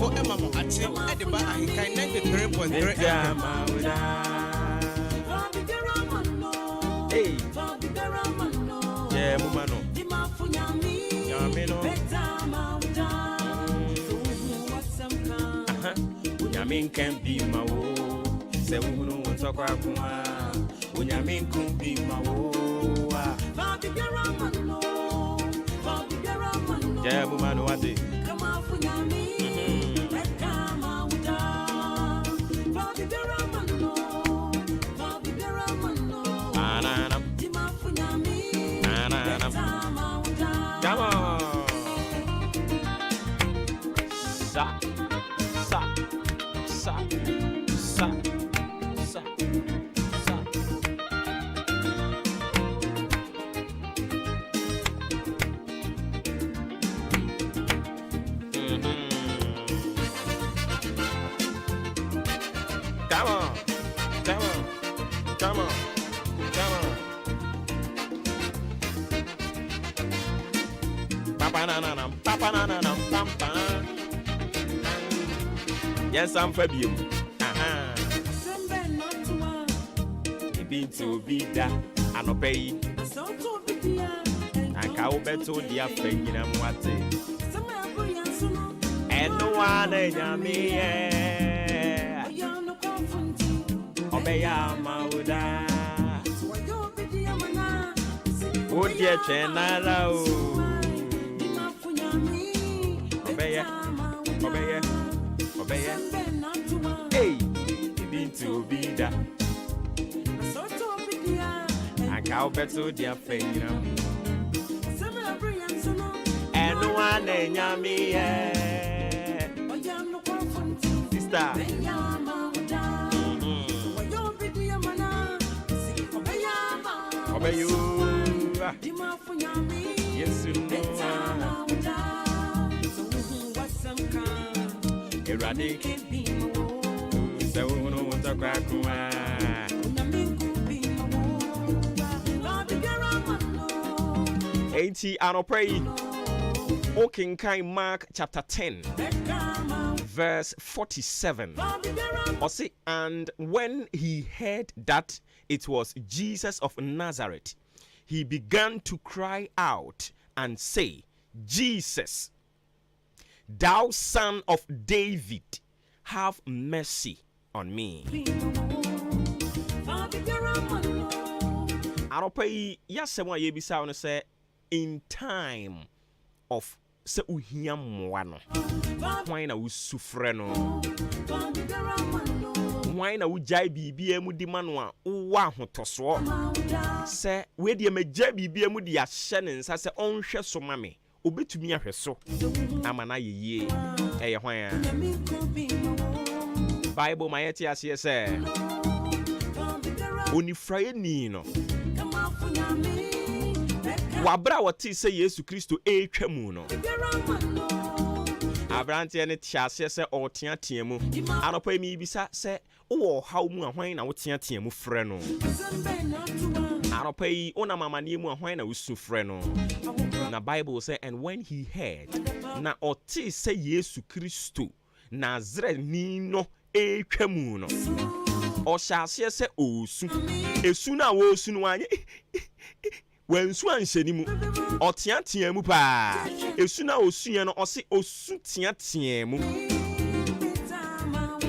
for Emma Ati Adwuma-Adwuma 93.3 FM. Hey, yeah, Mumano. Yamin can be my woe. Say, who don't talk about when Yamin can be my woe. Yeah, Mumano, what day? Come on. Sa. Come on. Yes, I'm Fabian. Be to be that I no pay. I can't bet to the affair in a what and no one in me. Obey Mauda. Oh, dear Chenala. Obey. Hey, be to be that. I can't bet to the affair. And no one in me. Sister. Obey you. Yes, you know. Eradicate. So, no one's a crack. Eighty and pray. Okinkai Mark chapter 10, verse 47. Osi, and when he heard that it was Jesus of Nazareth, he began to cry out and say, Jesus, thou son of David, have mercy on me. Aropai yasemwa yebisa ono say in time of se uhia mmoa no hwan na wusufre no hwan na wujai bibia mu di mano a wo ahotoso se we de magya bibia mu di ahye ne nsa se onhwe so mame obetumi ahwe so amana yeye eye hwan a Bible mayeti ase se onifraye ni no wabra wati se Yesu Kristo etwamu no Abrante ne tiase se oteateamu anopa mi bisa se wo haw mu ahwan na woteateamu frɛ no anopa yi ona mamane mu ahwan na wusu frɛ no na Bible say and when he heard na oti se Yesu Kristo Nazareni no etwamu no o hyase se osu esu na wo osu no anye wensu anhyeni mu oteatea mu pa esu na osuye no ose osu teatea mu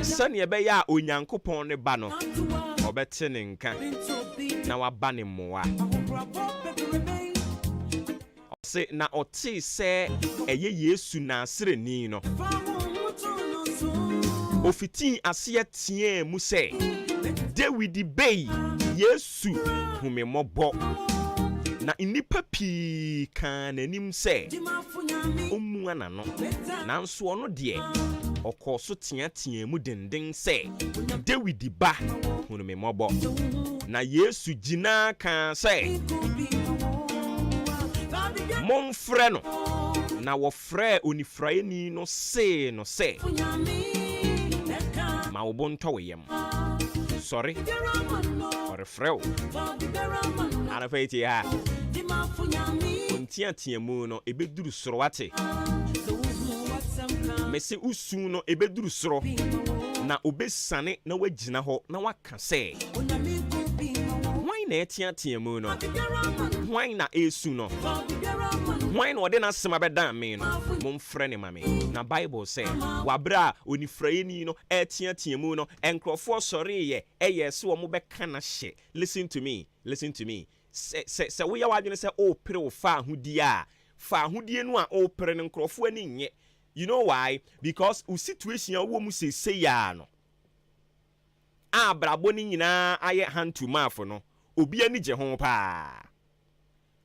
sane ebe ya onyankopon ne ba no obete ne nka na waba ne mmoa ose na oti se eye Yesu Nazareni no ofitin ase tie mu se David Bay Yesu humemobɔ na inipa pii kan anim se omu anano nanso ono de okoso teatea mu denden se David ba humemobɔ na Yesu gina kan se momfrɛ no na wɔfrɛ onifraeni no se ma wobonto weyem sorry or frɛw ana faiti ha ontiatea mu no ebeduru sorowate mese usu no ebeduru soro na obesane na wagina ho na waka se hwan na etia mu no hwan na esu no hwan na ode na sema beda me no momfrɛ ne mame na Bible say wabra onifrayeni no etia mu no enkrofo sɔre ye eye se wo mo bɛka na hye. Listen to me se wo ya wadwene se o pere wo fa ahudi a fa ahudie no a o pere ne nkrofo ani nye. You know why? Because u situation wo mu se ya no abrabo ni nyina aye hand to mouth no obi ani je ho pa.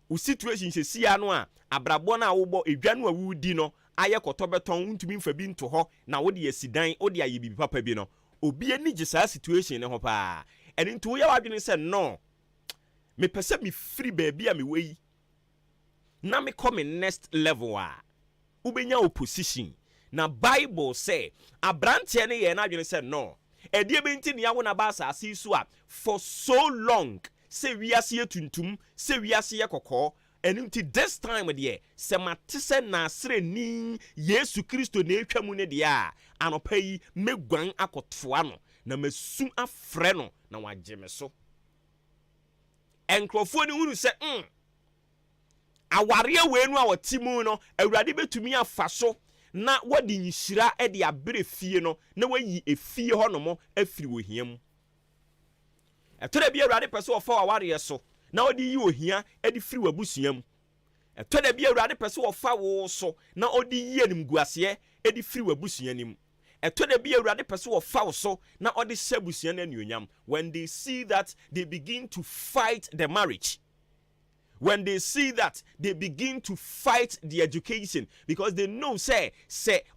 U situation se ya no a abrabo na wo bo edwa no a wudi no aye kotobeton ntumi mfa bi nto ho na wo de asidan wo de aye bibi papa bi no obi ani je sa situation ne ho pa. Eni nto wo ya wadwene se no me pese me free baby a me wei na me come next level a ubenya opposition na Bible say abrante ne ye na adwene say no edie benti ne yawo na ba asase so a for so long say wiase yetuntum say wiase ye kokko enunti this time de se matese na asre ni Yesu Kristo na etwamu ne de a anopa yi megwan akotoa no na masum afre no na wageme so enkrofo ni hunu se aware wenu a watimu no awurade betumi afa so na wadi nyishira e de abere fie no na wayi efie honomo afiri ohiam etore bi awurade pese ofa aware so na odi yi ohia e de firi wabusuam etore bi awurade pese ofa wo so na odi yi animguase e de firi wabusuanim etore bi awurade pese ofa wo so na odi hyabusua na anuonyam. When they see that, they begin to fight the marriage. When they see that, they begin to fight the education because they know say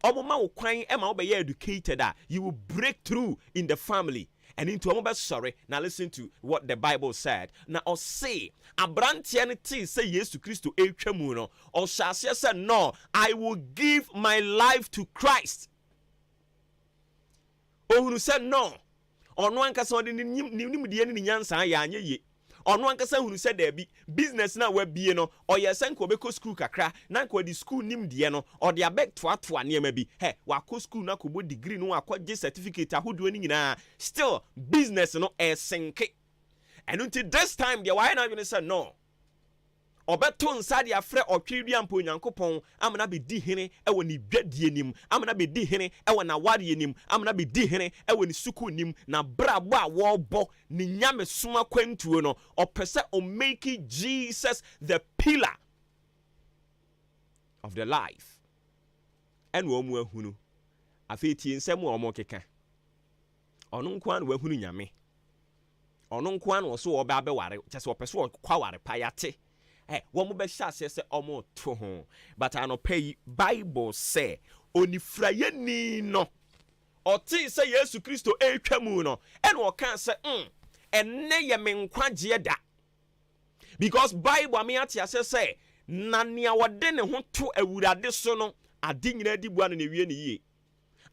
omoma wo kwan e ma wo be educated you will break through in the family and into omo sorry. Now listen to what the Bible said. Now or say abrantia ne ti say Yesu Kristo etwamu no or shall say no, I will give my life to Christ. Ohunu said no. Ono ankasa odi nim de ni nyansa ya anye ye. Ono ankasa hunu said there be business na we bie no oyesan ko beko school kakra na ko di school nim de no or de abek toa ne ma bi he wako school na ko bo degree no akọ certificate ahodo ni nyina still business no esenke. And until this time the why na you say no obeto nsa de afre otwiri ampo Nyankopon amana be di hene e woni dwadie nim amana be di hene e wona ware nim amana be di hene e woni suku nim na brabo a wo bo ni nyame soma kwantuo no opese o make Jesus the pillar of the life. En wo mu ahunu afeti nsem wo mo keka ono nko an wo ahunu nyame ono nko an wo so wo ba be ware chese opese wo kwa ware payate. Womo be shase se omo to ho but anopai Bible say onifrayeni no oti se Yesu Kristo etwamu no ene o kan se enne ye me nkwagye da because Bible amiate ase say na nea wode ne ho to awurade so no ade nyina dibu ano ne wie ne yie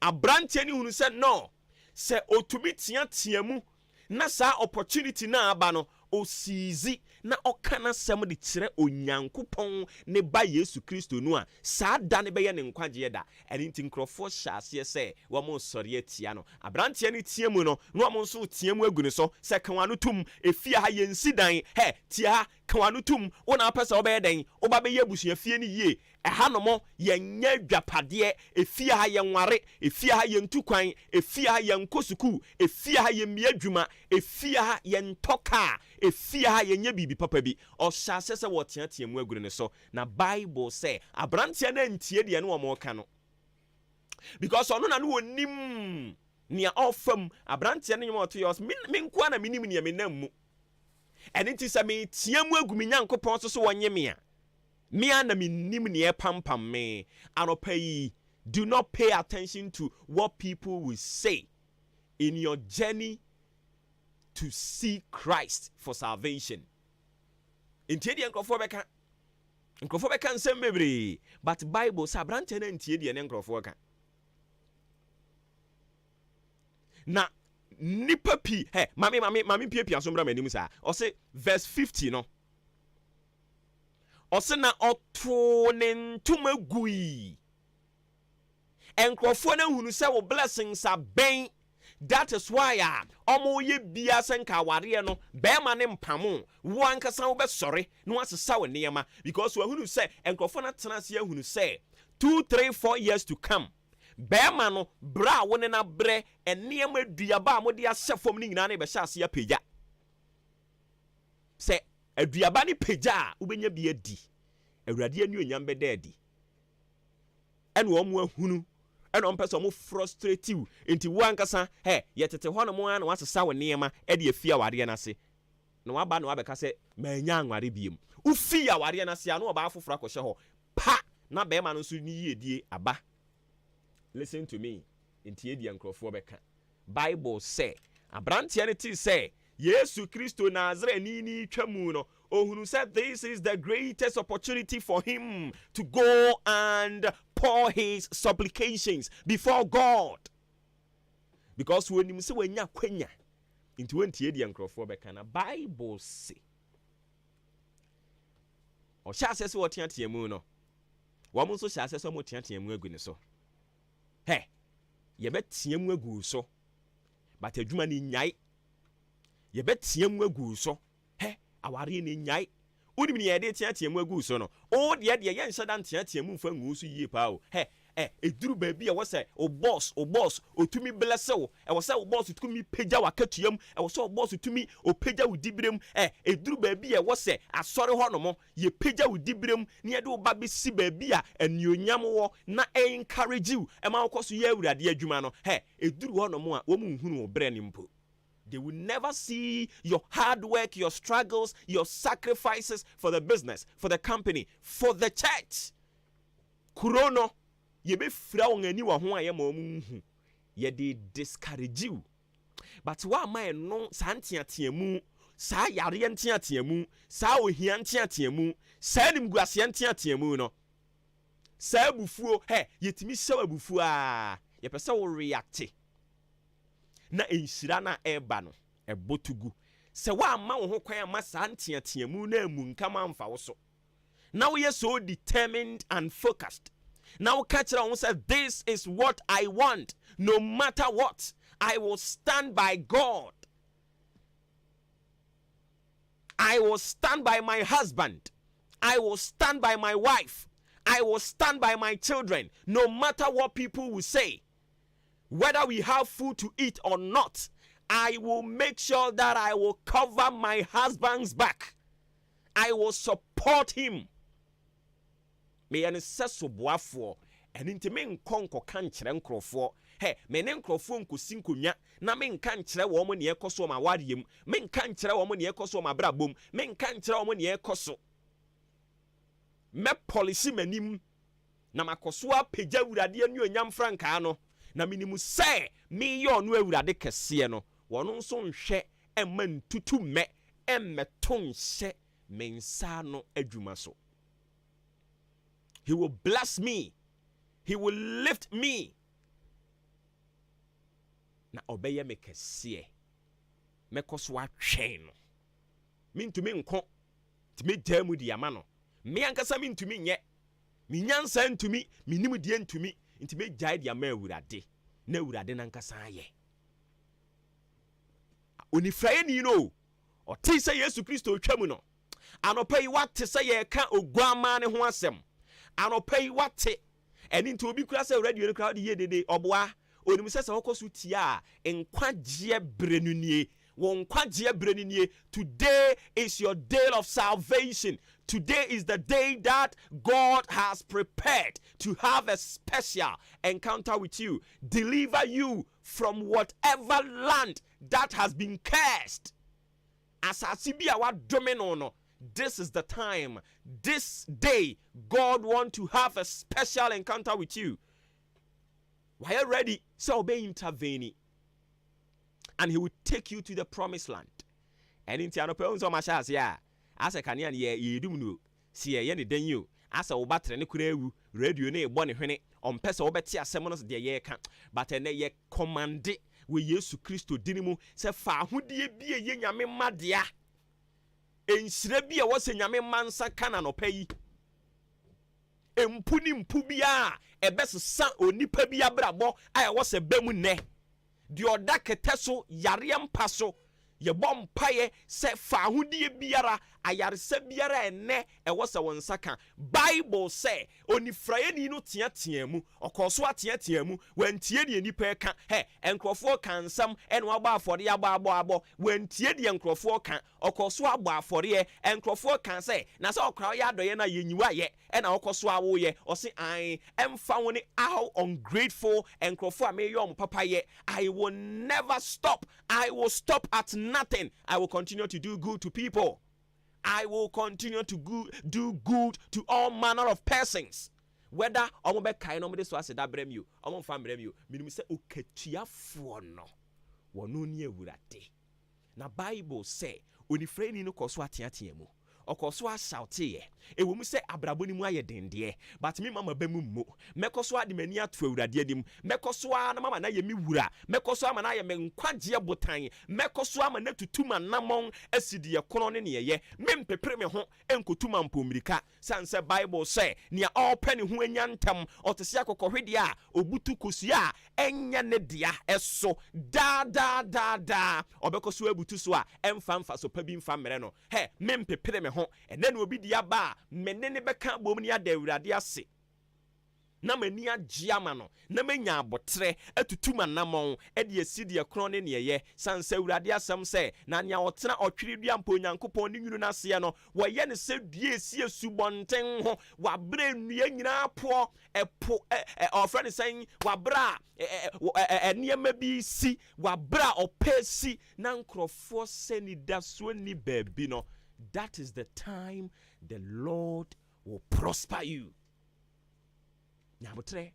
abrante ni hunu se no se otumi tiamu na sa opportunity na aba no o sizi na okana sem de kire Onyankopon ne ba Yesu Kristo no a saa da ne be ye ne nkwagye da eni ntinkrofo hyase se wo mo sori atia no abrante ne tiamu no no wo mo so tiamu agunu so se kanwano tum efia ha yensidan he tia kanwano tum wona apesa wo be den wo ba be ye busua fie ni yie eha no mo yenya dwapade efia ha yenware efia ha yentukwan efia ha yenkosuku efia ha yemia dwuma efia ha yentoka efia ha yenya bibi papa bi o hyase se wo tiatiamu agunu ne so na Bible say abrante na ntie de ne wo mo ka no because ono na no onim nia ofam abrante ne nyoma to yos me nko na minim nia me nammu ene nti se me tiamu agumi Nyankopon so wonye me a me ana minim nia pampam me anopai. Do not pay attention to what people will say in your journey to see Christ for salvation. Intie de nkrofo beka nsem mebre but Bible sabrante na intie de ne nkrofo ka na nipa pi mami pia so mbra manim sa o se verse 50 no o se na oto ne ntuma gui Enkrofo na hunu se wo blessings are ben. That is why omo ye bia senka aware no be ma ne mpamo wo ankasa wo be sore no asesa wo niema because we hunu se enkrofo na tena se hunu se 2, 3, 4 years to come be ma no bra wo ne na bre eniema duaba amode asefom ni nyina na be sha ase apagya se aduaba ni pagya wo benya bia di awurade anu onyam be da di ene omo ahunu and on person mo frustrate you into one kasa yetete ho no mo an wasesa wo niema e de afia ware na se no aba no abeka se manya anware biem ufia ware na se ano oba afofra kɔhye ho pa na be ma no so ni yiedie aba. Listen to me into edi ankrofo beka Bible say abrantia ne ti say Yesu Kristo Nazareni ni twamu no ohunu said this is the greatest opportunity for him to go and pour his supplications before God. Because when you say when you kwenya into when tie di ankrofo beka na Bible say o sha se what tiatiemu no wo mo so sha se so mo tiatiemu agu ne so ye betiemu agu so but adwuma ni nyai ye betiemu agu so aware ni nyai unim ni ye de tiatiemu agu so no o de ye nhyɛ da tiatiemu mfa ngu so yie pa o eduru ba bi e wo se o boss otumi bless wo e wo se o boss otumi pagya wakatuam e wo se o boss otumi o pagya wo dibrem eduru ba bi e wo se asɔre hɔ no mo ye pagya wo dibrem ne ye de wo ba bi si ba bi a anuonyam wo na encourage you e ma wo koso ye awurade adwuma no eduru hɔ no mo a wo mu nhunu wo bre ne mpo. They will never see your hard work, your struggles, your sacrifices for the business, for the company, for the church. Kurono, ye be fra wongani wa ho aye ma mu hu. Ye dey discourage you. But wa ma no sa ntiatiamu, sa yare ntiatiamu, sa ohia ntiatiamu, sa nimguase ntiatiamu no. Sa abufuo, yetimi hye abufuo a, ye pese wo react. Na enhyira na eba no ebotugu se wa ama wo ho kwan ama sa ntiatiamu na amu nkama amfa wo so na we are so determined and focused. Now catch it on say this is what I want no matter what. I will stand by God. I will stand by my husband. I will stand by my wife. I will stand by my children no matter what people will say. Whether we have food to eat or not, I will make sure that I will cover my husband's back. I will support him. Me and seso boafo and intime nkonko kan kyerɛ nkrofo me ne nkrofo nkosi nkonya na me nka nkyerɛ wo mo ne ekoso ma wariem me nka nkyerɛ wo mo ne ekoso ma brabom me nka nkyerɛ wo mo ne ekoso me policy manim na makoso apagya wurade anu onyam frankaa no na minimu se me yo no awurade kese no wono nso nhwe emma ntutu me emmeto nhye me nsa no adwuma so. He will bless me. He will lift me. Na obeye me kese me koso atwen no mintumi nko timi damu di ama no me ankasa mintumi nye me nyansa ntumi me nimdie ntumi ntime gyae dia ma awurade na awurade nankasa aye onifraye ni no o ti se Yesu Kristo twamu no anopa yi wate se ye ka oguama ne ho asem anopa yi wate eni nti obi kura se radio ne kura de ye dede oboa onim se se wokoso tia enkwagye brenunie won kwagye brenunie. Today is your day of salvation. Today is the day that God has prepared to have a special encounter with you, deliver you from whatever land that has been cursed. As Asibia wa domino, this is the time, this day, God wants to have a special encounter with you. Why are you ready? So obey intervene, and He will take you to the promised land. And in Tiano Peons or Mashas, yeah. As a Canyan, ye do no, see a yenny den you, as a batre ne kurewu, radio ne bonny hene, on peso betia semonos de ye can, but a ye command it, we Yesu Christo dinimu, se fa who de be a yame madia. En Srebia was a yame mansa canon or pay. empu ni mpu bia ebesesa onipa bia brabo aya wo se bemu ne de oda kete so yare mpa so ye bom paye se fa ahodie biara ayaresa biara ene ewo se won saka Bible say onifraye ni no teatea mu okoso ateatea mu wantie de nipa ka enkrofo kansam ene waba afore abo wantie de enkrofo ka okoso abo afore enkrofo kan say na se okra ya adoye na yenyiwa ye ena okoso awo ye osi an emfa woni how ungrateful enkrofo ameyom papa ye. I will never stop. I will stop at nothing. I will continue to do good to people. I will continue to do good to all manner of persons. Whether omo be kai no me so ase da brem you, omo fa brem you, minimum say okatuafo no. Wono ni ewurade. Na Bible say onifre ni no koso ateatea mu. Okoso ashaute ewo mu se abrabo ni mu aye dende but me mama bemu mo mekoso ade mani ato awurade adim mekoso na mama na ye mi wura mekoso ama na ye me nkwaje botan mekoso ama na tutuma namon asidi ye kono ne ye mempepere me ho enkotuma mpomirika sanse Bible say nia opani ho anya ntam otese akokohwede a obutu kosua enya ne dia eso da obekoso abutu so a emfa so pa bi mfa mere no mempepere me and then obi dia ba menene beka bom ni ada awurade ase na mani agiama no na manya abotre atutuma namon e de asidi e krone ne ye sanse awurade asem se na nya otena otwere dua mpo nyankopon ne nwunu na se no wo ye ne se due si asubonten ho wabre nnua nyina po epo ofre sen wabra niema bi si wabra opesi na nkrofo se ni daso ni baabi no. That is the time the Lord will prosper you. Nyabotre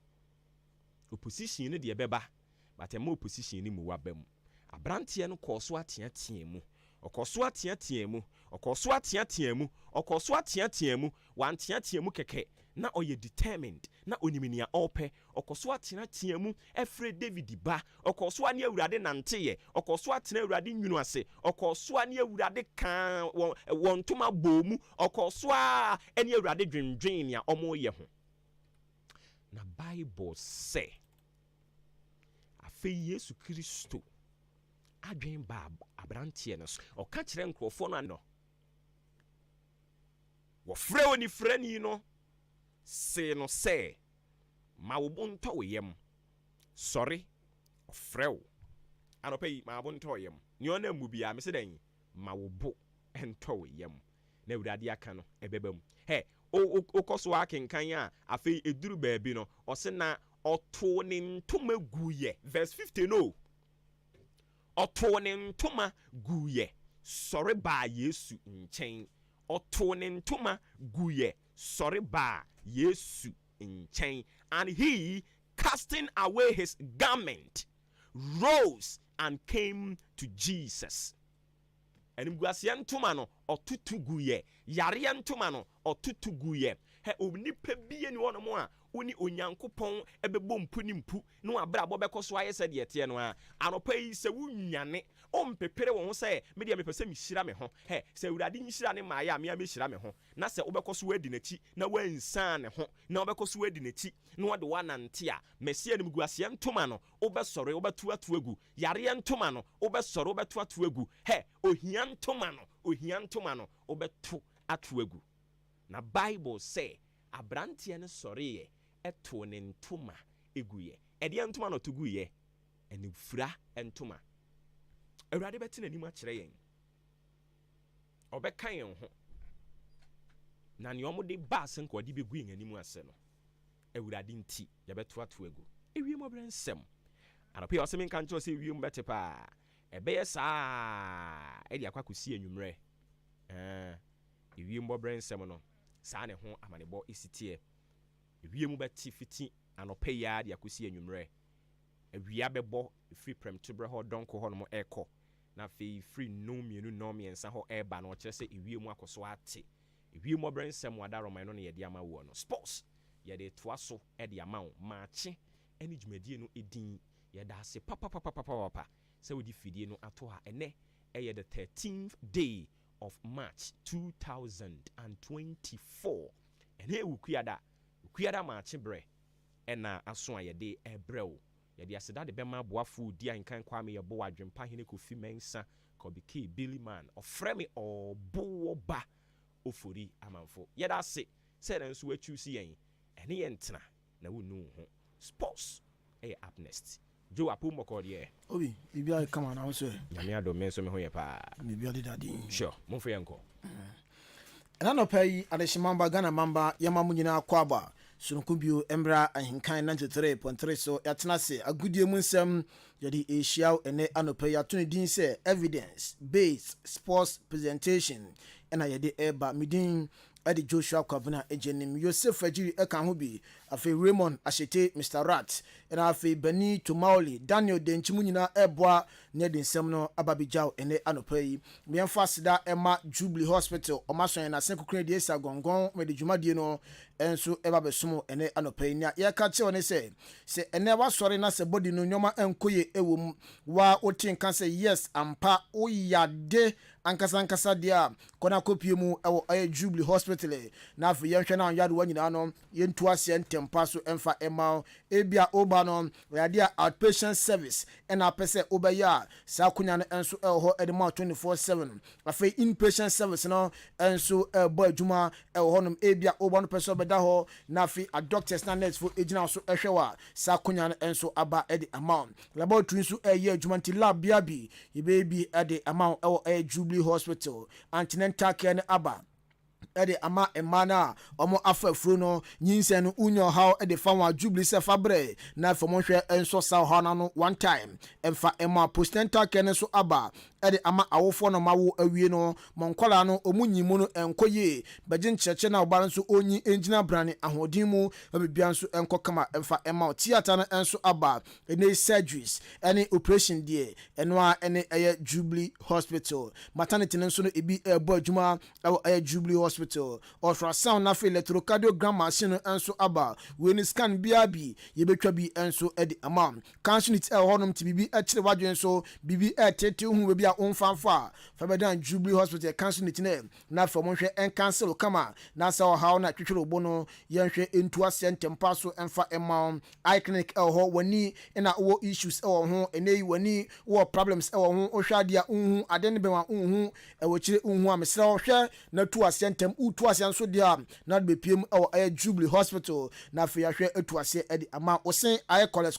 opposition ni de beba but emo opposition ni mu wabam. Abrantie no koso ateatea mu. Okoso ateatea mu. Okoso ateatea mu. Okoso ateatea mu. Wan teatea mu keke na oye determined na oniminia ope okoso ateatea mu efre David ba okoso ani awurade nanteye okoso atena awurade nwunu ase okoso ani awurade kan wontoma bomu okoso ani awurade dwendwen ya omo ye ho na Bible say afi Yesu Kristo adwen ba abrantie no o ka kire nkrofo no ano wo frɛ oni frani no se no se ma wo bonto yem sorry ofrew anopai ma bonto yem ni ona mu bia me se dan ma wo bo ento yem na awurade aka no ebebam o koso akenkan a afei eduru baabi no o se na oto ne ntoma guye verse 50 no oto ne ntoma guye sorry ba Yesu nchen oto ne ntoma guye sorry ba Yesu in chain, and he, casting away his garment, rose and came to Jesus. And mguasian tumano or tutuguye, yarian tumano or tutuguye. He unipe bi ni wono mo a oni onyankopon ebebo mpunimpu no abra bobeko so aye se de tie no a anopa yi se wunyane o mpepere wo ho se me de mepese mi hira me ho se awurade nhira ne ma ya me hira me ho na se wobeko so wadi nachi na wansan ne ho na wobeko so wadi nachi na wode wanante a mesia ne mguase ntoma no wobesore wobetu atu agu yare ntoma no wobesore wobetu atu agu ohia ntoma no wobetu atu agu na Bible say abrantie ne sore eto ne ntoma eguye ede ntoma no tuguye ene fura ntoma awurade beti nanim a kire yen obekan yen ho na ne omode baas nko de begu yen anim ase no awurade nti ye beto ato agu ewiem obrensem anope o se men kan cho se ewiem bete pa ebeye saa ede akwakosi anwumre ewiem obrensem no saa ne ho amanebo esitie ewiem beti fiti anope ya de akosi anwumre awia bebo free prem to bre ho donko ho no eko na fe free no mienu no miensa ho eba no kire se ewiem akoso ate ewiem obrensem wadaroma no ne yede ama wo no sports yede toaso ede ama wo maache eni dwumadie no edin yede ase papa se wodi fidie no ato ha ene eye the 13th day of March 2024 ene wukuada kuyada maache bre ɛna aso a yɛde ɛbrɛw yɛde aseda de bɛma boafo di ankan kwame yɛbɔ wadwempa hene Kofi Mensa kɔbiki Billy Man ɔfrɛ me ɔboɔ ba ofori amanfo yɛda ase sɛ ɛna nso wachusi yɛn ɛne yɛn tena na wonu ho sports ɛyɛ up next Joe apu mɔkɔdeɛ obi bibia kama na so nyame adɔ me nso me ho yɛ paa bibia de dade sure momfo yɛnkɔ ɛna no pɛyi adehimamba Ghana mamba yɛma mu nyina akɔ aba sonko bio embra ahenkan 93.3 so yɛtena se agudie mu nsɛm yɛde ahyia ɛne anɔpɛ yɛato ne din sɛ evidence based sports presentation ɛna yɛde ɛba medin ɛde Joshua Kwabena ejenim Yosef Fajiri ɛka ho bi afei Raymond Ashete Mr Rat ɛna afei Bani Tomaoli Daniel Denchimu nyina ɛboa ne de nsɛm no ababijao ɛne anɔpɛ yi miɛmfa sida ɛma Jubilee Hospital ɔmason na senkukure de esa gongon me de dwumadie no ɛnso ɛba bɛsomo ɛne anɔpɛ yi na yɛka kyerɛ ne sɛ ɛnɛ wasɔre na sɛ body no nyoma ɛnkoye ɛwom wa otin kan sɛ yes ampa oyade ankasa dia kona kopie mu ɛwɔ ɛyɛ Jubilee Hospital na afei yɛnhwɛ na yado wa nyina no yɛntu ase ntempa so ɛmfa ɛma ebia oba no yade outpatient service ɛna apɛsɛ obɛya saa kunya no ɛnso ɛwɔ hɔ ɛde ma 24/7 afei inpatient service no ɛnso ɛbɔ adwuma ɛwɔ hɔ nom ebia oba no pɛsɛ bɛda hɔ na afei a doctors na nurse fo egyina so ɛhwɛ wa saa kunya no ɛnso aba ɛde ama laboratory nso ɛyɛ adwuma nti lab biabi yɛbɛbi ɛde ama ɛwɔ ɛyɛ Jubilee Hospital antenatal care ne aba ɛde ama emana ɔmo afa afuro no nyinsen no unyo how ɛde fa wa Jubilee se fabre na fa mo hwɛ enso sa hɔ na no one time ɛmfa ɛma postnatal care ne so aba ɛde ama awofo no mawo awie no monkola no ɔmu nyimu no enkoye bagye nkyerɛkyerɛ na ɔba nso onyi engina brane ahodin mu bibia nso enko kama ɛmfa ɛma theater no enso aba ɛne surgeries ɛne operation die ɛno a ɛne ɛyɛ Jubilee Hospital maternity no nso no ebi ɛbɔ adwuma ɛwɔ ɛyɛ Jubilee Hospital ultrasound na fe electrocardiogram machine no enso aba we ni scan biabi yebetwa bi enso ɛde ama cancer unit ɛhɔnom ti bibi ɛkyere wadwen so bibi ɛtete hu bi a onfanfa fa bɛdan Jubilee Hospital cancer unit na fa mo hwɛ en cancel kama na sa ɔhaw na twetwere obo no yɛnhwɛ entu ase ntempa so ɛmfa ɛma eye clinic ɛhɔ wani na wo issues ɛwɔ ho enei wani wo problems ɛwɔ ho ohwɛ ade a unhu ade ne bɛma unhu ɛwɔ kyire unhu a mesrɛ hwɛ na tu ase ntem utu ase nso dia na de bepiem ɛwɔ ɛyɛ Jubilee Hospital na fa yɛhwɛ etu ase ɛde ama osen aye college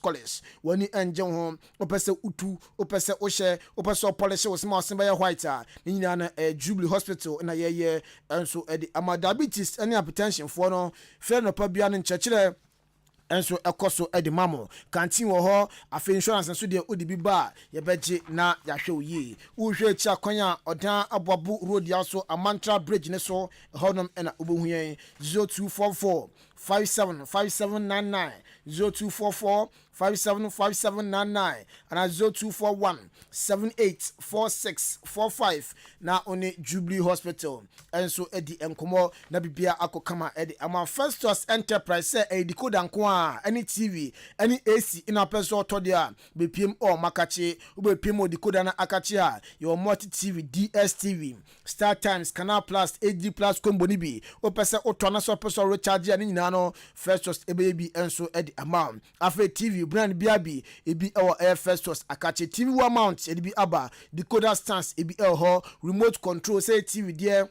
wani ɛngye ho opɛsɛ utu opɛsɛ ohye opɛsɛ polish osema osen bɛyɛ white a ne nyina na Jubilee Hospital na yɛyɛ ɛnso ɛde ama diabetes ɛne hypertension fo no fɛ no pa bia no nkyɛkyerɛ enso ekoso edi mamo kantin wo ho afi insurance nso de odi bi ba ye beje na ya hwe oyi wo hwe chi akwanya odan abobu road ya so amantra bridge ne so honom na obohu yen 0244 575799 0244 575799 and 0241 784645 na oni Jubilee Hospital enso edi enkomo na bibia akokama edi ama Festus Enterprise say e decoder nko a any TV any AC ina peso otodia bepiem o makache ubepiem o decoder na akache a your multi TV DSTV Star Times Canal Plus HD Plus combo ni bi o pese oto na so peso recharge ani nyina no Festus ebebi enso edi ama afa TV brand biabi ebi Air Festus akache TV one mount ebi aba decoder stance ebi ho remote control say TV there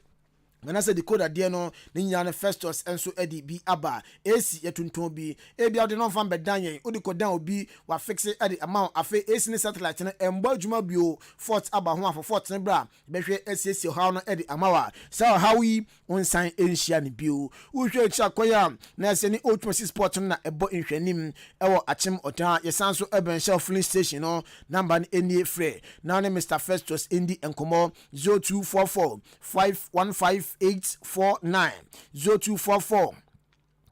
when I say decoder there no ninya Festus enso edi bi aba AC yetunton bi ebi ade no fan bedan yen odikodan obi wa fix edi amount afa AC ne satellite no embo adwuma bio fort aba ho afo fort ne bra behwe AC how no edi amawa so how we on sign enhia ne bio uhwe echa koya na se ni ultimate sport na ebo nhwanim ewo achem otan yesanso eben shelf filling station no number eni free now ne Mr Festus indi enkomo 0244 515 849 0244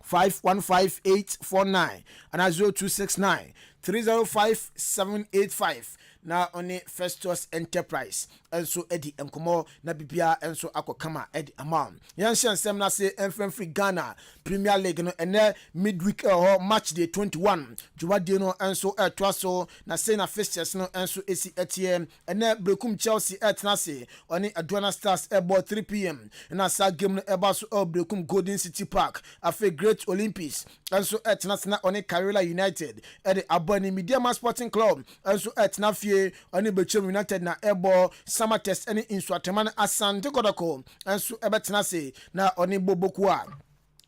515849 and 0269 305785 na oni Festus Enterprise enso edi enkomo na bibia enso akokama edi amount yan hyansem na se free Ghana Premier League no ene midweek match day 21 Juwade no enso etwaso na se na fixtures no enso esi etie ene Brekum Chelsea etnase oni Adwuma Stars ebo 3 p.m. na sa game no eba so Brekum Golden City Park afe Great Olympics enso etnase na oni Karela United edi Abani Media Sporting Club enso etnafie oni Bechem United na ebo Summer Test any Inswateman Asante Kodoko enso ebetenase na oni Bobokua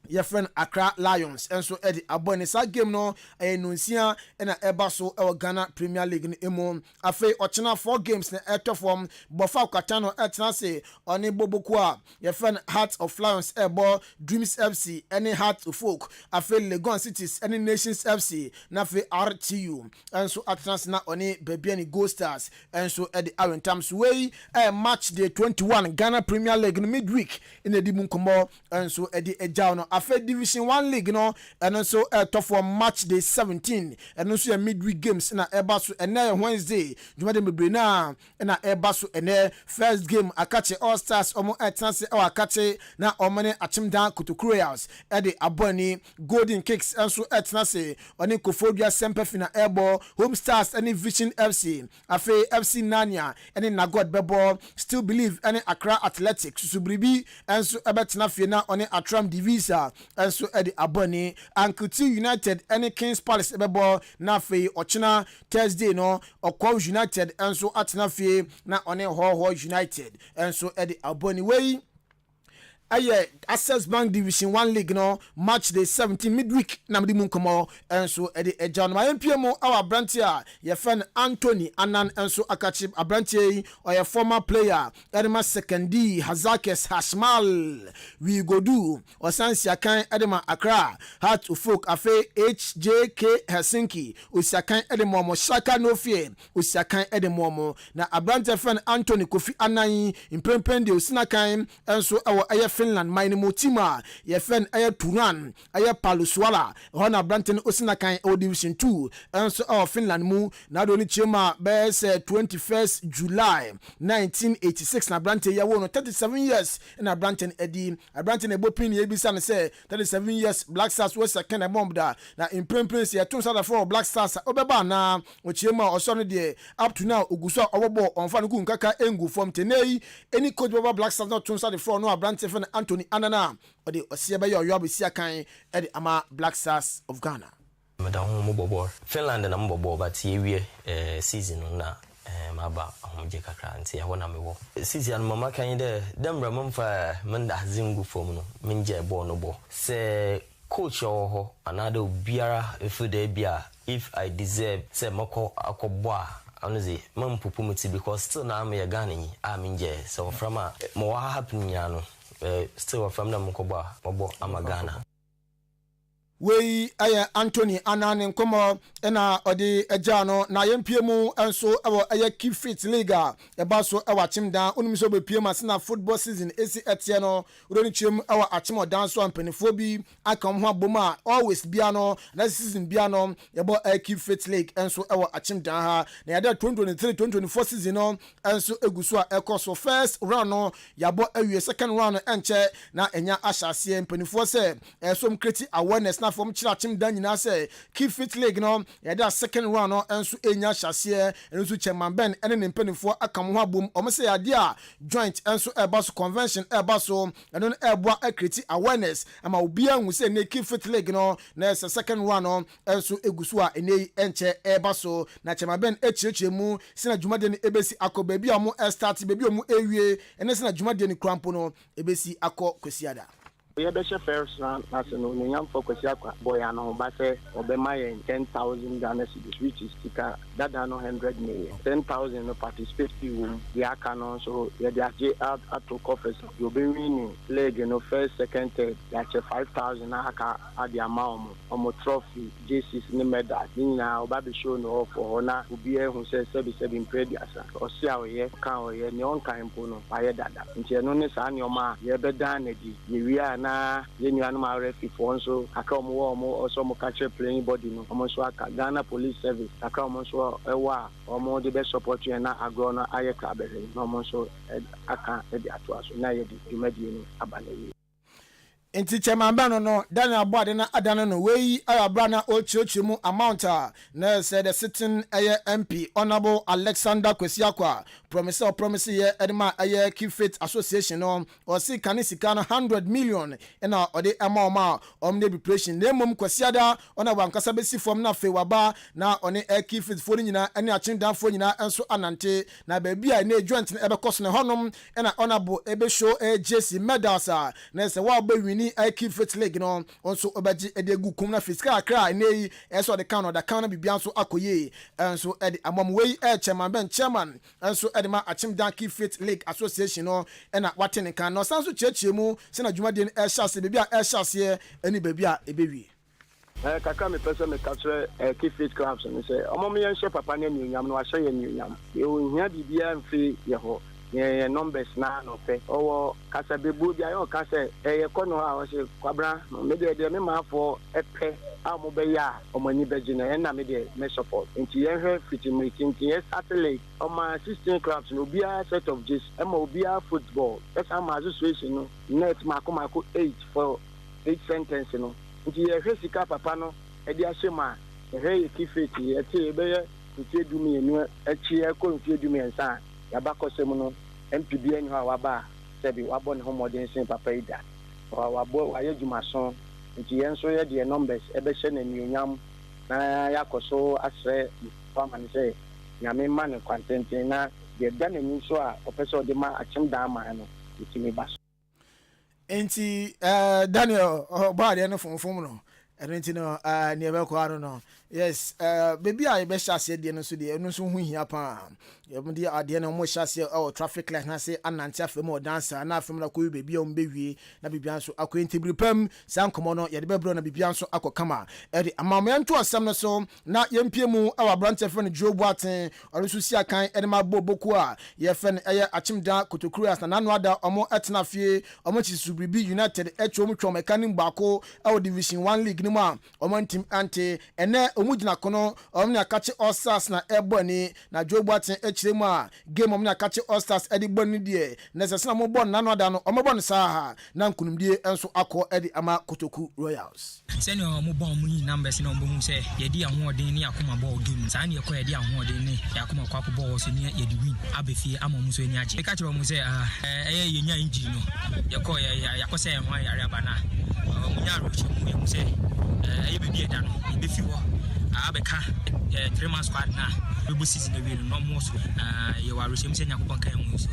your friend Accra Lions enso edi abone sa game no enunsia na eba so e Ghana Premier League ni emo afi ochina 4 games na eto form bofa kwatano etenase oni Bobokua your friend Heart of Lions ebo Dreams FC any Heart of Folk afi Legon Cities any Nations FC na fi RTU enso atenase na oni Bebiani Gold Stars enso edi awentams way match day 21 Ghana Premier League no midweek in edi munkomo enso edi eja no afe Division 1 League no and so top for match day 17 and so midweek games na eba so and Wednesday Jumade Mebrena na eba so and first game akache All Stars omo etanse o akache na omane achimdan Kutukurials e de Aboni Golden Kicks and so etanse oni Kofodua Sempefi na ebo Home Stars any Vision FC afe FC Nanya any Nagod Bebo Still Believe any Accra Athletics Subribi and so ebetna fi na oni Atram Divisa and so Eddie Aboni and Kuti United any Kings Palace ebebo na fe ochina Thursday no Okwa United and so atna fe na oni Ho United and so Eddie Aboni way Access Bank Division 1 League no match day 17 midweek na mdi munkomo enso edi ejan ma MPMO our brantia ye friend Anthony Anan enso akachi abrantie or your former player Edema Sekendi Hazakes Hashmal we go do osansia kan Edema Accra Heart of Folk afe HJK Helsinki usiakan Edema mo Shaka no fear usiakan Edema na abrantie friend Anthony Kofi Anan impempende usinakan enso our Finland mine motima ye fen aye Turan aye Paluswala hona Branton osina kan Division 2 enso our Finland mu na do ni chema bes 21st July 1986 na Branton ya wono 37 years na Branton edi Branton ebopin ye bisa na say 37 years Black Stars was second bomb da na in prince ya 2004 Black Stars obeba na ochema osono de up to now oguso obobo onfa no nkaka engu from tenei any coach baba Black Stars not 2004 no Branton Anthony Anana or the Osiaba Yobi Siakan at Ama Black Stars of Ghana. Madam Mobo Finland and Ambo, but here season na Maba Homjeka Cranty. I want to go. Season Mamma can there, them remember Manda Zingu Fomuno, Minja Bonobo. Say coach or another Biara if they beer if I deserve, say Moko Akoboa. Honestly, Mum Pupumiti because still now I'm a Ghani, I'm in jail. So from a more happening, still from the Mukoba, Bobo, Amagana. We aya Anthony Anan nkomo na odi ejano na yempiem enso ewo aya keep fit liga eba so ewa chimdan onum so be piem na football season esi etie no uroni chim ewa achimo dan so ampanifo bi akam ho aboma always bia no na season bia no yebo aya keep fit league enso ewa achimdan ha na yada 2023-2024 season no enso eguso a ekoso first round no yabo awie second round enche na enya ashase ampanifo se enso mkreti awareness na from chirachim dan nyina say keep fit league no yada second round no enso enya hyase enso chairman ben ene ne mpanifo akam ho abom o say ade a joint enso eba so convention eba so eno no eboa akreti awareness ama obi an say ne keep fit league no na second round no enso egusu a ene enche eba so na chairman ben echireche mu sina dwumade ne ebesi akoba bi amu start bebi omu ewie ene sina dwumade ne krampo no ebesi akọ kwesiada. We have a first round as an young focus boy and Obase Obema 10,000 Ghana cedis, which is that 100 million. 10,000 participate room, the canon, so the out to coffers. You'll be winning leg, first, second, third, that's 5,000 at the amount of trophy, JC's medal. Now, Baby show no for honor, who be who says 77 previous or see how ye can't neon kind pono, fire dada. In Tianonis and your ma, you better than it. We are na yenuanom RFP for so aka omo also mo catch playing body no omo so aka Ghana Police Service aka omo so ewa omo de be support you na agro na ayeka abere no omo so aka e di ato aso na ye di dwumadi no abale. Inti chairman bano no Daniel Abode na adano no wei ayabra na ochimu amount na said the sitting MP Honorable Alexander Kwesiakwa promise ye edema aye Keep Fit Association no or see kanisika 100 million na ode amount omne preparation na mum Kwesiada ona wankasa besi form na fe waba na one Keep Fit fo nyina ene achindan fo nyina enso anante na baby a na joint na ebe koso ne honom na honorable ebe show JC medals na se wa be wini I Keep Fit League no also obaji edegu kumna fiska akra nei eso de kan bibia so akoye enso edi amamwei chairman enso edema achim dan Keep Fit League Association no na watene kan no sanso chechemu se na dwumade e hyase bibia e hyase eni bibia ebewi kaka me pese me katre Keep Fit clubs and say omo me yenhye papa ne nyunyam no ahye nyunyam e ohia bibia mfi ye ho ye numbers na no pe owo kasa bebu bia yo kasa ye kono a o se kwabra me de me ma fo epe a mo be ya omani beji na na me de me support nti ye hwe fitim nti ye satellite o ma 16 clubs no bia set of just e ma obia football that's am association no net mako 8 for 8 sentence no nti ye hwe sika papa no e de ahye ma ye Keep Fit ye te be ye nti edumi enu achi e ko nti edumi ensa ya bakosem no MPB en ha waba sebi wabo ne homodin sin papa ida wabo waye jumason nti yenso ye de numbers ebe hye na nionyam na yakoso asre fama ne say nyame ma ne content na de da na ni so a opeso de ma achim da ma no itimi baso enti Daniel obaade no fonfom no enti no ne be ko aro no yes baby I be shase de no so de no so hu hia pa yemde ade no mo shase o traffic light na say anante afem o dancer na afem na ko baby o mbewie na bibia nso akwentibri pam san komo no ye de bebro na bibia nso akokama e de amamento asem no so na yempie mu awa brante fe no jobu aten oro so si akan e de ma boboku a ye fe no eye achimda kotokuru as na nanu ada omo etna fie omo chisubribi United etwom twom ekanim bako awo division 1 league ni mu a omo team ante ene omugina kono omni akache All Stars na eboni na jobu aten echire mu a game omni akache All Stars edi boni die na sese na mo bon nanu ada no omo bon sa ha na nkunumdie enso akọ edi ama Kotoku Royals sene omo bon mu numbers na ombo mu se yedi ahoden ni akoma ball game sa na yekọ yedi ahoden ni yakoma kwa ball so ni yedi win abefie ama mu so ni aje e ka kire mu se yenya inji no yekọ yakose en ho yare abana omunya rochi mu se bebi eda no befi ho abeka 3 months squad na bebu season we no mo so ye wa rochi mu se nyakopon kan mu so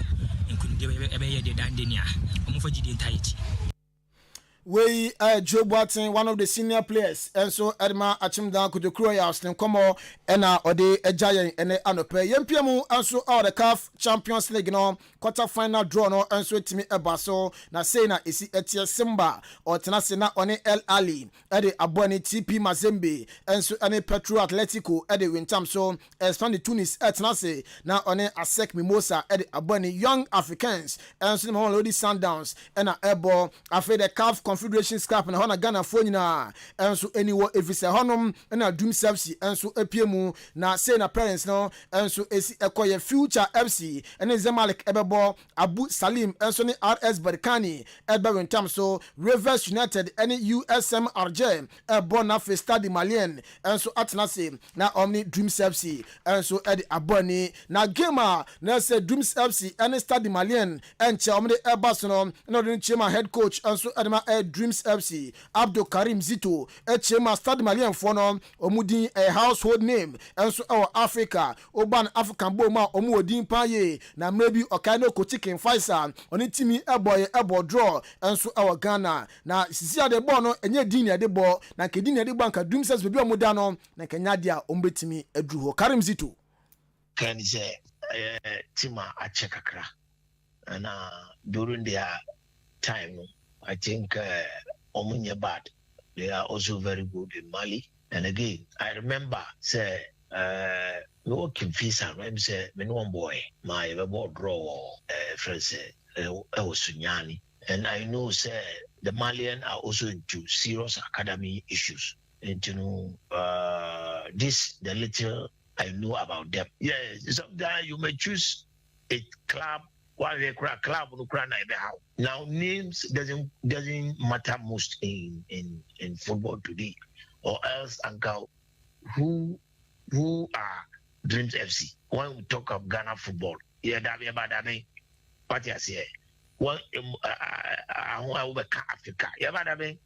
nkunde ebe ye de dan denia omo fa gidi ntaiti we Joe Boateng, one of the senior players, and so Edma Achimdan could the crew house and come on and ode a giant and anope yempiemu and so all the CAF Champions League no quarter final draw no and so timi ebaso na say na isi etie Simba or tenase na one El Ali ede aboni TP Mazembe and so ane Petro Atletico ede wintam so expand Tunis tenase na one Asec Mimosa ede aboni Young Africans and so the Lodi Sundowns and ebo after the CAF Confederation Cup na hona Ghana fo nyina enso eniwo efise honom na Adwum FC enso epiemu na say na parents no enso esi ekoye Future FC ene Zamalek ebebo Abu Salim enso ni RS Berkane ebe wentam so Rivers United ene USM RJ ebo na fe Stade Malien enso atnase na omni Dreams FC enso edi aboni na game na say Dreams FC ene Stade Malien enche omde ebaso no na the chairman head coach enso edema Dreams FC Abdul Karim Zito echema Stade Malien for no omudin a household name enso our Africa oban African boma omu odin paye na maybe okano ko chicken faisa oni timi ebo draw enso our Ghana na sisi ade ball no enye din ya de ball na kedin ya de banka Dreams FC bebi omuda no na kenya dia ombetimi edru ho Karim Zito can say tima achekakra na during their time I think Omunya bad. They are also very good in Mali. And again, I remember say we were confused and say me one boy, my ball draw friends was Sunyani. And I know say the Malian are also into serious academy issues. And this the little I know about them. Yes, sometimes you may choose a club. Now names doesn't matter most in football today, or else uncle who are Dreams FC. When we talk of Ghana football, yeah, that mean what you say. One Africa, yeah, that mean.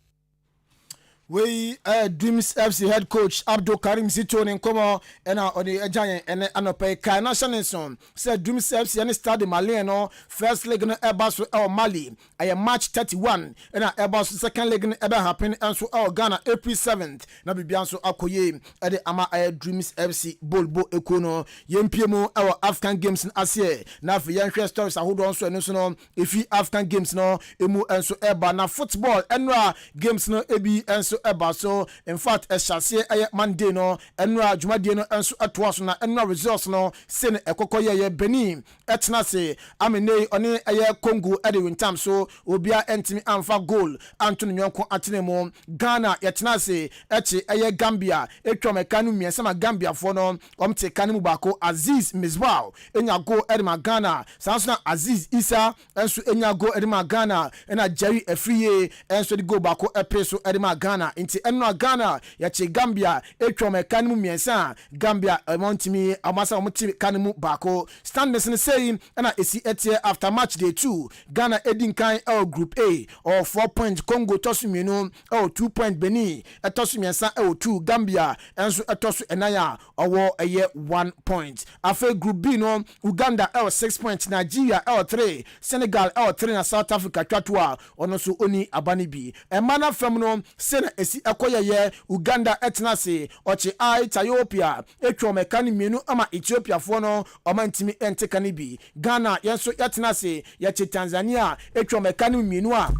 We Dreams FC head coach Abdul Karim Zito in Como and on the giant and Anope National Son said Dreams FC and started Maliano first leg in Airbus or Mali. I am March 31 and Airbus second leg in ever happen and so our Ghana April 7th. Na Bibianso Akoye at the Ama Dreams FC Bolbo Econo Yempiemo our African games in Asia. Now for young stories I hold on so no if you African games no emu and so Airbus na football and games no ebi and so eba so in fact esase Monday no enra dwumadie no enso atoa so na enra results no sen ekokoye ye Benin etna se amene oni Congo ede wintam so obia entimi amfa goal Anthony Nyonko atenemo Ghana yetna se eche Gambia etwa kanu miensama Gambia fo no omte kanu bako Aziz Misbah enya goal edema Ghana sanso na Aziz Isa enso enya goal edema Ghana ena Jerry Efriye enso di goal bako epeso edema Ghana inti enno Ghana yache Gambia etwa kanu miensa Gambia montimi amasa omti kanu bako standings ne say ena esi etie after match day 2 Ghana edinkan L group A or 4 points Congo tosumino or 2 point Benin etosumiensa L2 Gambia enso etosu enaya owo 1 point afa group B no Uganda L6 points Nigeria L3 Senegal L3 na South Africa twatwa ono so oni abani bi emana fam no sena esi ekoye Uganda etnase oche Ethiopia etwa mekani mienu ama Ethiopia fo no omantimi entekani bi Ghana yenso etnase yache Tanzania etwa mekani mienu a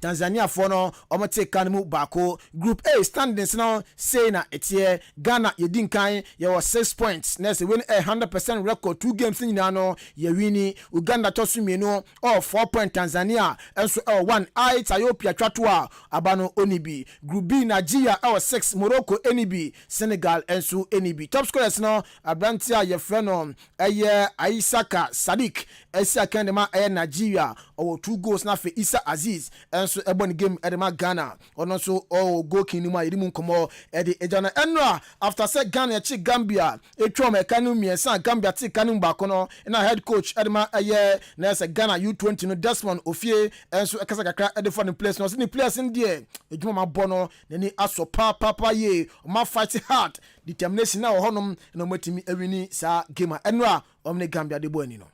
Tanzania for no omote kanimu bako group A standings now say na etie Ghana yedinkan ye was 6 points next win 100% record 2 games in no ye wini Uganda tosumienu or 4 point Tanzania enso 1 Ethiopia twatwa abano onibi group B Nigeria 6 Morocco enibi Senegal enso enibi top scorers no Abrantia ye freno Isaka Sadiq Esa Kendema Nigeria or 2 goals na fe Isa Aziz so ebon game edema Ghana ono so go kinuma edimu komo edi ejana enra after say Ghana chi Gambia etwa mekanu miensa Gambia ti kanu bako no na head coach edema na say Ghana U20 no Desmond Ofie enso ekasa kakra edefo no place no ni place in there ejuma mabono nani aso papa ye ma fight hard determination na honom no matimi ewini sa game enra omne Gambia de boani no.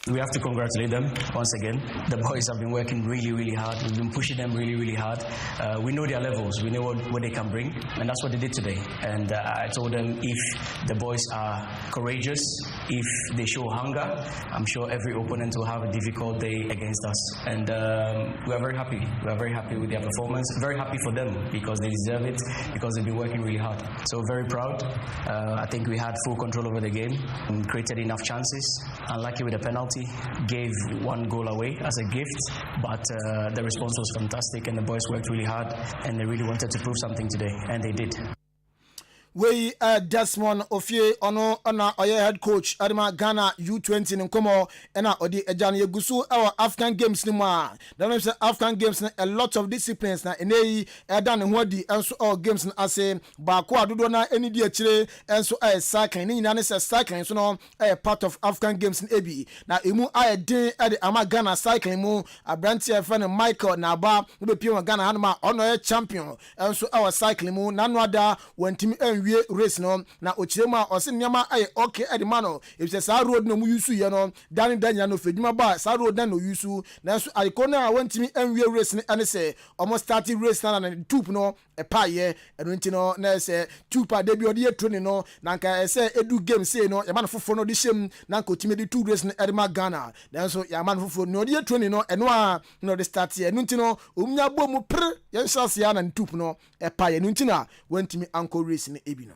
We have to congratulate them once again. The boys have been working really, really hard. We've been pushing them really, really hard. We know their levels. We know what they can bring. And that's what they did today. And I told them if the boys are courageous, if they show hunger, I'm sure every opponent will have a difficult day against us. And we are very happy. We are very happy with their performance. Very happy for them because they deserve it, because they've been working really hard. So very proud. I think we had full control over the game and created enough chances. Unlucky with the penalty. Gave 1 goal away as a gift, but the response was fantastic and the boys worked really hard and they really wanted to prove something today, and they did. We Desmond Ofie ono ona oye head coach adima Ghana U20 nkomo ena odi ejana yegusu our African games ni ma then say African games na a lot of disciplines na enei eda ne ho di enso all games na ase ba ko adodo na eni di akire enso cycling ni nyina ne say cycling so no part of African games na ebi na emu den ede ama Ghana cycling mu abranti efan Michael na ba no be pie Ghana hanma ono champion enso our cycling mu nanu ada wantimi race no na ochirema ose nyama okay edimano if say sa road no mu yusu ye no dan danya no fedwuma ba sa road dan no yusu na so icona wantimi enwie race ne ane say almost starting race na tube no epaye eno no na say tupa de bi odi etro ne no na nka say edu game say no ya man fofo no di shem na nka otimi di 2 race ne edima Ghana na so ya man fofo no odi etro ne no eno a no de start ye eno no omnya bo mu pre ye chance ya na tube no epaye eno na wantimi anko race ne ebi no.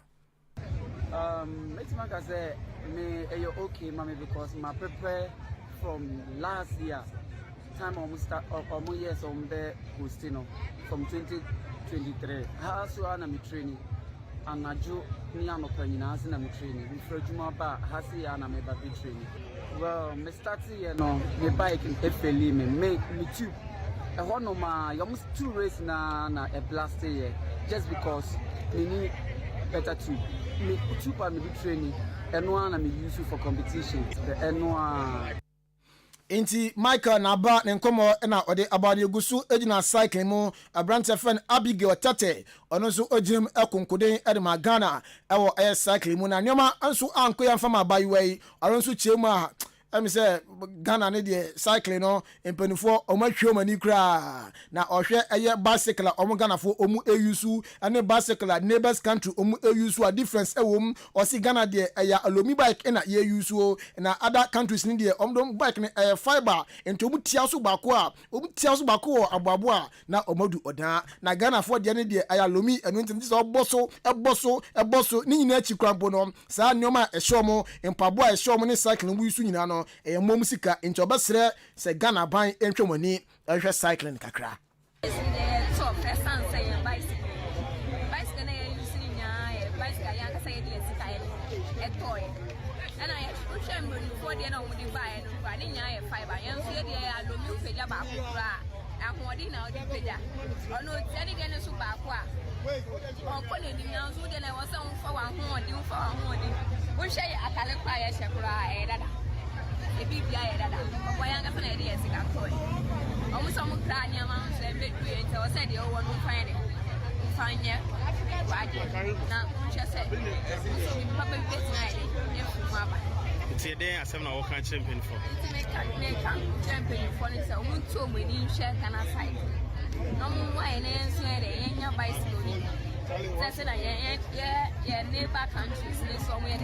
Let's make us say me okay, mommy, because my prepare from last year time almost start almost years on the hosting from 2023. How so I'm training. And I do me an opinion as in I'm training. We for Juma ba hasi and I'm about to training. Well, me starting you know the bike in FLE me too. I want no ma almost 2 races na a blast here just because me need better too. Me too pa me do training and one I me use for competition. The one. Inti Michael Naba Nenkomo na ode abade gusu ejina cycling mu abrante fan Abigail Tate ono so ojim ekonkoden edema Ghana ewo cycling mu na nyoma anso anko ya fama bayiwei aro nso chemu a emi say Ghana ne de cycling no empanifo omatwe mani kra na ohwe eye bicycle omo Ghana fo omu eyusu ane bicycle neighbors country omu eyusu a difference ewom osi Ghana de eya alomi bike na ye yusu na other countries ni de omdom bike ne fiber ento omu tiaso bako aboabo a na omadu odan na Ghana fo de ne de eya alomi enu ntim so eboso ni nyina chi krampo no saa nyoma ehyomo empabo a ehyomo ne cycling bu yusu nyina no mom sika into obesre se Ghana ban entwomani ehwe cycling kakra so first and say bicycle na use nya bicycle ya ka say dey sika e toy and I show me for dey na we buy no kwa ni nya fiber yan so dey alomi peja ba akura akwodi na odi peja ono tiani gene so ba akwa onko ne ni na so dey na wo say unfa wa ho odi wo hwe akale kwa ya hekura dada ebi bia ya dada kwa yanga fa na dey sika toy almost some crania man say be do it o say dey o won find it fanye na unche say so bi papa be tonight dey mama Ti dey asem na wo kan champion for ti me kan champion for ni say won to mo ni share kana side no mo why na enso dey yenya bicycle ni say na ye neighbor countries ni so mo ye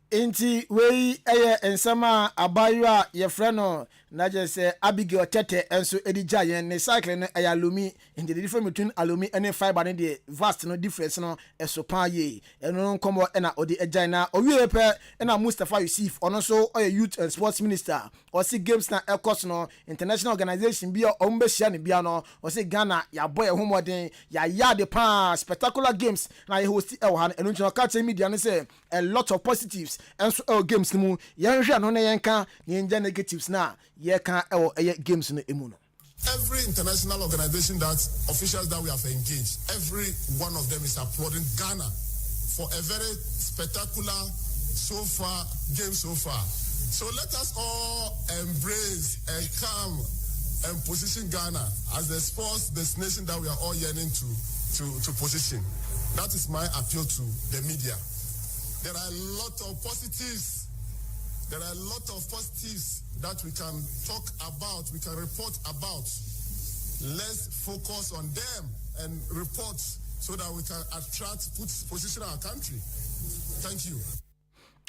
Inti wei eye ensama abaywa ye freno na je se Abigail Tete enso edija yen ne cycle no aya lumi in the difference between alumi and fiber ne the vast no difference no esopa ye eno nkomo na odi ejai na owie pe na Mustafa Yusuf ono so oye youth and sports minister o si games na ecos no international organization bia o mbehia ne bia no o si Ghana ya boy homoden ya yade pa spectacular games na ye host e wo ha eno nchino ka che media no say a lot of positives enso games mu yen hwe no na yen ka yen ja negatives na ye kan games no emu no. Every international organization that officials that we have engaged, every one of them is applauding Ghana for a very spectacular game so far. So let us all embrace and come and position Ghana as the sports destination that we are all yearning to position. That is my appeal to the media. There are a lot of positives. That we can talk about, we can report about. Let's focus on them and report so that we can position our country. Thank you.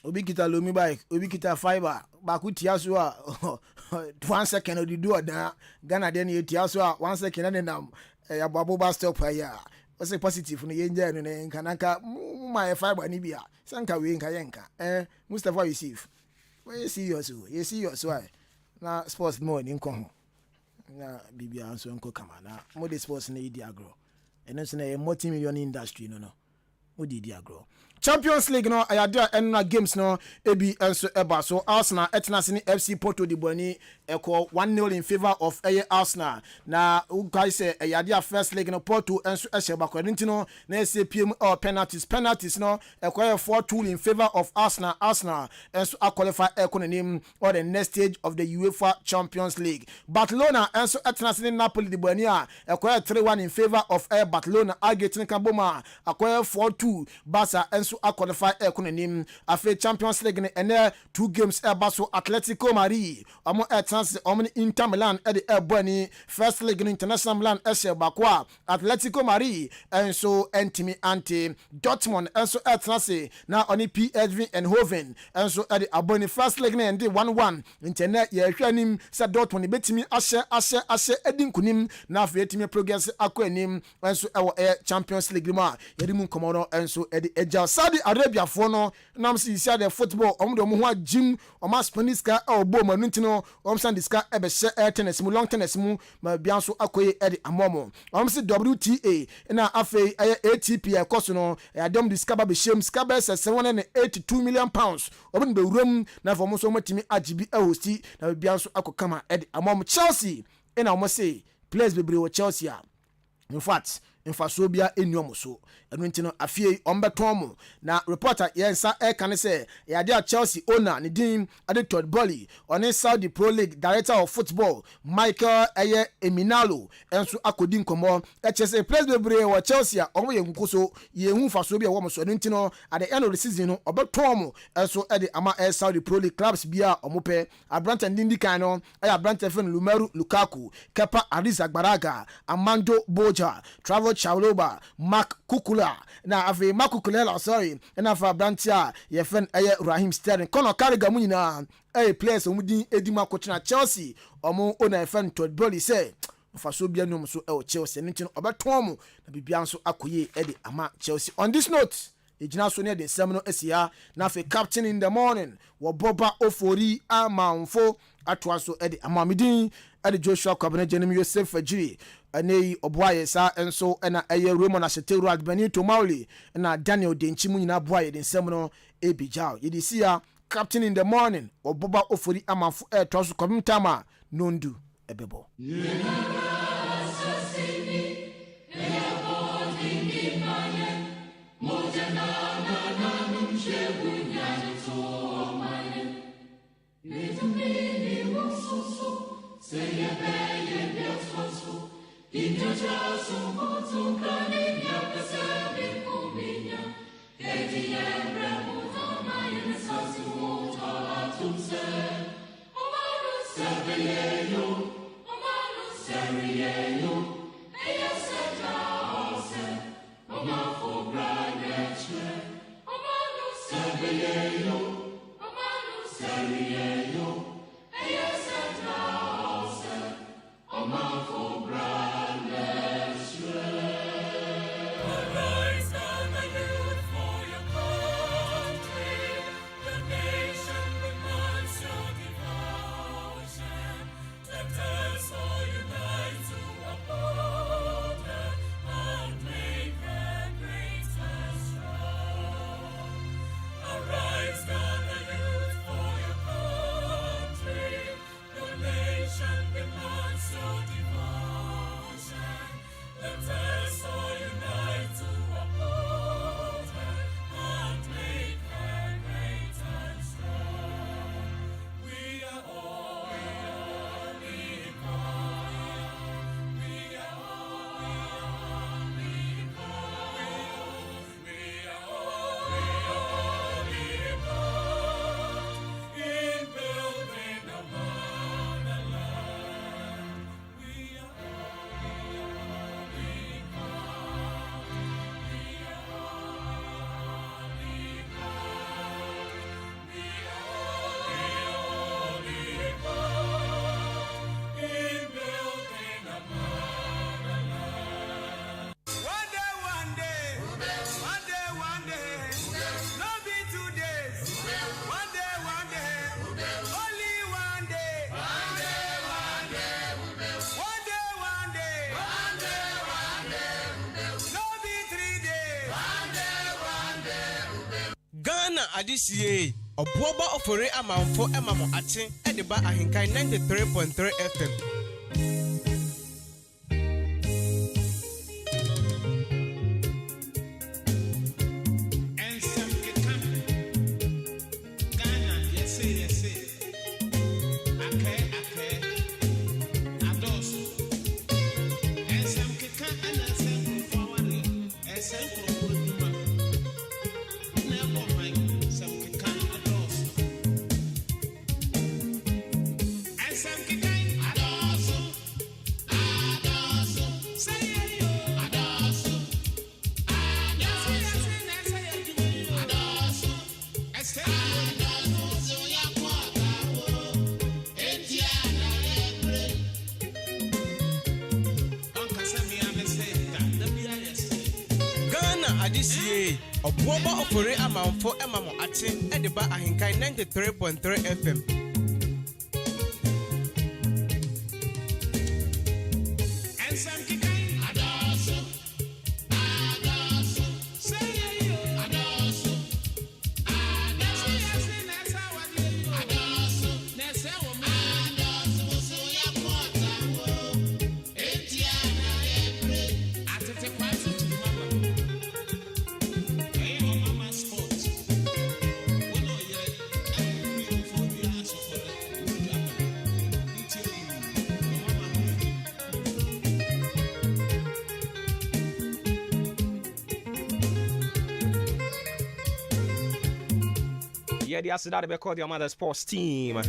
Obi kita lomi bike, obi kita fiber, baku tiaso a 1 second odi do odan Ghana den ye tiaso a 1 second na nam ya babo ba stop ya. What's a positive no yenja no ne nkanaka my fiber ni bia. Sanka we nka yenka. Mustafa Yusuf. You see yours why na sports no ni nko ho na bibia nso nko kama na mo de sports na idi agro eno so na a multi-million industry no mo de idi agro Champions League no ayada enna games no ebi enso eba so Arsenal etnase ni FC Porto de Boni eko 1-0 in favor of Arsenal na guys say ayada first leg no Porto enso eheba kwenti no na SPM or penalties no eko 4-2 in favor of Arsenal enso qualify economy or the next stage of the UEFA Champions League. Barcelona enso etnase ni Napoli de Boni eko 3-1 in favor of Barcelona Argentina Kaboma eko 4-2 Barca enso qualify economy afa Champions League ne ene 2 games baso Atletico Madrid omo chance omo Inter Milan e de eboni first leg no International Milan bakwa Atletico Madrid enso entimi anti Dortmund enso chance na oni PSV Eindhoven enso e de aboni first leg ne ende 1-1 internet ye hwanim se Dortmund betimi ahye edin kunim na afa etimi progress akwanim enso e wo Champions League ma yedi mun komono enso e de eja Saudi Arabia for no nam si the football de mo ho gym ma Spanish ka obo ma ntino san diska ebe she tennis mu long tennis mu ma bia so akoye e de amomo si WTA na afei ATP ekoso no adom diska ba be shem ska be 782 million pounds obin be wuram na for mo so matimi agibi hosti na bia so akokama e de amomo Chelsea ina mo say players bebre wo Chelsea in fact Infasobia enyom so enu ntino afie ombetom na reporter yensa kan say ya dia Chelsea owner ne din Todd Boehly on Saudi Pro League director of football Michael Eminalo enso akodi nkomo say players bebre wo Chelsea omo ye nkuso ye hu Infasobia wo so enu ntino at the end of the season no obetom enso de ama Saudi Pro League clubs bia omope Abranta ndindi kan no Abranta fen Lumeru Lukaku Kepa Arrizabalaga Amando Boja Travel Chauloba Mark Kukula na ave Mark Kukula sorry na fa Brantia ye fen Raheem Sterling Conor Carragher mu nyina players omudi edima kochina Chelsea omo ona fen Todd Boehly say Infasobia no so Chelsea ntino obetom na bibia nso akoye de ama Chelsea. On this note ejina so ne de semino esia na fe captain in the morning wo Boba Ofori amanfo atwa so de ama midin de Joshua Kwabena Jenim Yosef Fajiri anei oboaye sa enso na Roman Asetero Benito Mauli na Daniel Denchi mu nyina boaye de semino ebijao yedi sia captain in the morning wo Boba Ofori amanfo atwa so komtama nondu ebebo Adisiye Obuoba Ofori amanfo emamo achen Ediba Ahenkan 93.3 FM. Adisi Obuoba ofore amanfo emamo ate de ba Ahenkan 93.3 FM. Yeah, the acid that called your mother sports team.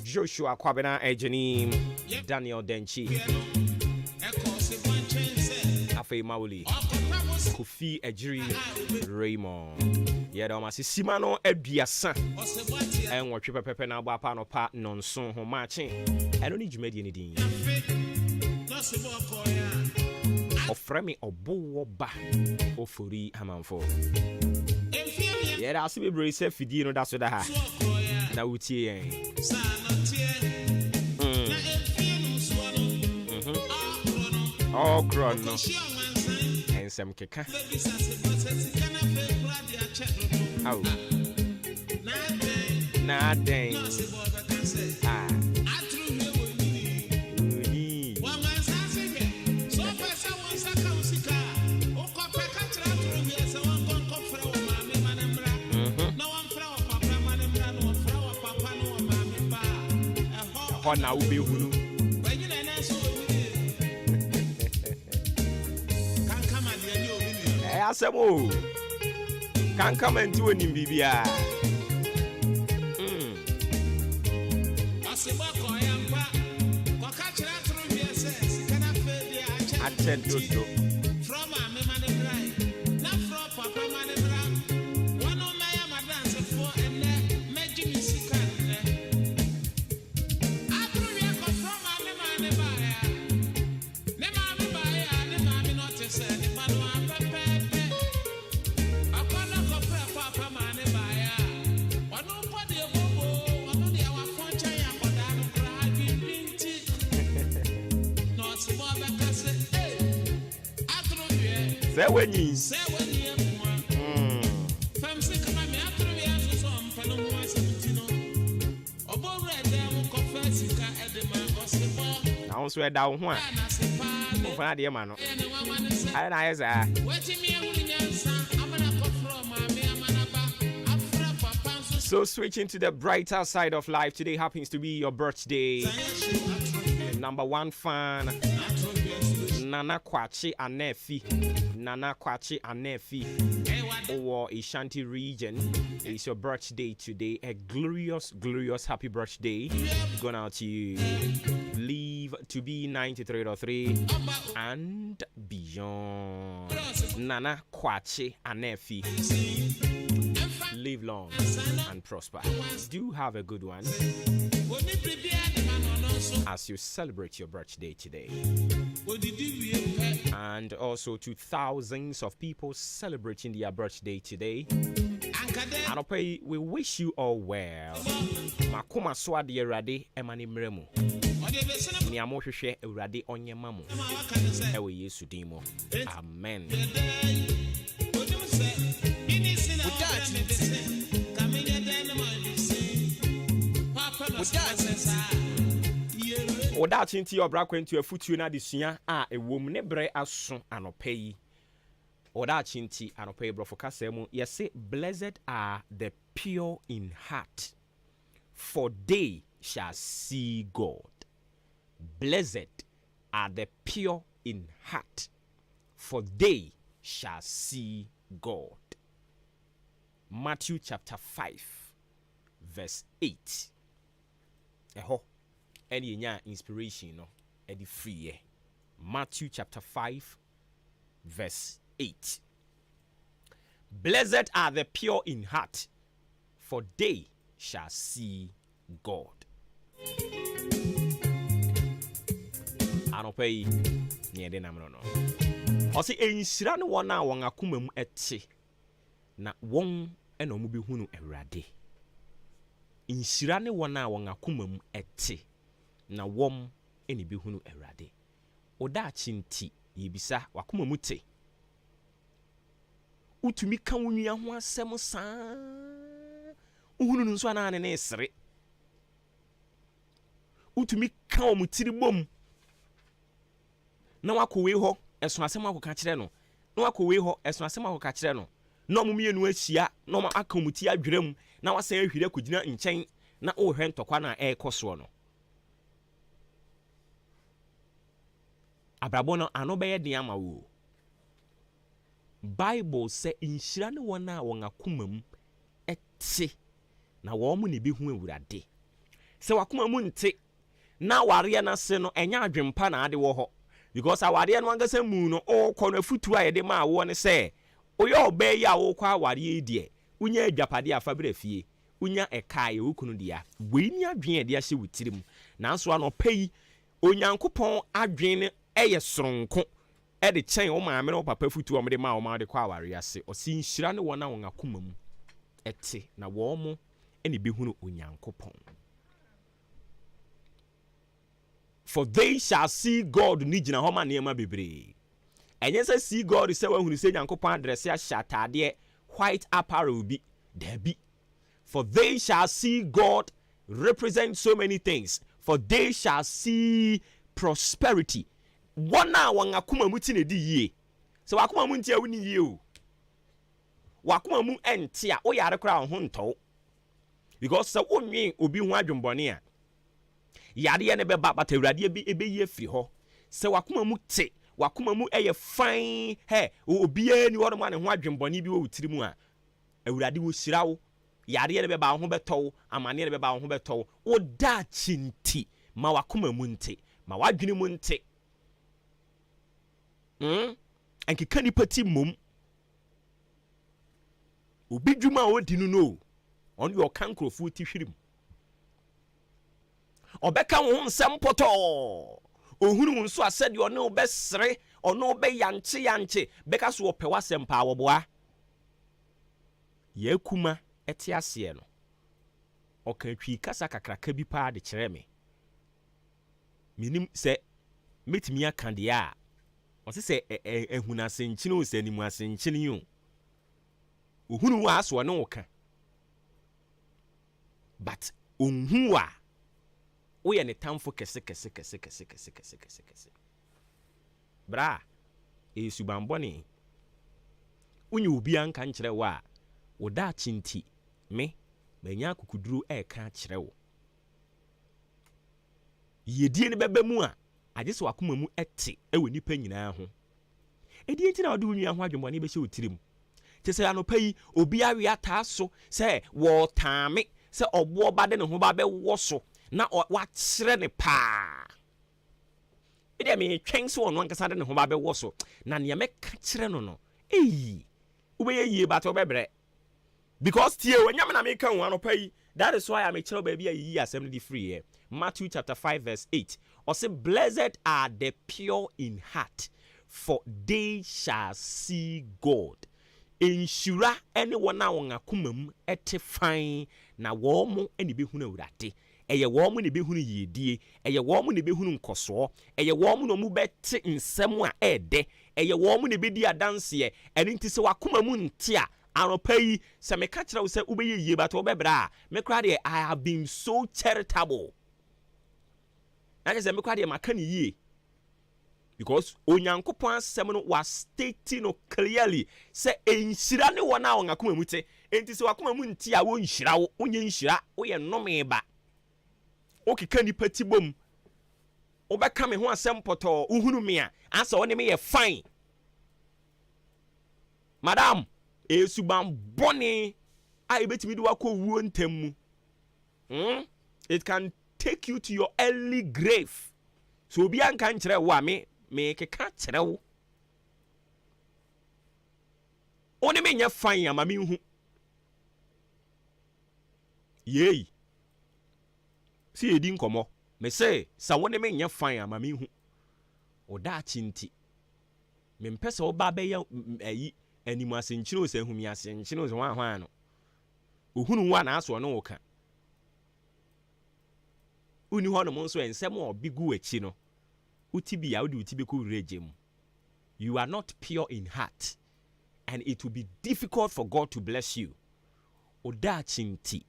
Joshua Kwabena Ejenim, Daniel Denchi, Afe Mauli, Kofi Ejiri, Raymond. Yeah, the Masi Simano Ebiasa, and what Triple Pepe now Bapano Pat non-son home matching. I don't need you made anything. Of Fremi or Boba or Furi Hamanfo. Yeah, that's a brave self. You know that's what I have. Now we see. Oh, chrono. And some keka. Oh. Nothing. Ah. Now will be who can come and do an imbibia. I said, from a man, not from Papa Man, one of my dance for and making me sick. When you I swear down one. So switching to the brighter side of life, today happens to be your birthday. Number one fan, Nana Kwachi Anefi. Nana Kwachi Anefi or Ashanti region. It's your birthday today. A glorious, glorious happy birthday. Going out to you. Live to be 93.3 and beyond. Nana Kwachi Anefi. Live long and prosper. Do have a good one as you celebrate your birthday today. And also to thousands of people celebrating their birthday today. And we wish you all well. Makuma swadi erade emani mremu. Ni amohwehwe erade onye mamu. Ewe Yesu dimo. Amen. Without into your brack went to a foot you na disuya a woman nebre aso anopai. Without chinti anopai bro for kasemu. Yes, say blessed are the pure in heart, for they shall see God. Blessed are the pure in heart, for they shall see God. Matthew chapter 5, verse 8. Any inspiration, no, any free. Matthew chapter 5, verse 8. Blessed are the pure in heart, for they shall see God. I don't pay near the number. ɔse enhyira ne wɔn a wɔn akoma mu ɛte na wɔn ɛna ɔmo bi hunu Awurade. Nhyira ne wɔn a wɔn akoma mu ɛte na wɔn ɛna bi hunu Awurade. Oda chinti yebisa wakoma mu te. Utumi ka wo nua ho asɛm saa. Uhunu no nso ana ne esere. Utumi ka wo mutiri bom. Na wakowe hɔ ɛso asɛm akoka kyerɛ no. Na wakowe hɔ ɛso asɛm akoka kyerɛ no. Na ɔmo mienu ahyia na ɔmo aka muti adwerɛm na wasan ahwire kogina nkyɛn na ɔhwɛ ntɔkwa na ɛkɔ soɔ no. Abrabɔ no ano bɛyɛ den ama wo. Bible sɛ nhyira ne wɔn a wɔn akoma mu ɛte na wɔn mu ne bi hu Awurade. Sɛ wakoma mu nte na awareɛ na se no ɛnya adwempa na ade wɔ hɔ. Because awareɛ no ankasa mu no ɔkɔ no afutu a yɛde ma wo ne sɛ oyɛ ɔbaa yi a wokɔ awareɛ die unya adwapade afa bra fie unya ɛka ye wokunu dia wei ni adwen de ahyɛ wutirim nanso anɔpa yi Onyankopɔn adwen ɛyɛ soronko ɛde kyɛn wo maame no papa futu o mede ma wo ma de kɔ aware ase ɔsi nhyira ne wɔn a wɔn akoma mu ɛte na wɔn mo ɛne behunu Onyankopɔn. For they shall see God ni gyina hɔ ma nneɛma bebree. Ɛnyɛ sɛ see God sɛ wahunu sɛ Nyankopɔn adresse ahyɛ ataadeɛ white apparel bi dabi. For they shall see God represent so many things. For they shall see prosperity. Wɔn a wɔn akoma mu ti na di yie. Sɛ wakoma mu nti a woni yie o. Wakoma mu ɛnte a woyare kora ho ntɔ. Because sɛ wonwen obi ho adwembɔne a yadeɛ ne bɛba bata Awurade bi ɛbɛyi afiri hɔ. Sɛ wakoma mu te wakoma mu ɛyɛ fine he obiara ni hɔ ma ne ho adwembɔne bi wɔ wutiri mu a Awurade wo hyira wo yadeɛ ne bɛba ho bɛtɔ amane ne bɛba ho bɛtɔ wo da chinti ma wakoma mu nte ma wadwene mu nte ankeka ni pati mom obi dwuma a odi no on your kankrofo ti hwirim obeka wo nsɛm pɔtɔ ohunu nso asɛde ɔne obɛsere ɔne obɛyanche beka so ɔpɛ wasɛm pa wɔboa yakuma ɛte aseɛ no ɔka twi kasa kakraka bi pa de kyerɛ me minim sɛ metimi aka de a ɔse sɛ ehuna senkyene o sɛ nimu asenkyene yo ohunu wa aso ɔne woka but onhu wa woyɛ ne tamfo kese bra esubambɔne unyi obi anka nkyerɛ wo a wo da chinti me manya akukuduru ɛka kyerɛ wo yedie ne bɛbɛ mu a agye sɛ wakoma mu ɛte ɛwɔ nipa nyinaa ho edie nti na wode wo nua ho adwemmɔne bɛhyɛ wo tirim te sɛ anopa yi obi awe ataa so sɛ wɔ taame sɛ ɔboɔ ba de ne ho ba bɛwɔ so na wakyerɛ ne paa ede me twɛn so ɔno ankasa de ne ho ba bɛwɔ so na ne mɛka kyerɛ no no wobɛyɛ yie ba to bɛbrɛ because tie wanyam na meka ho anopa yi that is why I am kyerɛ baabi a yi asɛm no di free here. Matthew chapter 5 verse 8 say blessed are the pure in heart for they shall see God. Enhyira ene wona wɔn akoma mu ɛte fan na wɔn mo ene behunu Awurade. Eye wɔn mo ne behunu yedie, eye wɔn mo ne behunu nkoso, eye wɔn mo no mu bɛte nsɛm a ɛde, eye wɔn mo ne bedi adanse, ene nti sɛ wakoma mu nte a anopa yi sɛ meka kyerɛ wo sɛ wobɛyɛ yie ba to bɛbra me kra de I have been so charitable. I say me kra de maka ne yie. Because Onyankopɔn asɛm no was stating no clearly say enhyira ne wɔn a wɔn akoma mu te enti sɛ wakoma mu nti a wɔn nhyira wo onye nhyira woyɛ nnome ba okeka ni pati bom obɛka me ho asɛm pɔtɔ uhunu me a asa wɔne me yɛ fine madam esuban bɔne a ebetimi de wakɔ wuo ntam mu it can take you to your early grave so obi anka nkyerɛ wo a me keka kyerɛ wo one me nyɛ fine ama me hu yei si edi nkomo me say sa wone me nyɛ fine ama me hu oda chinti me mpesa oba be ya ayi animu asenkyino se humi asenkyino se hwan no ohunu wa na aso no woka uni ho no mo nso ensem obi gu achi no uti bia udi uti be ko regem. You are not pure in heart, and it will be difficult for God to bless you. Oda chinti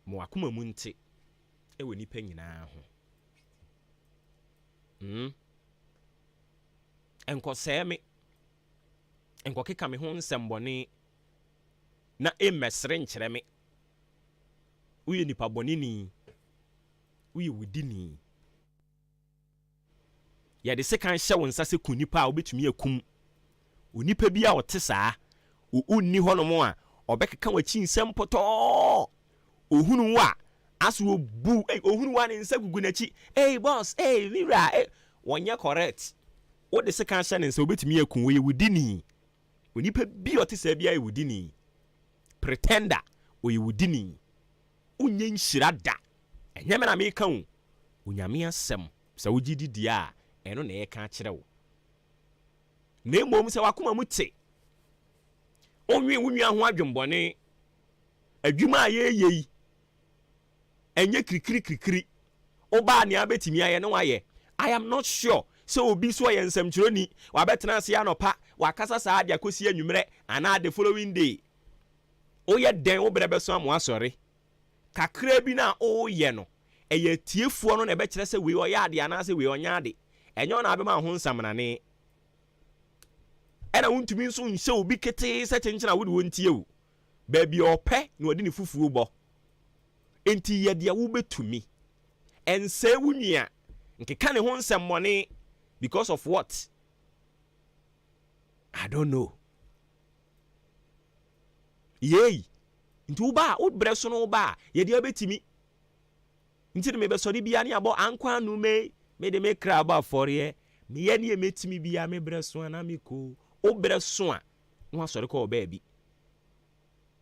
mo akoma mu nti e woni pa nyina ho enko se me enko keka me ho nsembone na emesre nkyere me uye nipa boni ni uye wudini ya de sekan hye won nsa se kunipa a obetumi akum onipa bi a ote saa unni hono mo a obekeka wachi nsem poto ohunu wa aso obu ohunu wa ne nsa gugu na chi boss mira wonye correct wo de sekan hye ne nsa obetumi akun we wudini onipa bi ote saa bi a wudini pretender oye wudini unye nhyira da enye me na me kan unyame asem sa wugidi dia eno na ye ka kire wo na emom se wakoma mu te onwe wunwa ho adwembone adwuma ayeye enye krikri oba ne abetimi aye ne waye. I am not sure so obi so ye nsem kironi wabetena ase anopa wakasa saa de akosi anwumre ana the following day oye den wo brebeso amo asori kakra bi na oye no eye tiefuo no na ebe kire se we oye ade ana se we onya ade enyo na abema ho nsamnane ena wuntumi nso nhyɛ obi kete sɛ kyenkyena wo de wontie o baabi ɔpɛ na ɔde ne fufuo bɔ enti yɛ de wo betumi ense wunua nkeka ne ho nsɛmmɔne because of what I don't know yei nti wo ba wo brɛ so no wo ba yɛ de abetimi nti me besɔre bia ne abɔ ankwa anu me de me kra ba fɔre me yɛ ne metimi bia me brɛ so na me ko o brɛ so a wo asɔre kɔ baabi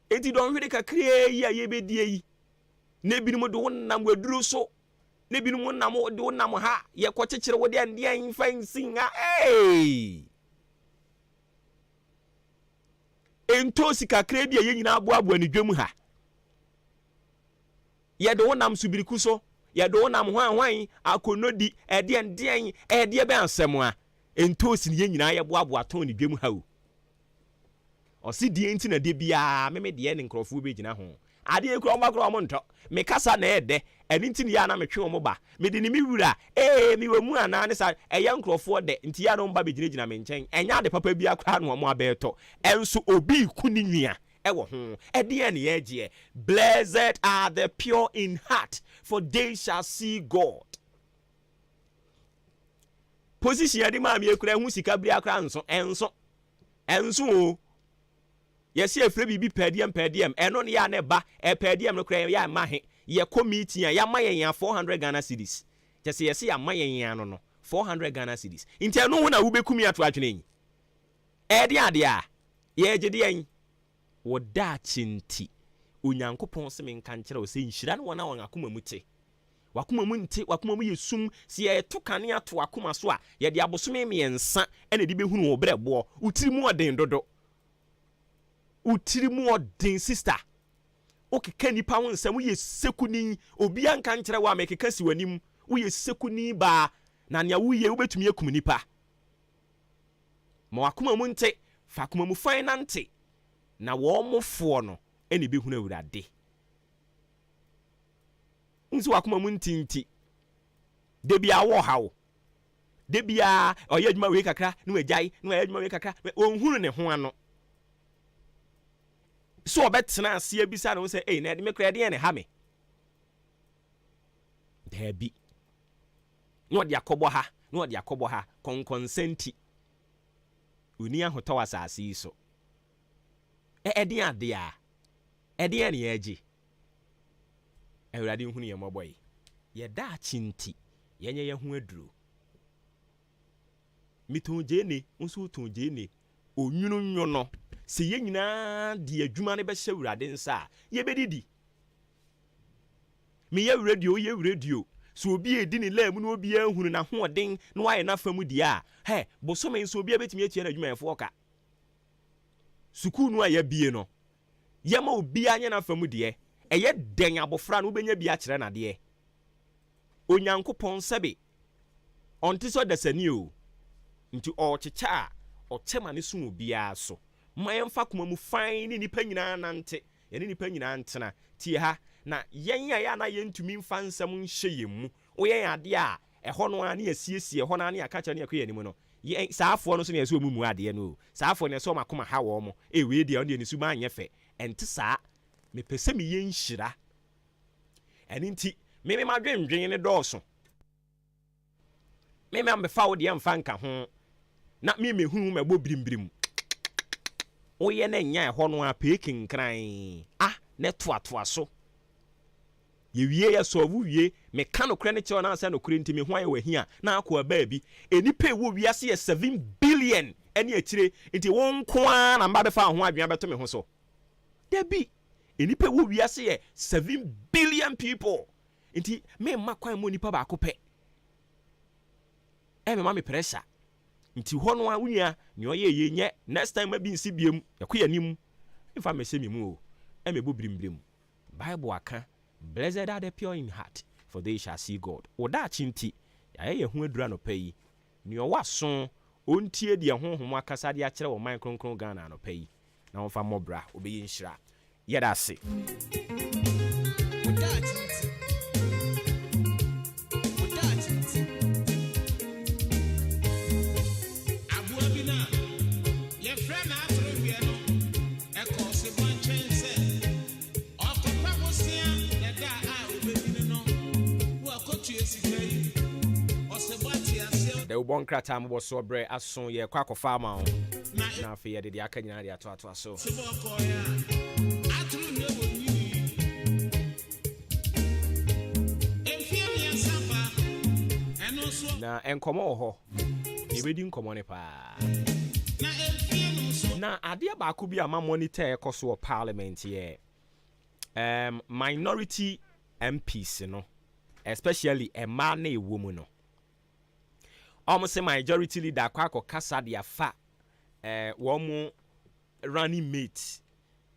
enti don hwede kakra yi a yebedie yi na binom do wonnam waduro so na binom wonnam de wonnam ha ye kɔ kyekyere wo de andean fansin ha ento sika kakra bi a ye nyina aboabo ani dwam ha ye de wonnam subiriku so ye de wonnam hwan akonodi ɛdean ɛde be ansɛm a ento si ye nyina ye boabo aton ni dwam ha o osi die nti na de bia me de ne nkrofo be gina ho ade ekro omakro mo nto me kasa na ede eni nti ne ya na me twe mo ba me de ni mi wura mi wamu ana ne sa eya nkrofo de nti ya no mba be gina me nchen enya de papa bia kwa no mo abeto enso obi kuni nwia ewo ho ede ne ye gie blessed are the pure in heart for they shall see God. Position ya di ma me ekura hu sika bria akra enso o yesi efre bibi pediem eno ne ya ne ba pediem no kra ya ma he ye committee ya ma yen 400 Ghana cedis jese yesi ya ma yen no 400 Ghana cedis nti eno hu na wo bekumi ato atwene yi ede ade a ye gede yen wo da chinti onyankopon se men kan kire wo se nhira no wona won akoma mu te wakoma mu nte wakoma mu yesum se ye to kane ato akoma so a ye de abosome me yensa ene de behunu wo brebo utiri mu odin dodo utiri mu odin sister okeka nipa ho nsam wo ye sekuni obi anka nkyere wa mekeka si wanim wo ye sekuni ba na nea wo ye wo betumi akum nipa ma wakoma mu nte fa akoma mu finance na wo mofo no ene behunu awurade nso wakoma mu ntinti de bia wo hawo de bia oye adwuma we kakra no agyae no oye adwuma we kakra onhunu ne ho ano so obetena ase abisa no say na de me kra de ne ha me da bi no de akobo ha konkonsenti uni ahoto asase yi so ede ade a ede ne yaji awurade hunu ye moboy ye da chinti yenye ye hu aduro mitonje ne nso tonje ne onwunu nwono se ye nyina di adwuma ne be hye awurade nsa ye bedidi me ye radio so obi edi ni lem no obi ehunu na hoɔden no ayɛ na famu dia he bosome nso obi betumi atia na adwumayɛfo ka sukuu no ayɛ bie no yɛma obi anya na famu die ɛyɛ den abofra no wobenya bi akyerɛ na de onyankopɔn sɛbe ɔnte so dasani o nti ɔkyekyɛ a ɔkyɛma ne so obiara so ma yɛmfa koma mu fan ne nipa nyinaa nante yɛne nipa nyinaa ntena tie ha na yɛn a yɛ na yɛntumi mfa nsɛm nhyɛ yɛn mu woyɛn ade a ɛhɔ no a ne yɛsiesie ɛhɔ no ne aka kyerɛ ne yɛkɔ yɛn mu no saafoɔ no so ne yɛsɛ ɔmu mu adeɛ no saafoɔ ne yɛsɛ ɔma koma ha wɔ mo ɛwei deɛ ɔne ne su ma anyɛ fɛ ɛnte saa mepɛ sɛ meyɛ nhyira ɛne nti meme madwendwen ne dɔɔso meme ambefa wo deɛ mfa nka ho na memehunu mɛbɔ birimbirim woyɛ na nya ɛhɔ no a peke nkran ne toatoa so yɛwie yɛ sɔɔvo wie meka no korɛ ne kyɛw na ansa no korɛ nti me ho ayɛ wahia na akɔ abaa bi enipa ɛwɔ wiase yɛ 7 billion ɛne akyire nti wo nko a na mba bɛfa ho adwena bɛto me ho so dabi enipa ɛwɔ wiase yɛ 7 billion people nti me mma kwan mu nipa baako pɛ me ma me pressure nti hɔ no a wunya ne ɔyɛ yɛ nyɛ next time ma bi nsi biem yakɔ yanim mfa me hyɛ me mu o me bo birimbirim Bible aka blessed are the pure in heart for they shall see God oda chinti yɛ hu adura no pɛ yi ne ɔwa so ontie de honhom akasa de akyerɛ wɔ man kronkron Ghana no pɛ yi na wɔfa mɔbra obɛyɛ nhyira yɛda ase the ubon krata mo so bre aso ye kwa kofa ma ho na afi ye de aka nyina de ato so na enkomo ho ebedi nkomo ne pa na ade ba ko bi ama monitor ekoso parliament ye minority MPs no especially a man na ewo mu no almost majority leader kwa kasa de afa wo running mate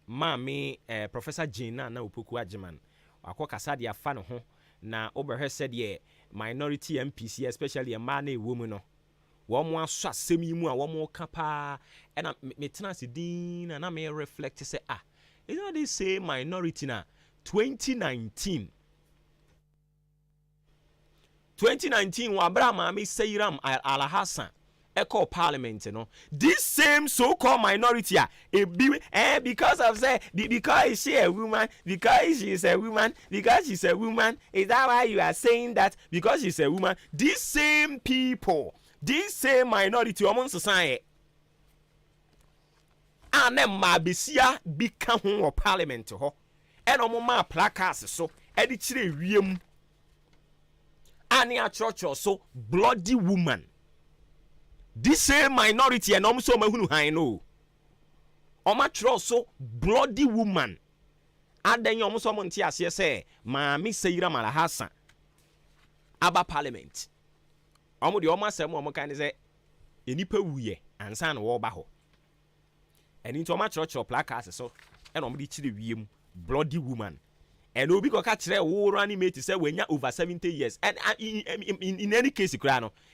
mame Professor Jane na opoku agiman akọ kasa de afa no ho na oberhe said ye minority MPs especially a man na ewo mu no wo mo aso asem yi mu a wo mo kapa na metena se din na me reflect say is not the same minority na 2019 wabra mami Seiram Al-Hassan echo parliament no this same so-called minority because of say because she a woman because she's a woman is that why you are saying that because she's a woman these same people this same minority among society and them mabesia bika ho parliament ho and omoma placards so e di kire wiem ani a church so bloody woman this same minority and so mahunu han no oma church so bloody woman adan yom so monti ase se maami Seiram Al-Hassan aba parliament omo de oma asem omo kan se enipa wuye ansa na wo ba ho eni nti oma church placards so and omo di kire wiem bloody woman and obi go catch there wo running mate say when you over 70 years and in any case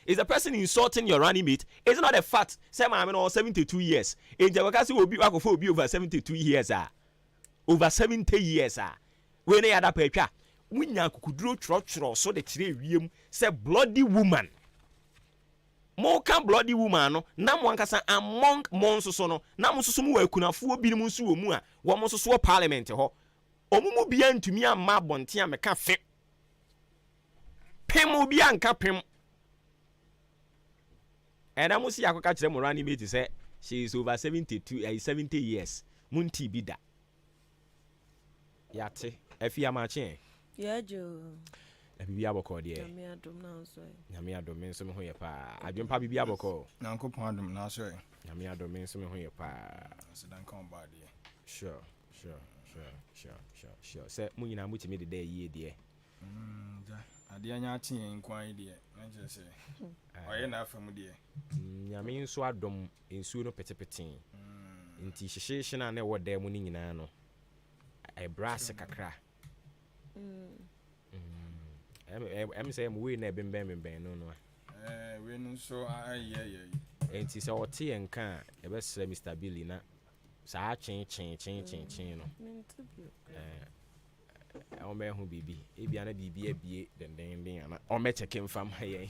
is the person insulting your running mate is not a fact say man no 72 years in the kasi obi akofo obi over 72 years over 70 years when e ada pa twa munya kukuduro chro so de kire wiem say bloody woman mo kan bloody woman no na mo ankasa among monso so no na mo soso mu wakunafo obi mu nso wo mu a wo mo soso parliament ho omumu bia ntumi amma bonte ameka fe pem obi anka pem ena musi akoka kire mo running mate say she is over 70 years munti bi da yate afia ma che yajo na bibi aboko de nyame adom nso me ho ye pa adwempa bibi aboko nankopon adom na so nyame adom nso me ho ye pa sedan kan ba de sure. Say munyina mutimi de day ye de. Ade anya tie nkwan de na je se oye na afam de nyame nso adom ensuo no petepete nti hyehye na na wo da mu ni nyina no ai brass kakra em say mu we na bemben no we no so aye enti se ote enka e be sre Mr Billy na saa chen no o me hu bibi e bia na bibi abie den ana o me check mfam haye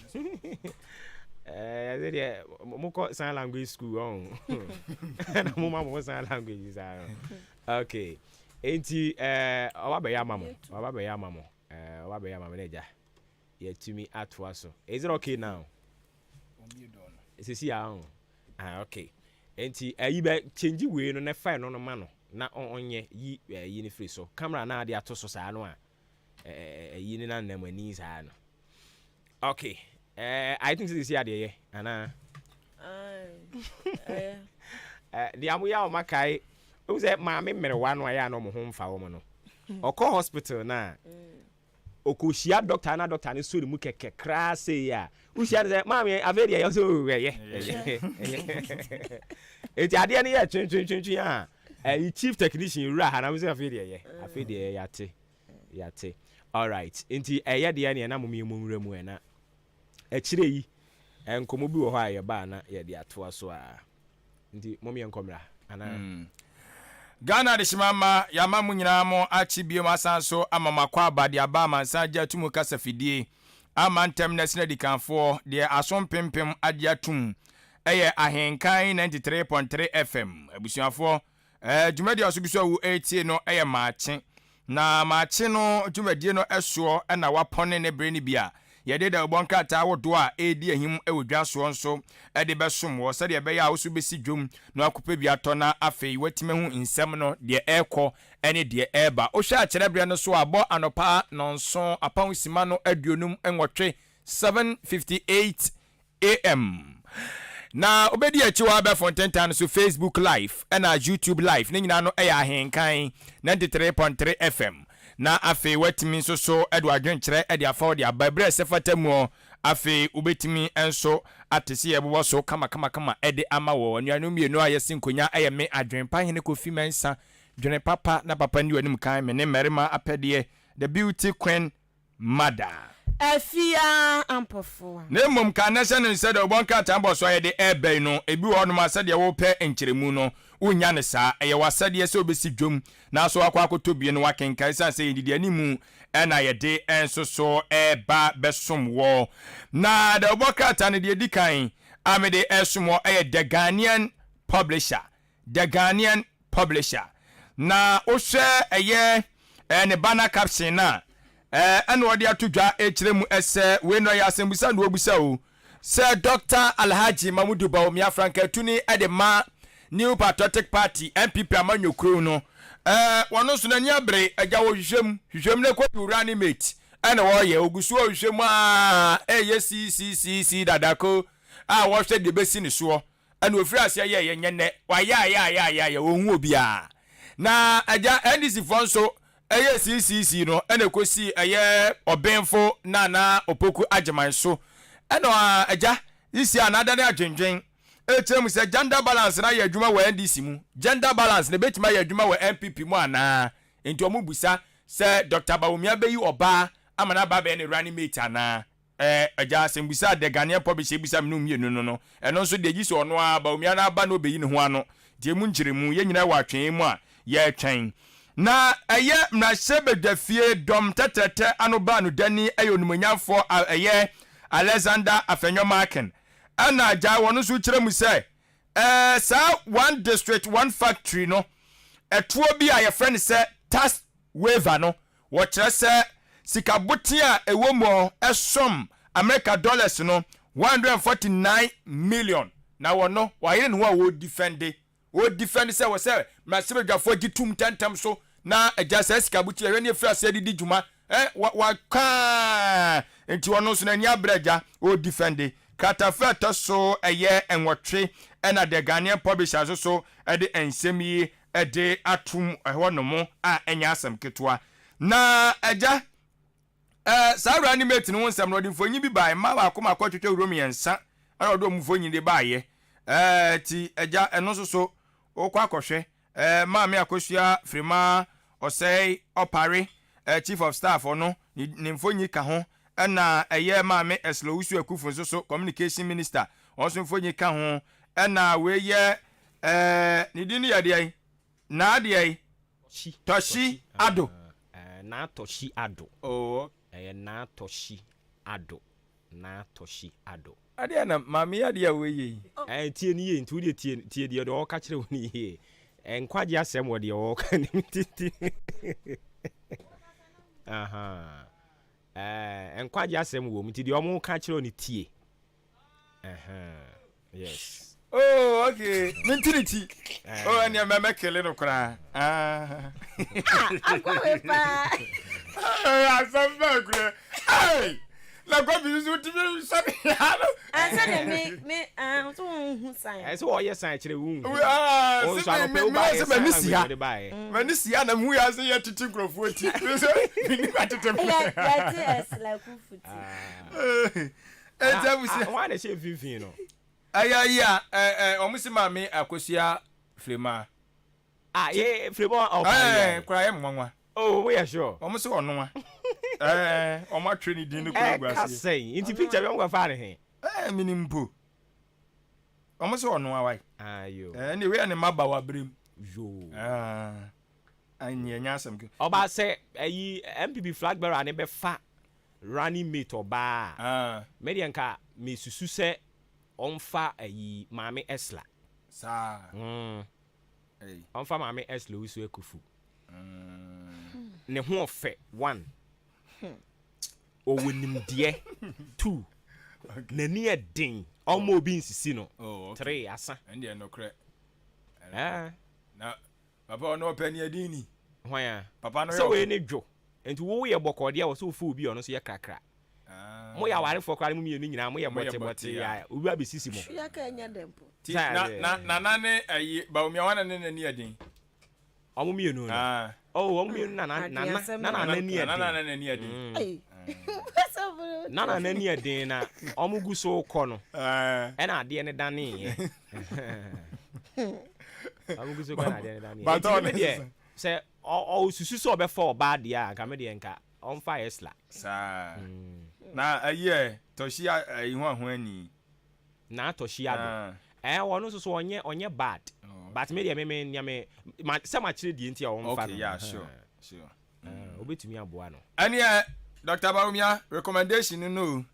there mo ko sign language school on na mo ma mo sign language is okay enti oba be ya mamo neja ye tumi atwa so is it okay now is it ya okay enti yi be change we no na file no ma no na onye yi ni free so camera na ade ato so saa no a yi ni na namani saa no okay I think this is ade ana the amuya o makai o say maame mmerewa no aya no mo ho mfa wo mo no okọ hospital na okoshia doctor na doctor ni so ni mu keke kra say ya ushia say maame averia yo so we eti ade ne ya twin a chief technician ra ha na me say averia yate all right enti de ne na mo mi mu nwura mu na ekire yi enkomo bi wo ho aye ba na ye de atoa so a ndi momi enkomra ana Ghana de shimama ya mamu nyina mo achi biem asanso amamakwa abade aba mansa gya tumu kasa fidie amantem na sina dikanfo de asom pempem ade atum eye ahenkan 93.3 FM abusuafo dwumadi asobiso wu 80 no eye maache na maache no dwumadi no eso na wapone ne bre ni bia yede da bonka ta wodo a edi ahim ewodwaso nso de besom wo sede be ya wo so besi dwom no akopa bi atona afei watime hu nsem no de ekọ ene de eba o hwa kyerebe no so abo anopa nonso apan sima no aduonum enwotwe 7:58 am na obedi achiwa be Fontaine so Facebook live na YouTube live ne nyina no eya ahenkan 93.3 FM na afi wetimi nso so Edward Dwenkyere ede afa de ababre sefatamu afi ubetimi enso atese yebo so kama ede ama wo anuanu mienu ayesi nkonya ayeme adwenpa hene Kofi Mensa dwene papa na papa ni wanim kan me ne merima apede the beauty queen mother Afia ampofo ne mum ka na se ne se de obonka tambo so ye de ebe no ebi wo no ma se de wo pe enkyeremu no unya ne saa eye wasade se obesi dwom na so akwa akotobie no wakenkan sa se yidi animu na ye de enso so eba besom wo na de obonka ta ne de dikan amede esomo eye the Ghanaian publisher na o hwe eye ne bana caption na ene wodi atodwa ekiremu ese we no ya asembusa no obusa o se Dr. Alhaji Mamudu Bawumia Franka tuni edema New Patriotic Party MPP amanyokro no wono so nani abre agya wo hwehwem ne ko urani mate ene wo ye ogusu wo hwehwem a CCC dadako a wo hwe de besi ni so ene ofiri ase ye nyene wa ya wo hu obia na agya NDC fonso CCC no ene kosi obenfo na opoku ajeman so ene agya isi anada na adwendwen etem se gender balance na ya adwuma wa NDC mu gender balance na betima ya adwuma wa MPP mu ana enti omubusa se Dr. Bawumia beyi oba amana baba ene running mate ana agya sembusa de Ghanaian publisher busa mnu mienu no eno nso de giso ono a Bawumia na aba no beyi ne ho ano de mu nkyeremu ye nyina wa twen mu a ye twen na eye mrasebedafie dom tetete anoba no dani ayonumanyafo eye Alexander Afenyomaken ana ja wono so kyeremu say sa one district one factory no etuo bi a ye friend say tax waiver no wo kyerɛ sɛ sikabote a ewomo esom America dollars no 149 million na wono wa yire no wo defend say wo say mrasebedafo gitum tentam so na ejasa sikabote a ne fra se didi djuma wa ka enti wono so na ni abreja wo defend katafeta so eye enwotwe na the Ghanaian publishers so ede ensemi ede atum ehonomo a enya asem ketwa na eja Sarah animate no nsɛm no de mfonyi bi bae ma ba akoma akɔtwetwe wuro miɛnsa ana ɔdo mfonyi de bae ti agya ɛno so okɔ akɔhwɛ ma me akosua frima ɔsɛe ɔpare chief of staff ono ne mfonyi ka ho ɛna ɛyɛ ma me eslowusu akufo so communication minister ɔso mfonyi ka ho ɛna we yɛ ne din yɛ de na de ai Toshi Ado na Toshi Ado oh na Toshi Ado ade na mami ade a we yi tie ni ye ntu de tie de o ka kire woni ye enkwaje asem wo de o ka ni titi aha enkwaje asem wo mu ti de o mu ka kire oni tie aha yes oh okay mentiriti oh anya mama kele no kra Akwepa. Asamba kure hey la go bi su ti bi sabi halo Ansa de me so hu sign. so o ye sign kire wu o so no pe o ba mani sia na mu ya se ye titi nkrofo ti so ni ba tete mu That is like ufuti. why they say vivin no aya omusi ma me akosua frema ye frema kura ye mwanwa oh we are sure omusi onwa omo atwe ni din no kura gwase ka say inti picture bi ngwa fa ne he minimpo omusi onwa wai ayo ni we ne maba wa brem yo anya nyasam oba say ayi MPP flag bearer ne be fa running mate oba medianka me susu se onfa ayi maame Esla sa onfa maame Esla usu ekufu ne ho ofe 1 owonim de 2 nani edin omo obi nsisi no 3 asa ende no kre na papa no pani adini hwan papa no so we ne dwo enti wo ye bokode a wo so fu obi ono so ye kakra mo ya ware for kware mo mienu nyina mo ye bote ya obi abesisi mo Ya ka nya dempo. na ne ayi baumia wana ne nani adin omo mienu no omo mienu na nani adin Ai. na nani adin na omo gu so kɔ no e na ade ne dane ye omo gu so kɔ na ade ne dane but on se o susu so be for bad ya ka me de nka on fire Esla sa na aye Toshi ayi ho ani na Toshi Ado wono so onye bad but me de me nyame se ma kire die ntia on fa okay yeah sure obetumi aboa no ani Dr. Barumia recommendation no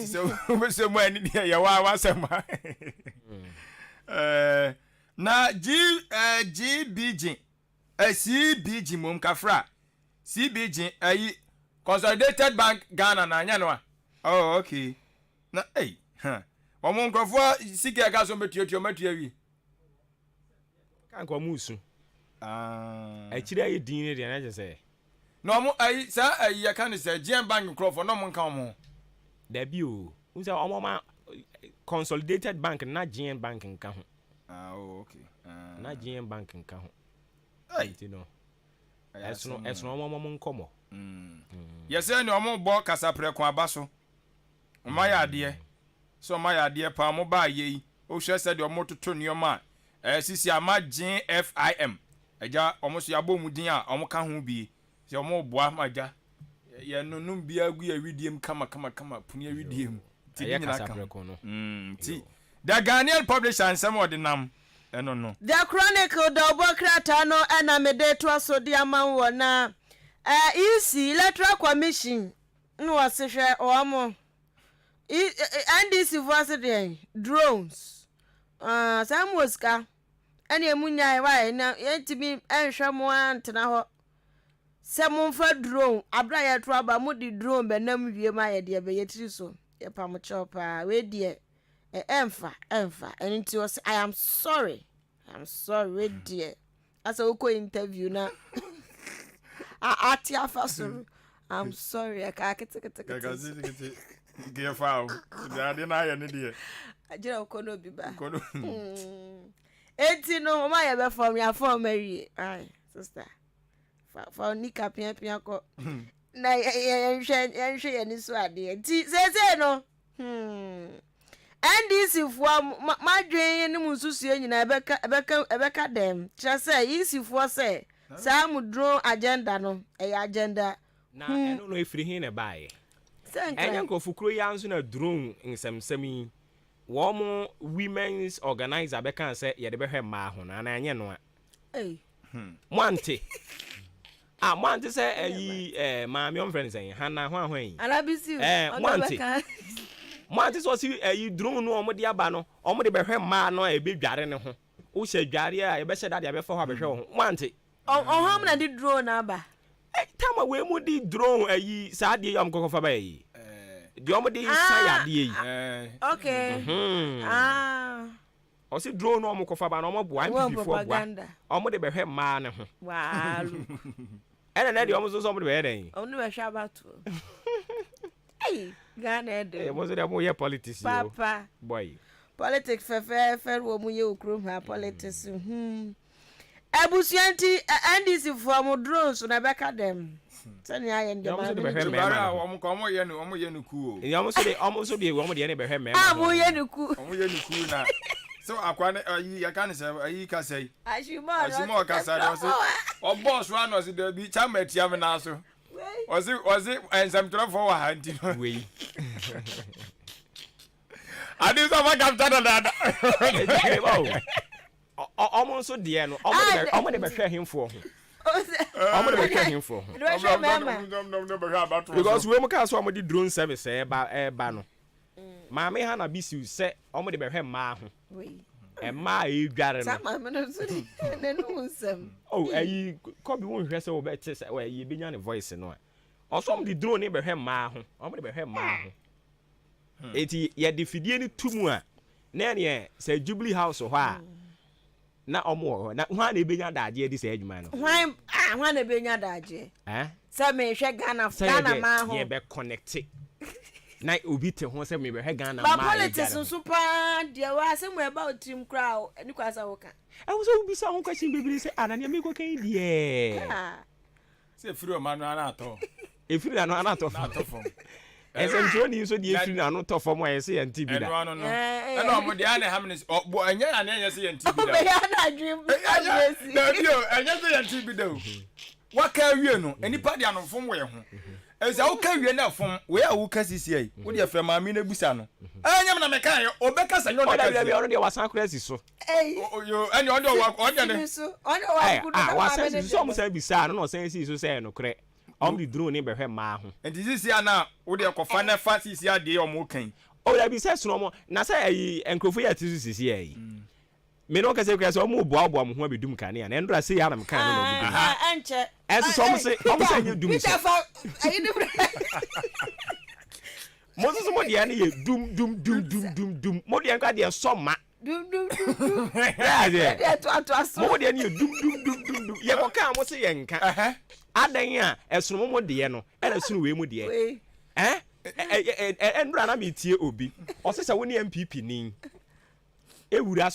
so we say mo ani de ya wa sema na GBG CBG mum kafra CBG ayi Consolidated Bank Ghana na anya no oh okay na omo nkrofo sika ka so metuatio wi kan ko musu akire ayi din ne de na je say no omo ayi sa ayi ya kan say GM Bank nkrofo no mo nka omo da bi o unsa omo ma Consolidated Bank na GM Bank nka ho oh okay na GM Bank nka ho you know esno omo nkomo yese ni omo bo kasa preko abaso omo ya ade so omo ya ade pa omo ba ye o hwe se de omo toto nioma sisi ama GFIM eja omo so ya bo mu din a omo ka ho bi se omo boa maja ye nunum bia agu ya widiem kama puni ya widiem ti ni na ka ti the Ghanaian publisher ansem odinam no The Chronicle the Obokrata no ena mede to aso di amanwo na EC Electoral Commission no wasehwe omo NDC voice dey drones samuska ene emunya wa na yentimi enhwe mo antena ho se momfa drone abra ya to aba mo di drone benam wie ma ye de be yetiri so ye pam chopa we die emfa and it was I am sorry we dear as a go interview na atia fasoro I'm sorry I can't get foul they na ya ne de ajira ko no bi ba enti no ma ye be form ya form mary ai sister fa nika pia ko na yɛnhwɛ yɛne so adeɛ nti seesei no ndc foɔ madwen ne mu nsusue nyinaa ɛbɛka dɛm kyerɛ sɛ yisifoɔ sɛ saa mu drone agenda no ɛyɛ agenda na ɛno no ɛfiri he ne baeɛ ɛnyɛ nkurɔfo kuro yi anso na drone nsɛmsɛm yi wɔn mo women's organizer bɛka sɛ yɛde bɛhwɛ mmaa ho na ɛnyɛ no a moante moante sɛ ayi maame ɔmfrɛ no sɛ hana ho ahɔ yi moante sɛ ɔsi ayi drone no ɔmo de aba no ɔmo de bɛhwɛ mmaa no a ɛbɛdware ne ho wohyɛ dware a yɛbɛhyɛ dade abɛfa hɔ abɛhwɛ ho moante ɔhɔm na de drone aba tama wei mu di drone ayi saa adeɛ yi ɔmo kɔkɔfa ba yi deɛ ɔmo de sa yɛ adeɛ yi okay ɔsi drone no ɔmo kɔfa ba na ɔmo boa mpipifoɔ boa ɔmo de bɛhwɛ mmaa ne ho ɛna deɛ ɔmo so ɔmo de bɛyɛ dɛn ɔmo de bɛhwɛ abato Ghana ɛdɛ mo so de mo yɛ politics yo papa boy politics fɛfɛɛfɛ wo mu yɛ okuro ha politics abusuanti ndc for mo drones na bɛka dem sani ayɛ ndɛ ma de bɛhwɛ mɛma ɔmo yɛ no ku o ɔmo so de ɔmo de ne bɛhwɛ mɛma ɔmo yɛ no ku na so akwa ne ayi ya kan se ayi ka sei ashimo ka sa do se o boss wa no se de bi chama tia me na so ozi ensam wa hanti we adi so ma captain da ɔmo so de no ɔmo de bɛhwɛ hemfo ho ɔmo de bɛhwɛ hemfo ho because we mu ka so ɔmo de drone service ɛba no maame ha na bisiu sɛ ɔmo de bɛhwɛ mmaa ho ɛmmaa ɛdware no ɛyi kɔbi wo nhwɛ sɛ wobɛte sɛ ɛyi bɛnya ne voice no a ɔso ɔmo de drone ne bɛhwɛ mmaa ho ɔmo de bɛhwɛ mmaa ho eti yɛde fidie ne tu mu a na ɛneɛ sɛ Jubilee House hɔ a na ɔmo wɔ hɔ na hwan na ɛbɛnya daagyeɛ de sɛ adwuma no hwan na ɛbɛnya daagyeɛ sɛ mehwɛ Ghana maa ho yɛbɛconnecte na obi te ho sɛ mebɛhwɛ Ghana ma politics nso paa deɛ wɔ asɛm wɔ ɛba otim koraa ɛni kwa sɛ woka ɛwo sɛ wobisa ho question bebree sɛ ananea mekɔ kan deɛ sɛ firi ɔma no ana atɔ ɛfiri na no ana atɔ fam ɛsɛ nkyerɛ ni nso deɛ ɛfiri na no tɔ fam a yɛsɛ yɛnti bi da ɛna ɔmo deɛ ane ham ne ɛnyɛ ane ɛnyɛ sɛ yɛnti bi da ɛnyɛ sɛ yɛnti bi da o waka awie no anipa de anomfom wɔ yɛ ho ɛsɛ woka wie na fom we a woka sisi ai wo de frɛ maame na busa no ɛnyam na meka yɛ obɛka sɛ nyɔ na ka bi ɔno de wasan kora si so yo ɛne ɔde ne wasan si so ɔmo san bisa no na ɔsan si so sɛ no korɛ ɔmo de drone ne bɛhwɛ maa ho enti sisi ana wo de kɔfa na fa sisi ade ɔmo kan da bi sɛ sono mo na sɛ ayi nkrofo yɛ ti so sisi ai me no kase kase ɔmo boaboa mo ho abedum kanea na ɛndra sɛ ya na meka no na obedum ɛnkyɛ ɛso so ɔmo sɛ nyɛ dum so mo so mo de ane yɛ dum mo de nka de sɔ ma dum mo de ane yɛ dum yɛ kɔ ka mo se yɛ nka adan a ɛsono mo de no ɛna sono we mo de ɛndra na me tie obi ɔse sɛ wo ne MPP ni ewura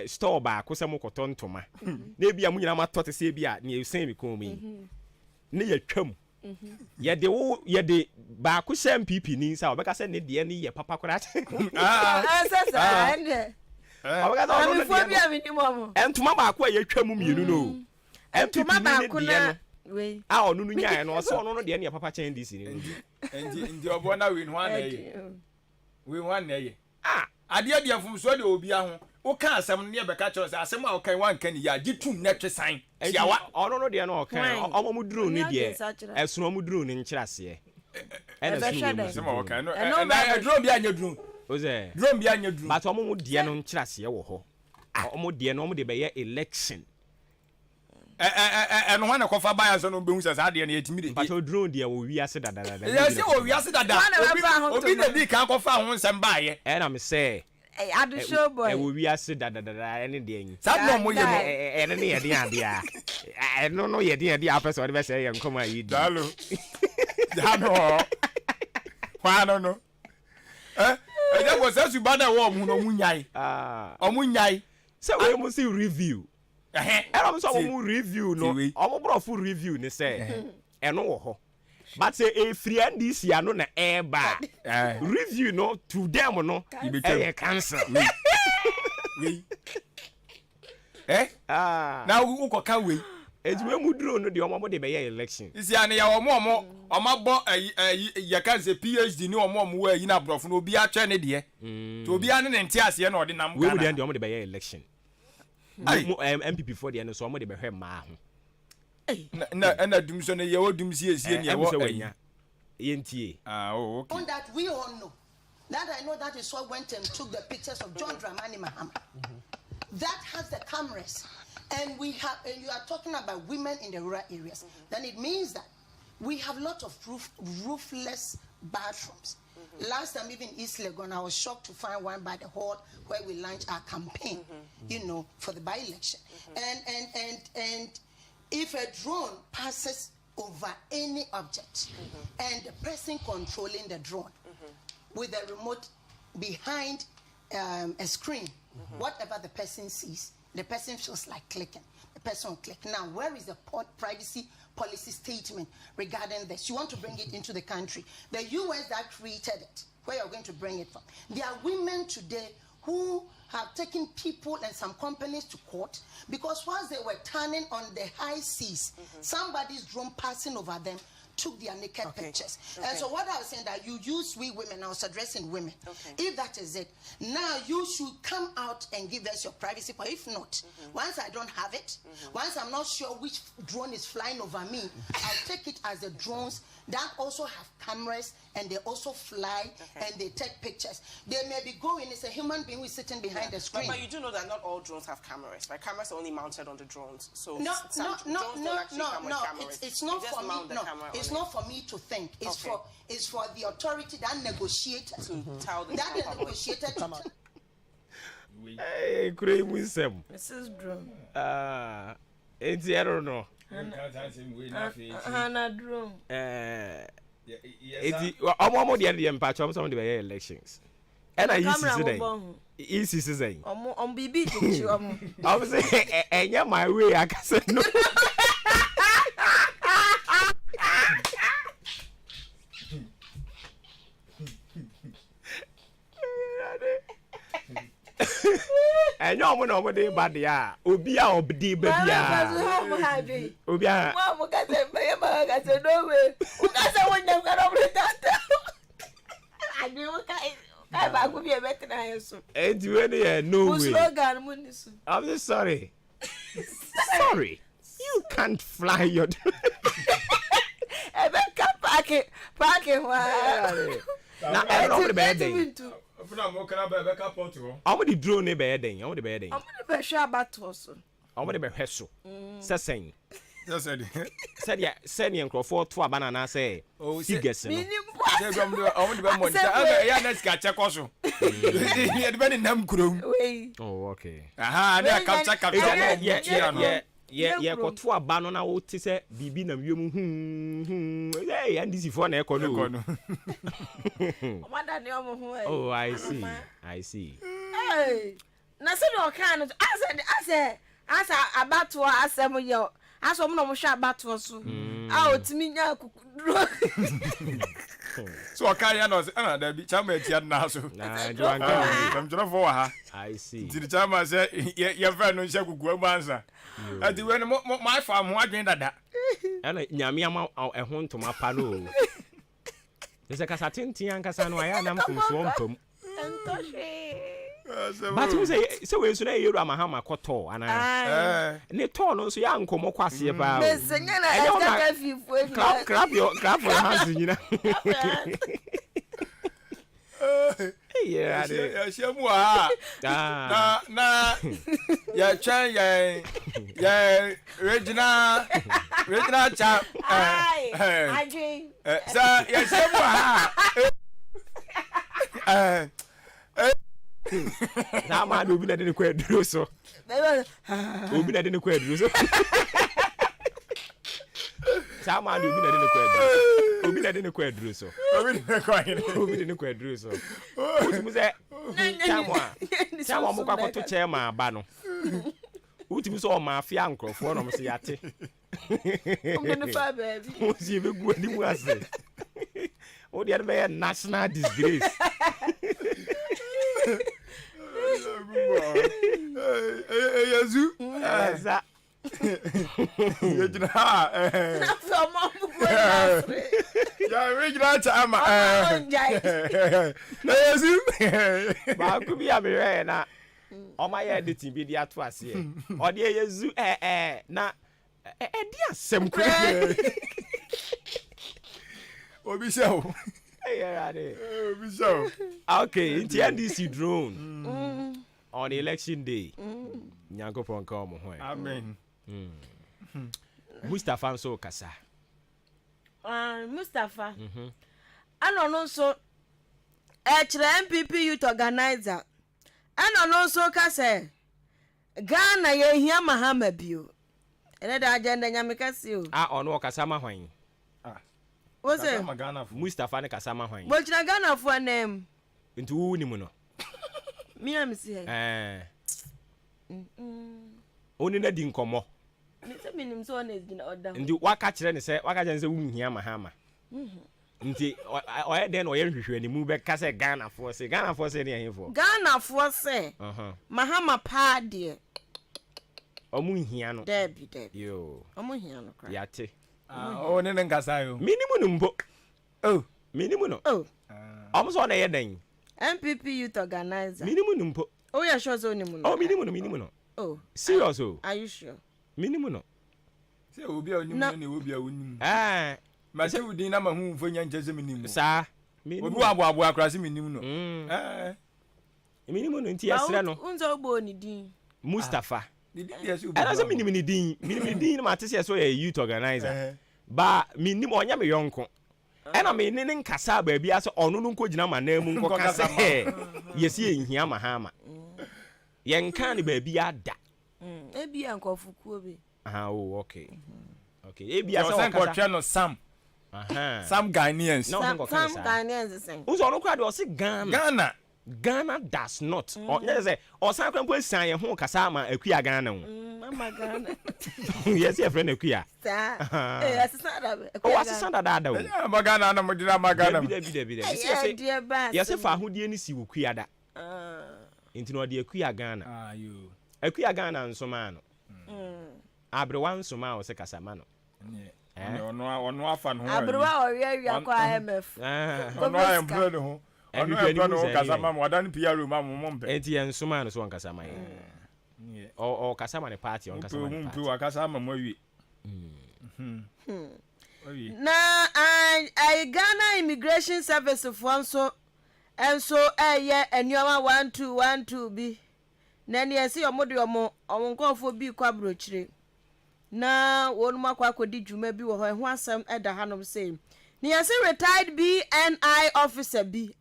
store baako sɛ mo kɔtɔ ntoma na ebi a mo nyina ma tɔ te sɛ ebi a ne esan mi kon mi ne yɛ twam yɛde baako hyɛ MPP ni nsa ɔbɛka sɛ ne deɛ ne yɛ papa koraa ntoma baako a yɛtwa mu mmienu no MPP ni ne deɛ no a ɔno no nyaeɛ no ɔsɛ ɔno no deɛ ne yɛ papa kyɛn DC ni ndi ɔbɔ na win one na yɛ adeɛ deɛ mfomsoɔ de obi aho woka asɛm ne yɛbɛka kyerɛ sɛ asɛm a wokan wanka ne yɛ agye tum na twe san tiawa ɔno no deɛ no ɔkan ɔmo mu duro ne deɛ ɛsono mu duro ne nkyerɛ aseɛ ɛna asɛm a wɔkan no ɛna duro bi anya duro ozɛ duro bi anya duro but ɔmo mu deɛ no nkyerɛ aseɛ wɔ hɔ ɔmo deɛ no ɔmo de bɛyɛ election ɛno hɔ na kɔfa baya sɛ no bɛhu sɛ saa deɛ no yɛtumi de but drone deɛ wɔ wiase dadadada yɛsɛ wɔ wiase dada obi na di kan kɔfa ho nsɛm baayɛ ɛna me sɛ adeshow boy ɛwɔ wiase dadadada ɛne deɛ nyi saa deɛ ɔmo yɛ no ɛne ne yɛde adeɛ a ɛno no yɛde adeɛ a apɛ sɛ ɔde bɛsɛ yɛ nkɔm a yɛdi dalo dano hwano no ɛnyɛ bɔ sɛ suba na ɛwɔ ɔmo no ɔmo nyae sɛ wɔyɛ mo si review ɛna mo sɛ ɔmo review no ɔmo borɔfo review ne sɛ ɛno wɔ hɔ But say a free and this year no na eba. Review no to them no. You cancer. Now who can we? It's when we draw no the omo de be election. Is ya na ya omo bo ya kan say PhD ni omo we yi na brofo no obi a twa ne de. To obi a ne nti ase na odi nam we de omo de be election. MPP for the no so omo de be hwe ma ho. Na dum so na ye odum sie ni ye wo yentie. Okay. On that we all know. That I know that is what went and took the pictures of John Dramani Mahama. That has the cameras. And we have, and you are talking about women in the rural areas. Then it means that we have a lot of roofless bathrooms. Last time, even East Legon, I was shocked to find one by the hall where we launched our campaign, for the by-election. And if a drone passes over any object and the person controlling the drone with a remote behind a screen, whatever the person sees, the person feels like clicking. The person will click. Now, where is the privacy policy statement regarding this? You want to bring it into the country. The US that created it, where you're going to bring it from. There are women today who have taken people and some companies to court because once they were turning on the high seas, somebody's drone passing over them took their naked pictures. And so what I was saying that you use we women, I was addressing women. If that is it, now you should come out and give us your privacy. But if not, once I don't have it, once I'm not sure which drone is flying over me, I'll take it as the drones that also have cameras and they also fly and they take pictures. They may be going, it's a human being who is sitting behind the screen. But you do know that not all drones have cameras, right? Cameras are only mounted on the drones. So no, it's not for me. No, it's not for me to think. It's for the authority that negotiated to tell the that negotiated. Hey, crazy wisdom. Mrs. Drone. It's I don't know. Hannah Drone. It's almost the end of the empire. Some of the elections. And I used to say, easy to say. On BB to you. I was saying, and yeah, my way, I can say no. And no one over there, but yeah, Obia or Bdi, baby. Obia, Mamma got a no way. That's a one got over that. I knew I would be a veterinarian. And you any no way. I'm just sorry. Sorry. You can't fly your. I can't pack it. Now, I don't know the bad thing. I'm the drone a bad thing. I'm the bad thing. I'm going to share about Tosso. I'm going to be Hesso. Sassing. Said ya, send your for 2 banana say. Oh, she gets it. Oh, okay. Aha, I can't check out. Yeah, for 2 banana out to say, Bibi na you. Hey, and this is for an echo. Oh, I see. Hey, Nassau kind of as I about to assemble your. As I'm not sure about us. Out to me now. So I carry on as there be chamber now. So I'm trying for her. I see. To the time I said, your friend no shall go answer. At the when my farm, what doing that? And Yamiama a home to my palo. There's a Casatinti and Casano, I am from Swampum. But you say, so we say you are Mahama Koto, and I torn so young come quasi about. Clap your hands, you know. Yeah, yeah, Chan, yeah, Regina chap. Sir, yes, Now, man, will be letting the quid do so. Will be letting the quid do so. Some man will be letting the quid. Will be letting the quid do so. Will be letting the quid do so. Someone to chair my banner. Who to so my fianco for them see at it. I'm fa baby. What's you be good you was say? Oh, the other national disgrace. Yazu. Eza. Yejina Na for mom go. Ya regional chama. Yazu. Ba ku bi amere na. O ma ye editing bi dia to ase. O de Yazu na di asem kra. Obi show. Obi show. Okay, into NDC drone. On election day. Nyankopon ka mo ho. Amen. Mustafa nso kasa. Mustafa. Ano no so MPP youth organizer. Ano no so kasa. Ghana ye hia mahama bio. Ene da agenda nyame kase o. Ono kasa ma hwan. What's it? Mustafa ne kasa ma hwan. But Ghana for name. Nti wo ni mu no. Me am see. Oni na di nkomo. Me say minim so na edina oda. Ndi waka kire ne se waka je se wo nhia mahama. Nti o den o ye hwehwe ni mu be ka se Ghana for se ne yen for. Ghana for se. Mahama pa de. Omu nhia no. Debi. Yo. Omu nhia no kra. Yate. Oh, ne nkasa yo. Minimu no mbo. Oh, minimu no. Oh. Omu so na ye den. MPP youth organizer. Minimu no mbo. Oh, yeah, sure so nimu no. Oh, minimu no. Oh. Serious oh. Are you sure? Minimu no. Say obi a onimu na obi a onimu. Ma say udin na ma hu mfo nya nche se minimu. Sa. Obi abo akra se minimu no. Minimu no nti yesre no. Unzo ogbo ni din. Mustafa. Yes, ana se minimu ni din ma te se so ye youth organizer. Ba minimu onya me yonko. Ena me ne nkasa ba bia se ono no nko gina manam nko kasa yesi ye hia mahama. Ye nka ne ba bia da. Ebi ankofukuo bi. Oh, okay. Okay. Ebi asa o kasa no Sam. Some Ghanaians. Some Ghanaians say. Uzo no kwa de o se Ghana. Ghana does not. Or say or san kwampo san ye ho kasa ma akua Ghana ho. Mama Ghana. Yes, your friend akua. Asisanda be. Oh, asisanda da o. Ma Ghana na mo dira ma Ghana. Bi. Yes, fa hodie ni si wo kua da. Nti no de akua Ghana. Yo. Akua Ghana nso ma no. Abrewa nso ma o se kasa ma no. Ono afa no. Abrewa oria kwa IMF. Ono am brand ho. Ono am brand ho kasa ma mo dan PRO ma mo mpe. Enti en so ma no so kasa ma ye. O kasa ma ne party on kasa ma ne party. Mpe kasa ma mo awie. Na I Ghana Immigration Service for so enso eye enyoma 1212 bi. Na ne ese omode omo nkofo bi kwa brochire. Na wonu makwa kodi dwuma bi wo ho asem eda hanom say. Ne ese retired BNI officer bi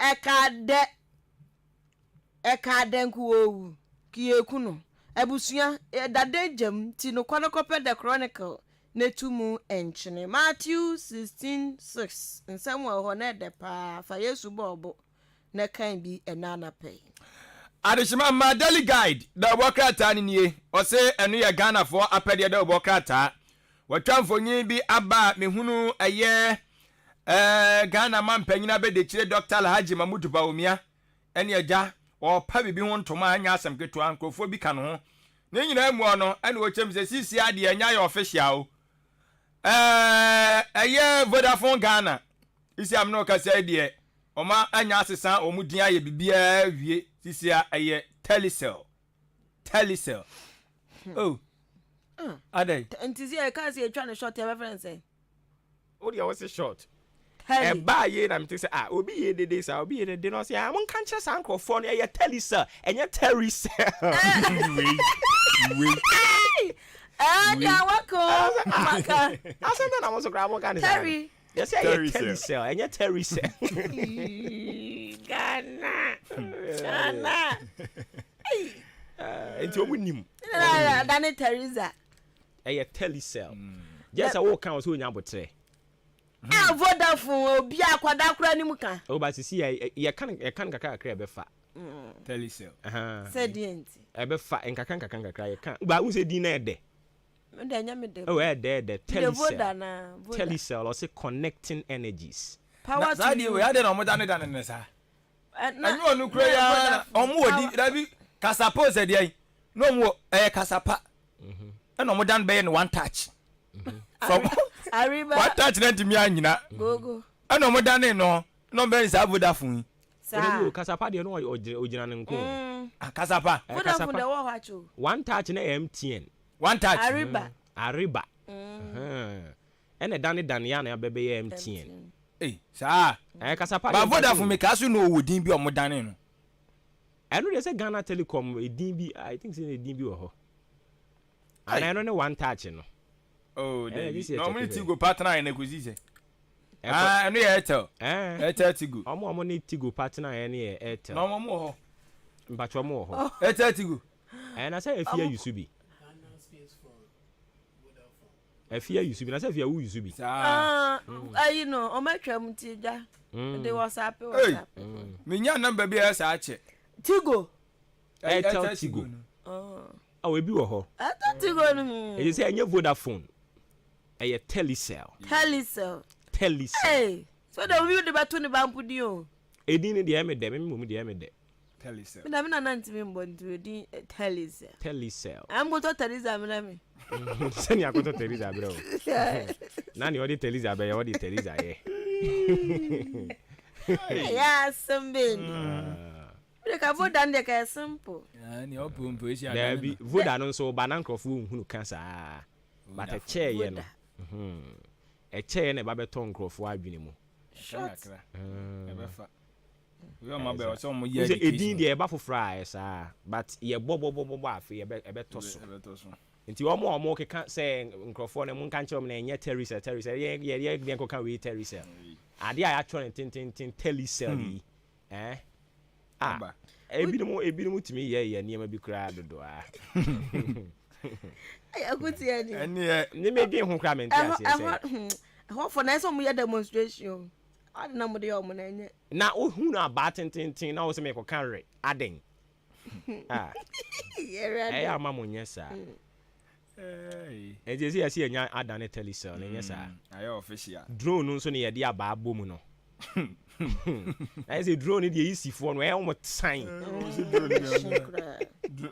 ekade nkuowu kiyeku no. Ebusua dade jam ti no kwanokopɛ the chronicle netumu enchene Matthew 16:6 nsɛm wɔ hɔ na de pa fa Yesu bɔbɔ na kan bi enana pɛ. Adishima ma daily guide da obokrata ni nie o se enu ye Ghana for apede da obokrata watwamfonyi bi aba mehunu eye Ghana mampanyina be de kire Dr. Alhaji Mamudu Baumia ene agya o pa bibi ho ntoma anya asem ketua nkrofo bi ka no ho ne nyina mu ono ene o chem se sisi ade anya ya official eye Vodafone Ghana isi am no ka se ade oma anya asesa omudin aye bibia wie sisi aye Telecel. Oh. Ade. Ntisi e ka se etwa ne short e reference say. O dia was short. E ba ye na mti say obi ye dede sa obi ye dede no say am kan kire san crofo no ye Telecel enye Telecel. We. Ya wako. Maka. Asema na mo so grabo kan. Terry. Yes, Telecel enye Telecel. Ghana. Enti omu nim. Dane Teresa. Eye Telecel. Just a walk kan so nya botre. Vodafone obi akwada kura ni muka. O ba sisi ye kan kakra kra be fa. Telecel. Sedient. E be fa nkaka ye kan. Ba un se din na ede. Oh, the telecell or say connecting energies. Power to you. We had no more than this. And you no cry omo odi kasapo said dey no more kasapa and no more than be one touch from Arriba one touch na timi anyina go and no more than no be is Vodafone kasapa dey no ogina nko kasapa Vodafone dey wo hacho one touch na MTN one touch Arriba and dan ya na bebe MTN sa kasapa ba Vodafone me kaso no wodin bi omodane no eno dey say Ghana Telecom edin bi I think say edin bi wo ho ana eno ne one touch no oh no me Tigo partner na kozi se eno ye Airtel Tigo omo ne Tigo partner eno ye Airtel no mo ho mbacho mo ho Airtel Tigo na say afia yusubi Afia yusubi na say afia wu yusubi you know o matwa mutija they WhatsApp me nya number bi esa ache Tigo Airtel Tigo we bi wo ho Tigo no e say anya Vodafone e telecell hey so the we dey batu ne bampudi o edin ne dey me de me dey me de telecell me na nanti me mbonti edin telecell am go to Teresa me sani akoto Teresa bro nani odi Teresa be odi Teresa ye ya sambin de ka voda nde ka simple ni opompo esi ada da bi voda no so ba nankrofo hunu kansa but a chair ye no a chair ne ba beto nkrofo adwene mu short ebefa we ma be so mo ye edin de e ba fofra esa but ye bobo afi ye beto so nti omo keka say nkrofo ne mun kan che omo na enye Teresa ye nko kan we Teresa ade a ya tro tin telecell yi ebinom timi ye niam bi kra dodo akuti ani ni me din ho kra menti ase ho for na so mo ye demonstration ade na mo de omo na enye na ohu na ba tin na wo se me ko kan re aden ya ma mo nyesa ejesi ya si enya adane telecell na nyesa ayo official drone nso ne ye de aba abomu no I say drone dey easy for no e o sign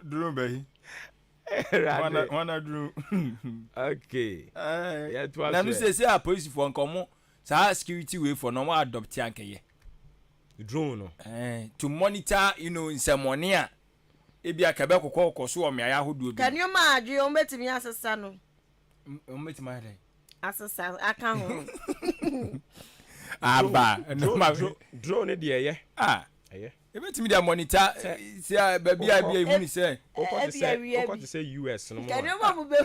drone be wanna drone okay yeah to na no say a police for nkomo sa security way for no adopt ankeye drone no to monitor nsemone a ebi akabe kokko so o me aya hodo bi kan you ma adwe o metimi asesa no o metimi ade asesa aka ho aba no ma drone de ye eye e betimi dey monitor say baby abi e huni say o ko to say US no mo kan you ma be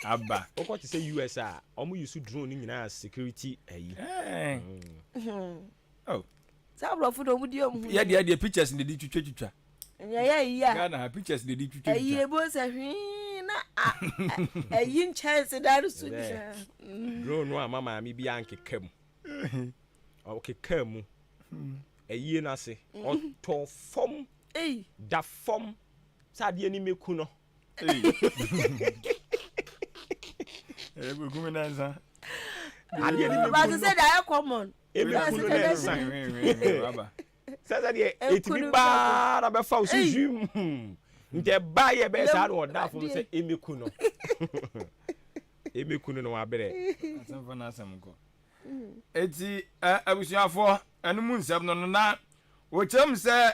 aba o ko to say US a o mo use drone nyina as security ayi oh sa bro fu do mu di o mu ye dey pictures in the twitwa yeah Ghana pictures the twitwa ayi bo se hwi na ayi chance da su drone no mama mi bi ankekam okekam ayi na se o to fom da fom sa de ni meku no go na nza ade ni meku but say that common emeku no na nza sasa de etimi ba na be fa o si jum nte ba ye be sa no da fom se emeku no wa bere asamfa na asam ko eti abusuafo anu mu nsem no na wo chem se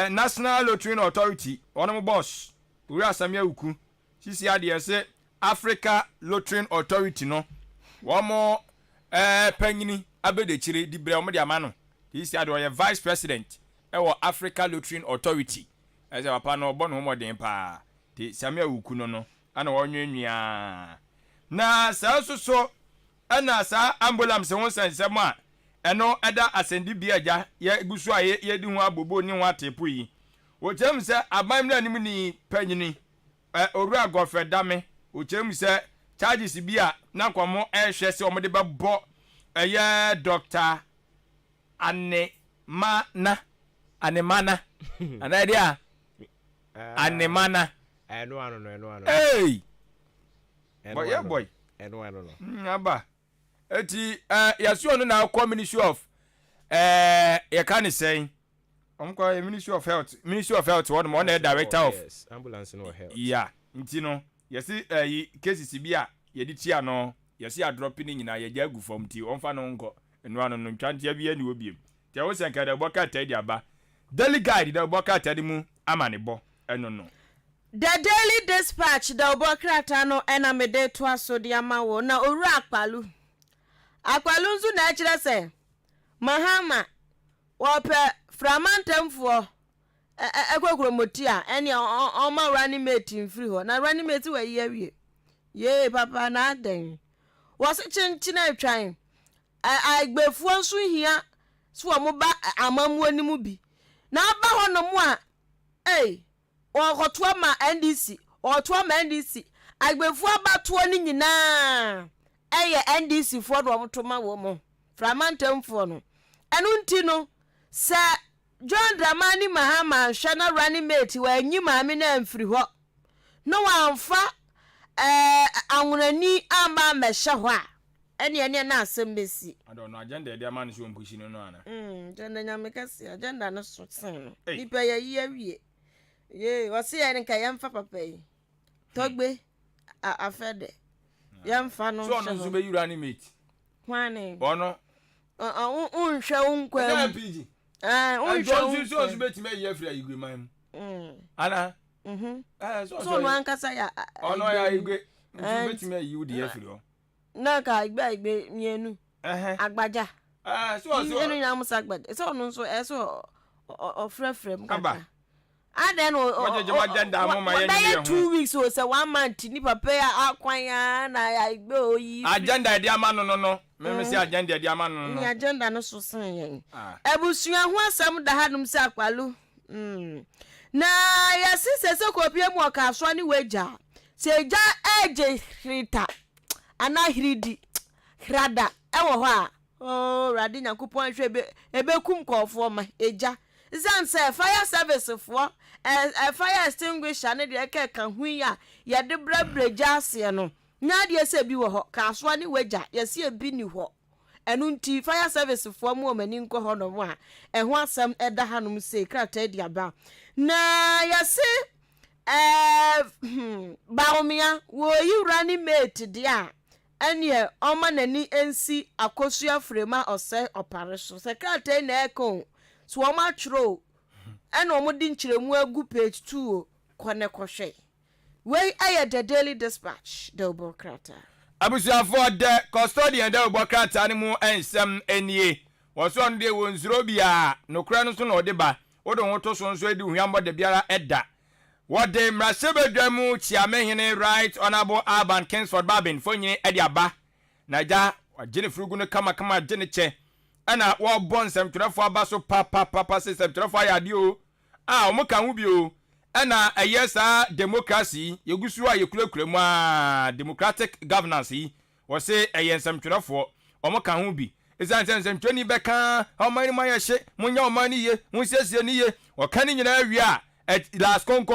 National Lottery Authority onom boss uri asamia uku sisi ade se Africa Lottery Authority no wo mo panyini abedechire di bre omo de ama no sisi ade o vice president wo Africa Lottery Authority eze papa no obo no moden pa ti samia uku no ana wonwenwia na so ana sa ambulance won sansem a eno eda asendi biaja ye gusu a ye di ho abobo ni ho atepu yi wo chem se aban mra nim ni panyini oru agofre dame wo chem se charges bi a na kwamo ehwe se omde bebo eye doctor anemana ana dia anemana no hey Boy, yeah, boy. And I don't know. Aba. Eti yasu onu na akọ Ministry of you can say Ministry of Health one more director of ambulance no health. Yeah, nti no yesi cases bi a ye di tia no yesi a dropping nyina ye jagu from ti onfa no nko enu anu no ntwantia bi ani obiem. Ti a wo senka da boka tadi aba. Daily guide da boka tadi mu amanebo eno no. The Daily Dispatch da obokrata no ena mede to aso di amawo na oru akpalu. Akpalu nzu na akire se Mahama wope framantemfo ekwekromoти a ene oma running mate mfiri ho na running mate wa yi awie. Ye papa na aden. Wo se chinchi na atwan. Agbefuo nso hia so wo ba amamu animu bi. Na aba ho no mu a ọkọtụọ ma NDC ọtụọ ma NDC agbefu abatuo ni nyina eye NDC for do omtoma wo mo framantemfo no enu nti no se John Dramani Mahama hwe na running mate wa anyi maame na amfiri ho no wamfa anwunani amba mehye ho a ene na asem besi I don't know agenda dey man so mpushi no ana agenda nyamekasi agenda no so sen no nipa ya yi awie ye wasi ya nka yamfa papa yi togbe afede yamfa no so no be you animate hwane ono unhwe unkwa PG unhwe so be time ye free igwe man ana so no ankasa ya ono ya igwe so be time you the free o na ka igbe mienu agbaja so enu ya musa agbaja so no so so ofrefrem kaka aden agenda mo ma ye 2 weeks o say 1 month ni papa ya akwanya na ya igbe oyi agenda dey ama no me say agenda dey ama no ni agenda no so sen yen ebusua ho asam da hanum se akwalu na ya sise ko pie mu ka so ni weja se ja eje rita ana hiridi hrada ewo ho a radi nyakopon hwe ebekum kofo ma eja zan say fire service for fire extinguisher ne de ka hu ya ye de brabraja ase no nya de se bi wo ho ka so ni weja ye se bi ni ho enu nti fire service for mu omani nko ho no mo a eho asam eda hanum se krata di aba na ya se baomia wo yi running mate dia ene oma nani ensi akosua frema ose operation secretary na eko so o ma tro ene o mo di nchiremu agu page 2 kone kohwe we aye the Daily Dispatch the obokrata abusia for the custodian the obokrata ni mu ensem enie wo so nde wo nzuro bia nokra no so na odeba odo ho to so nso edi hwambo de biara eda wode mrasebedwamu chiamehene right honorable Urban Kingsford Babin fonye edi aba naja wagene frugu no kama gene che ana wo bon semtwerefo aba so papa se semtwerefo ayade o omuka hu bi o ana ayesa democracy yegusu a yekulekule mu a democratic governance wo se semtwerefo omuka hu bi semtweni beka omani mayehye munya omani ye munsiesie ni ye okani nyina awi a last kon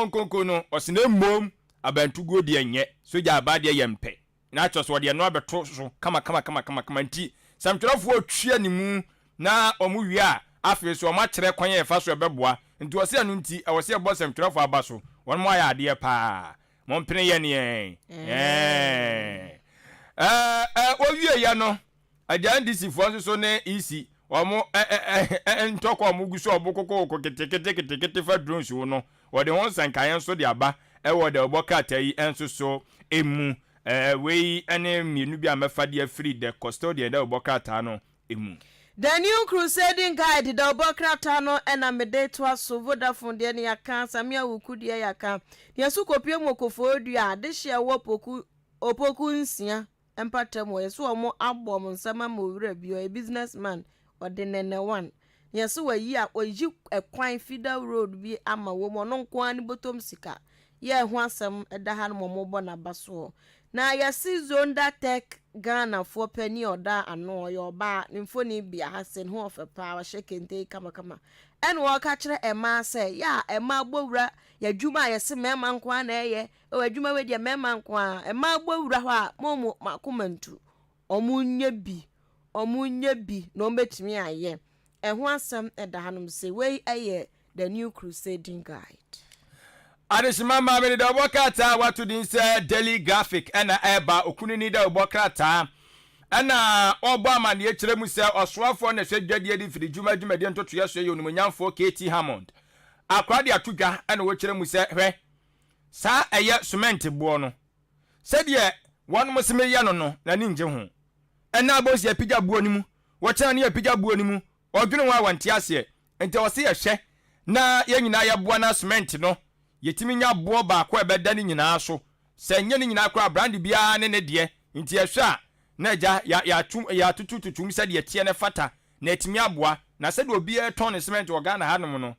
no osine mom abantugo de enye soja abade yempe na chos de no abeto so kama nti samtwerefo atwa ni mu na omu wi a afi so ma kire kwan ye fa so beboa nti wose anu nti wose ebo samtwerefo aba so won mo ya ade pa mo mpene ye ne owie ya no ajan disi fo so ne isi omo ntoko omo guso obokoko ketekete fa drones wo no wode hon sankayen so de aba wode obokata yi enso so emu we ene mienu bi amafade afri the custodian de obokata no emu the new crusading guide the obokrata no ena mede to aso Vodafone de ne yaka samia wukudie yaka yesu kopie mokofo odua de hye wo opoku nsia empatemo yesu omo abom nsama mo wura bio a businessman ordinary one yesu wa yi a oyi ekwan Fidel Road bi ama wo mo no nko ani botom sika ye ho asem eda ha no momo na baso na yesi zonda tech Ghana for penny oda ano yo ba nimfoni bia hasen ho of a power shekente kama en wo ka kire ema say ya ema gbowura ya dwuma yesi mema nko na eye e dwuma we dia mema nko a ema gbowura ho a momo makomantu omunye bi no betimi aye ho asem eda hanom say we eye the new crusading guide. Adishima mamiri da obokata watu dinse daily graphic ena eba okunini da obokata ena obo amane ye kire mu se oswafo na hwedwade di firi dwuma de ntoto yeso ye onumnyamfo KT Hammond akwade atudwa ena wo kire mu se hwe sa eye cement buo no se de won musime ye no na ni nje ho ena abosi apija buo ni mu wo kire na apija buo ni mu odwene wa wanti ase ente wo se ye hwe na ye nyina ya buo na cement no yetimi nya bo ba kwa ebeda ni nyina so se nye ni nyina kwa brand bia ne de nti ehwa na ja ya tutututum se de tie ne fata na etimi aboa na se de obi e ton cement wo Ghana hanom no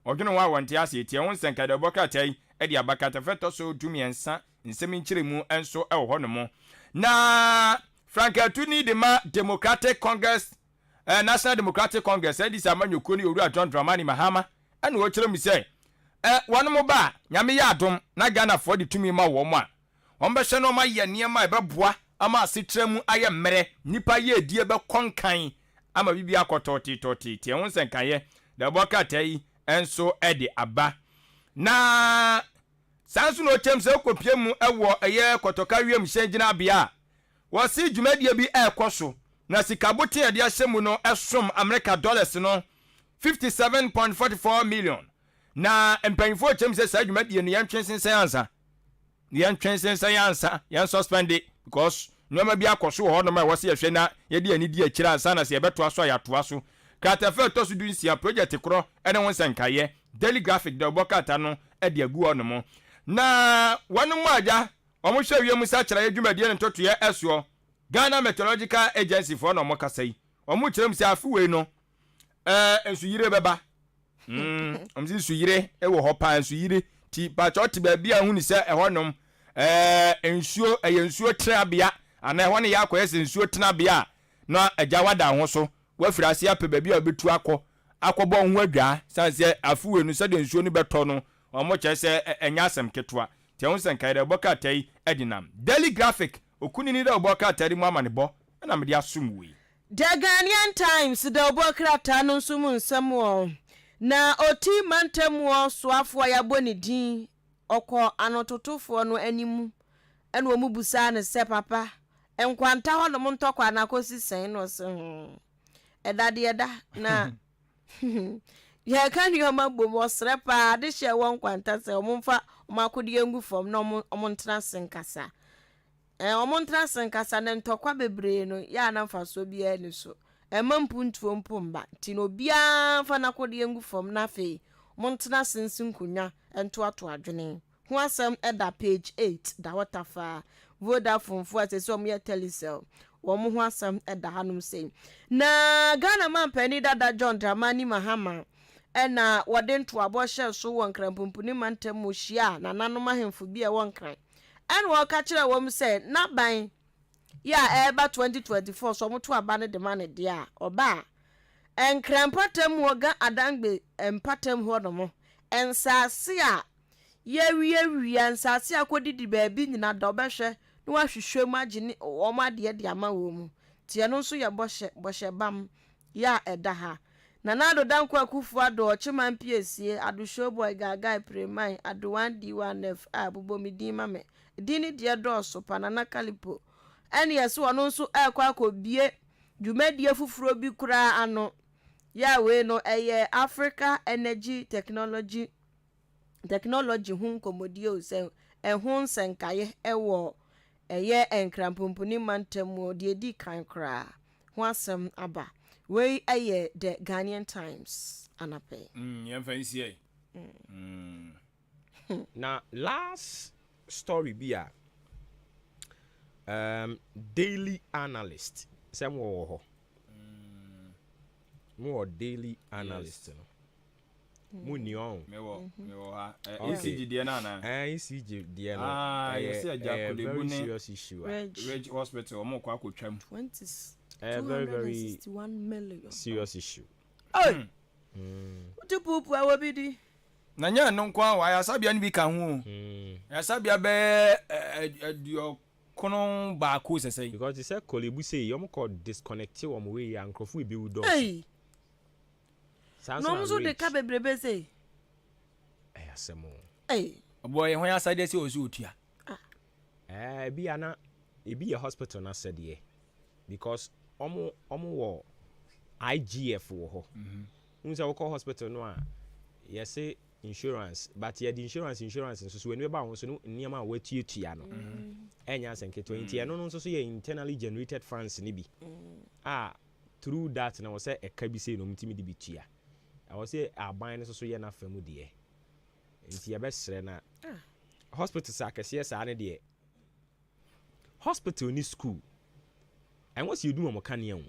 odwene wa wanti ase tie won senka de bokatai e de abakata feto so dumiensa nsemi nkyeremu enso e wo honom na Frankatuni de ma Democratic Congress National Democratic Congress e di samanyoko ni Owura John Dramani Mahama ene wo kyerem se wanu mo ba nyame ya adom na Ghana for the tumi ma wo mo a won be hye no ma ye niema e be boa ama asetremu aye mmere nipa ye die be konkan ama bibi akototi tie won senkan ye da bokata yi enso e de aba na sansu no tem se kopie mu ewo eye kotoka wiem hyengina bia wo si dwumadie bi ekoso na sikabote e de ahyemu no esom America dollars no 57.44 million na empanyfo chemse sa dwumadie no yantwensen yansa yan suspend it because no ma bi akoso ho no ma wo se yehwe na ye de ani di akira ansa na se yebeto aso ayatoa so katafe to so dunsia project kro ene won senkaye daily graphic de bokata no e de agu ono mo na wonu mu aja omo hwe wiem sa kira ye dwumadie no toto ye eso Ghana Meteorological Agency for no mo kasai omo kirem se afuwe no ensu yire beba omzi suyire ewo hopa nsuyire ti pa choti ba bia hu ni se ehonom ensuo ensuo trabia ana eho ne yakọ ese ensuo trabia na agya wada ho so wafiri ase ape ba bia obetu akọbọ ho adwa sanse afuwe no se de ensuo ni beto no omo che se enya asem ketwa ti ho sen kaide boka tai edinam daily graphic okunini da boka tari mu amanebo na me dia sumwe The Ghanaian Times the obokrata no sumu nsemo na oti mantemwo soafo ya boni din okọ anototofo no animu ene wo mubusa ne se papa enkwanta ho no ntokwa na kosi sen no se edade eda na ya kan yo mabbo srepa de hye won kwanta se omfa omakodi engu fom no omontena senkasa omontena senkasa ne ntokwa bebre no ya na mfaso bia ni so emampuntuo mpomba tino bia fa na kode engu fom na fe montena sensin kunya ento ato adwene ho asem eda page 8 da watafa Vodafone fo atese om ye telecel wo mo ho asem eda hanum sei na Ghana man pani dada John Dramani Mahama ena wode nto abɔhye so won krampumpuni mantem mo hia na nanom ahemfo bia won kran en wo ka kire wo m se na ban ya eba 2024 so mo to aba ne de ma ne de a oba enkrampatem wo ga adangbe empatem ho no mo ensase a ye wie ensase akodidi ba bi nyina da obehwe no ahwehwe mu agene wo ma de ama wo mu tie no so ye bɔhye bam ya eda ha na nado danko akufu ado ochiman piesie ado showboy gaga premai ado 1D1F abubo midin mame dini de doso panana kalipo eni yeso ono nso ekwa akobie dwumadie fufuro bi kura ano ya we no eye Africa Energy Technology hun komodio se ehun senkaye ewo eye enkrampumpuni mantemu de di kan kra ho asem aba we aye the Ghanaian Times anape yemfansie na last story bia daily analyst sem wo ho mo daily analyst no Muni on. ECG DNA na. ECG DNA. Yes, very serious issue. Reg Hospital omo kwa akotwam. 261 million. Serious issue. Oh. Uti pupu awobidi. Na nya no kwa wa ya sabia ni bi ka ho. Ya sabia be kono ba ko sese. Because they say kolebu say you call disconnect wo mo we ya nkrofo e be wudo. Hey. No so de ka bebrebe say. Asemo. Hey. Boy, when ya side say osu otua. Bi ana e bi a hospital na said ye. Because omo wo IGF wo ho. Unse wo call hospital no a you say insurance, but yeah, the insurance so when we ba won so no niam a watuatua no. Enya senke 20 no so ye internally generated funds ni bi. Through that na we say e ka bi say no mtimi di bitua. I was say aban so ye na famu de. Nti ye be sre na hospital sakese sa ne de. Hospital ni school. And once you do mo kania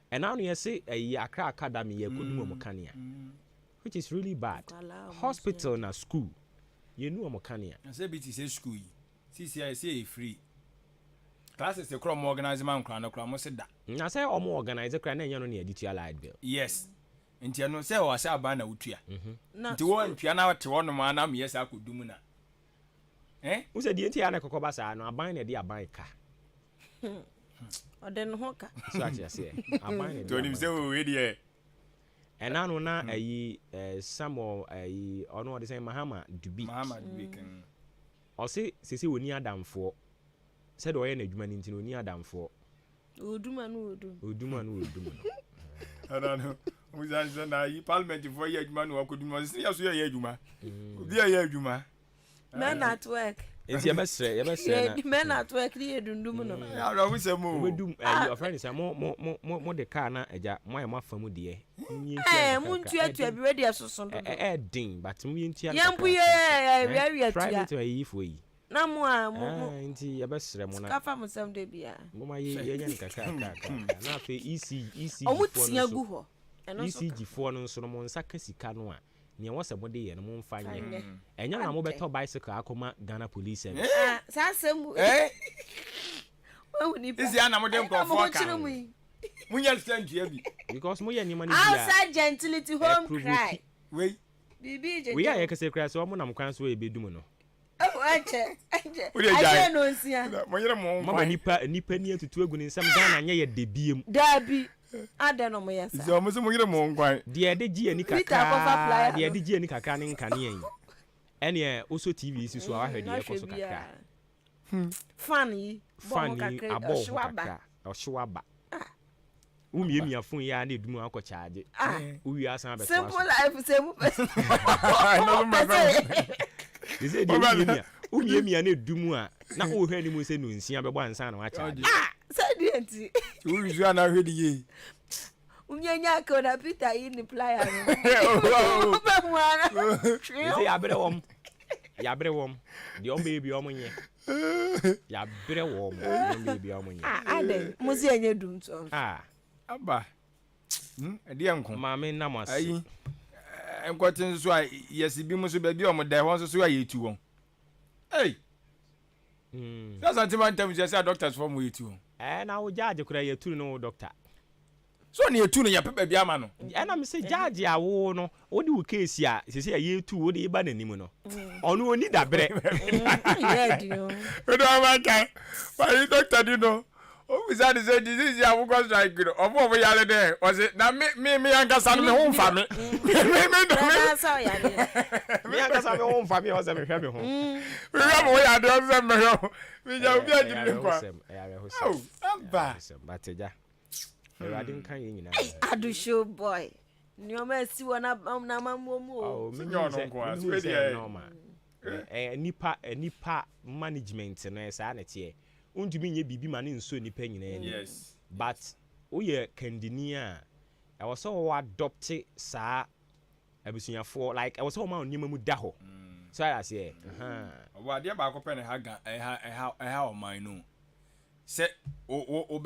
and now you say a Accra Academy ye could do mo kania. Which is really bad. Hospital na school. You know mo kania. I say BT say school. CCI say free. Classes the chrome organize man kra no kra mo say da. Na say o mo organize kra na nya no na editua light bill. Yes. Nti no say o say aban na wutua. Nti wo ntua na wote wo no ma na me yes akodum na. Wo say die ntia na kokoba sa no aban na de aban ka. Ode no hoka. So ati say aban na. To nim say we dey. And now na ayi some of ayi ono de say Mahama Dubi. Mahama Dubi kan. O say sisi woni adamfo. Said o ye na adwuma ni ntino ni adamfo. Oduma no. I don't know. We say na yi parliament for ye adwuma no akoduma. See aso ye adwuma. Obi ye adwuma. Men at work. Enti ye besre na. Men at work ni edundum no. Ya ra we say mo. We do your friend say mo de car na eja mo ye mo afamu de. Mo ntua bi ready asoso do. Din but mo ntua. Yampu ye area tua. Private yi fo yi. Na mo enti ye besre mo na. Kafa mo sam de bia. Mo ma ye nya nkaka na fe ECG. Omo tia gu ho. ECG fo no nso no mo nsaka sika no a. Ni won se bode ye no mo mfa nye. Enya na mo beto bicycle akoma Ghana police service. Sa semu. Woni pa. Isi ana mo dem ko fo ka. Munya stand bi. Because mo ye ni mani bia. Outside gentility home cry. Wait. Bibi je. We are kase cry so mo nam kwan so e bedum no. Oh, ache. Ache no nsia. Mo yere mo. Mama nipa ni atutu egu ni nsam Ghana nya ye debiem. Dabi. Ada no mo yesa. Zo mo se mo yere mo nkwan. De de gi ani kaka. De de gi ani kaka ne nkane yan. Ene also TV isi so ahwe de ekoso kaka. Fan yi abo kaka. Ohwaba. Umie fun ya na edum akọ charge. Uwi asan abeto. Simple life semu. They say the umie na edum a na o hwe ni mu se no nsia bebo ansan na wa charge. Sadienti. Uwi zu na hwe di ye. Unyanya ko na Peter yi ni player no. They say yabre wom. The on baby omonye. Yabre wom. Baby omonye. Ade, muzi enye dum so. Aba. Ade enko. Maame na mase. Ayi. Enkotin so a yes bi mu so ba bi o mo da ho so a yetu won. Hey. That's antiman time you say doctors from yetu won. Na wo judge kura yetu no doctor. So na yetu no ya pepa bi ama no. Na me say judge awo no, wo di wo case a se say yetu wo di ba nanim no. Onu oni dabre. Yeah, dio. We do am kan. Why doctor di no? O bi say this is ya wo go strike no. Omo yale there. O say na me anka sa me ho mfa me. Me sa ya de. Me anka sa me ho mfa me o say me hwe me ho. We am we ya de o say me ho. We ja obi adiri kwa. Oh, aba. Bateja. Eradi nkan ye nyina. Adu show boy. Ni o ma si wona na mamuomu o. Oh, me no kwa. So be nipa management no esa na tie. Untumi nye bibi ma ne nso nipa nyina ni. Yes. But oye kandini a I was so adopt sa abusunyafo like I was so ma onima mu da ho. So I say wa de ba ko pe ne ha ga o man no. Se o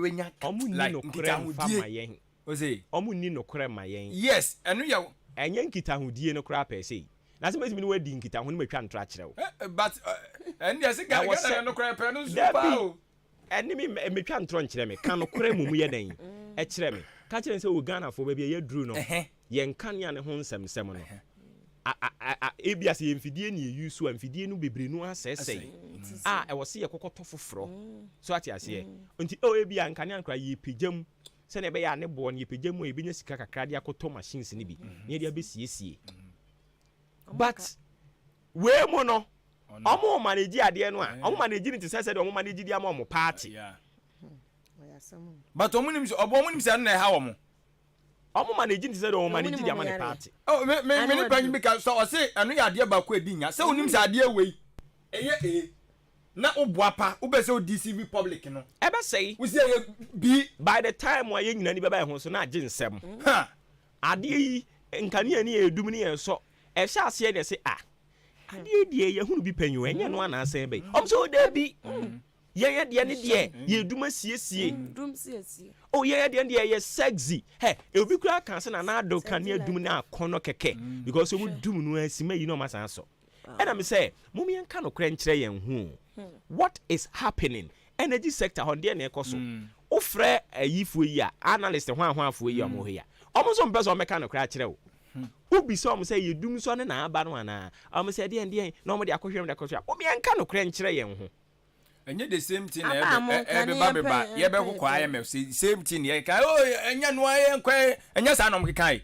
wenya omu ni no kure mfa ma yen. O say omu ni no kure ma yen. Yes, enu ya enye nkitahudie no kra per se na se me no wadi nkitahu no matwa ntra kyerɛw but and yes ga no kra per no super o eni me metwa ntro nkyerɛ me ka no kra mu yɛ dan e kyerɛ me ka kyerɛ sɛ o Ghana fo ba bia yɛ duru no yɛ nka ne ne ho nsɛmsɛm no ebia se yɛmfidie ne yɛ use amfidie no bebre no asɛsɛe ɛwɔ se yɛ kokɔtɔ foforo so ate aseɛ nti ebia nka ne ankra yɛ pejam sɛ ne be ya ne bo ne pejam mo ebenya sika kakra de akɔtɔ machines ne bi ne de abesiesie but we mo no omo manage ade no a omo manage ni te sɛ de omo manage di ama omo party but omo nim sɛ na ha wo mo omo manage ni te sɛ de omo manage di ama ne party me ni panyi bi ka so o se anu ya ade ba ko edinya sɛ onim sɛ ade wei eye na obuapa ubese o DCV public no ebe say we say bi by the time wa ye nyina ni beba ho so na age nsem ha ade yi nkane ani edum ni enso e hye ase ne se ade die ye hunu bi panyu enye no ana ase be so da bi ye de ne de ye edum asiesie dum siesie ye de ne ye sexy he obi kura kan se na ado kan ne edum na akono keke because obu dum no asima yi no masan so and I'm say mummy en kan okra nkyere yen hu what is happening energy sector on there na ekoso o frɛ ayifuo yi a analyst ho ahoafo yi omo hia omo so mpeso meka no kra kyerɛ wo ubi so omo say yedum so ne na aba no ana omo say de na omo de akohwem de akohwem mummy en kan okra nkyere yen hu enye the same thing na ebe ye be kokwa IMF same thing ye ka enye no aye nkwa enye sa no mkekai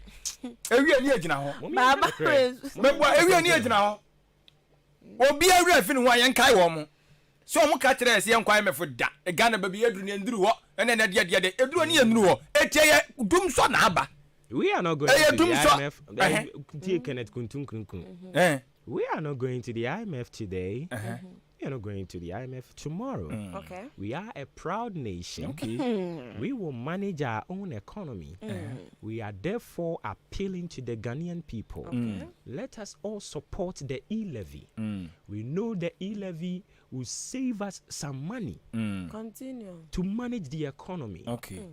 ewie ni agina ho baba mebo ewie ni agina ho obi awura fi ne ho ayen kai wo mo so mo ka kire ese yenkwa emefo da Ghana ba bi eduru ne nduru ho ene ne de eduru ne nduru ho etie ye dum so na aba we are not going to the IMF we are not going to the IMF today we are not going to the IMF tomorrow. Okay. We are a proud nation. Okay. We will manage our own economy. We are therefore appealing to the Ghanaian people. Let us all support the e-levy. We know the e-levy will save us some money. Continue. To manage the economy. Okay.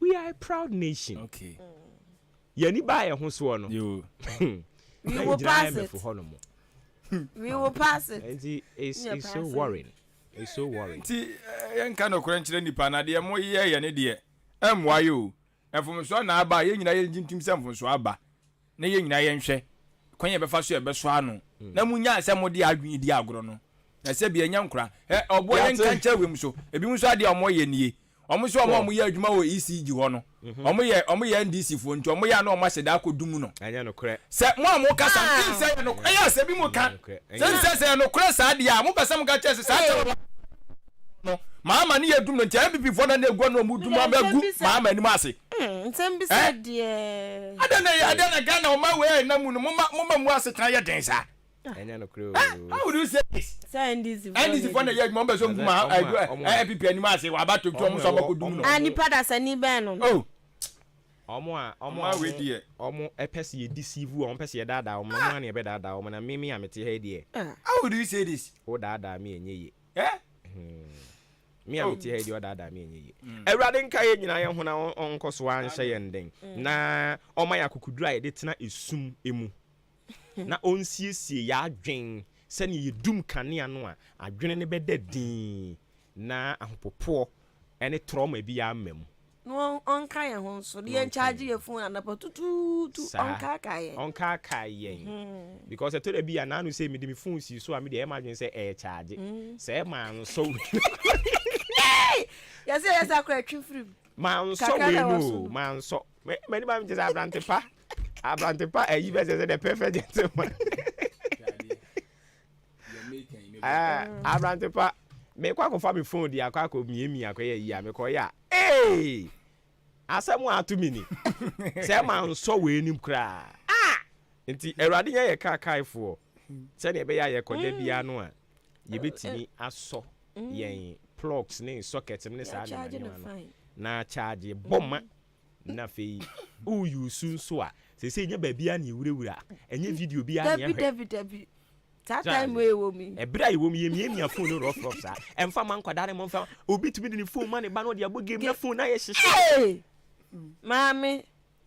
We are a proud nation. Okay. Yeni ba ye ho so no. You. We will pass it. We will pass it. It's so worrying. It's so worrying. Ti yenka no kora nkyere nipa na de mo ye ne de emwa yo. Efumso na aba ye nyina ye ntim se mfumso aba. Na ye nyina ye nhwe. Kwanye be fa so e be so ano. Na munya se mo de adwen di agoro no. Na se bi enya nkora. Obo yenka nkyere wem so. Ebi mu so ade omo ye nie. Omo so omo ye adwuma wo ECG ho no. Omo ye NDC fo nti omo ya na omo hyeda akodum no. Anya no kore. Se mo amu ka something say no. Eya se bi mu ka. Se no kore sa de a mo pese mo ka chese sa che no. Mama ni edum no nti MPP fo na egu no mu dum amagu mama ni ase. Nsem bi se de. Adana Ghana o ma we na mu no mo mu ase kan ye den sa. Anya no kore. How would you say this? NDC for na ye mo be so nguma MPP ani ase wa ba to mo so akodum no. Ani pada sani be no. Oh. Omo we die omo epese ye deceive omo pese ye dada omo no na ye be dada omo na mimi amete he die. How would you say this? O dada me enye ye. Me amete he die o dada me enye ye. Ewrade nka ye nyina ye ho na onkoso anhye ye nden. Na omo ya kokudura ye de tena esum emu. Na onsiesie ya adwen se ne ye dum kanea no a adwene ne be dadin na ahopopo ene trauma bi ya amam. No onka ye ho so de charge ye phone anapa tutu onka ka ye because to be an anu say me de me phone si so am de imagine say e charge say man so yes akwa twi free man so we no man so me ni ba me just abrante pa e be say the perfect gentleman abrante pa me kwa ko fa me phone dia kwa ko miemi akoye yi a me ko ya asemu atumi ni se man so we nim kra nti erade ye kai-kai-fo se ne be ya ye koda bia no a ye betimi aso yen plugs ne socket ne sa na charge bomma na fe u yusu so a se nya ba bia na ewurawura enye video bia na ye David that time we wo mi ebra ye wo mi ye phone no rough sa emfa man kwadare mo mfa obi tumi ni phone man ba no de abo game na phone na ye hyehye Mami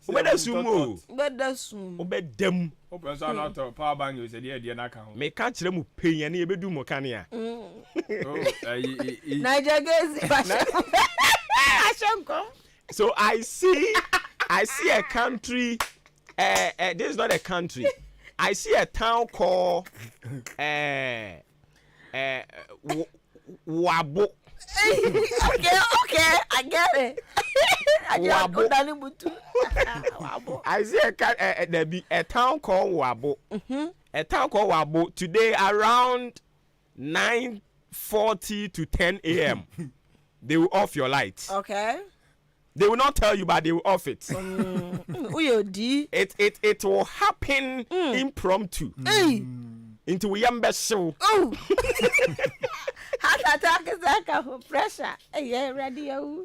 Ubeda sumo. Ubeda sum. Ubedem. Open so not power bank you said yeah na kan. Me ka kire mu penya na ebedu mo kania. Niger Gazi. So I see a country this is not a country. I see a town called Wabo. Okay, I get it. Wabo. I see a town called Wabo. A town called Wabo today around 9:40 to 10 a.m. They will off your lights. Okay. They will not tell you, but they will off it. It will happen impromptu. Into a young show. Oh. Heart attack is like a pressure. Yeah, radio.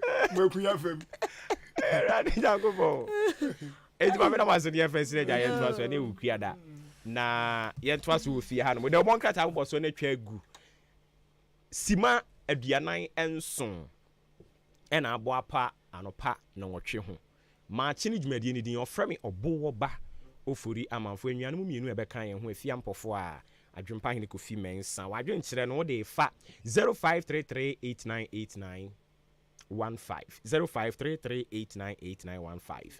It's my mother was in the FS. I was when you hear that. Na yet was with your hand. With the one cat, I was on a chair. Sima aduanan enson ena aboapa anopa na wotwe ho ma chi ni dwumadi ni din ofre me obowo ba ofori amanfo ennuanum mienu e beka ye ho afia mpofo a adwempa hene kofi mensa wadwen kire no de fa 0533898915 0533898915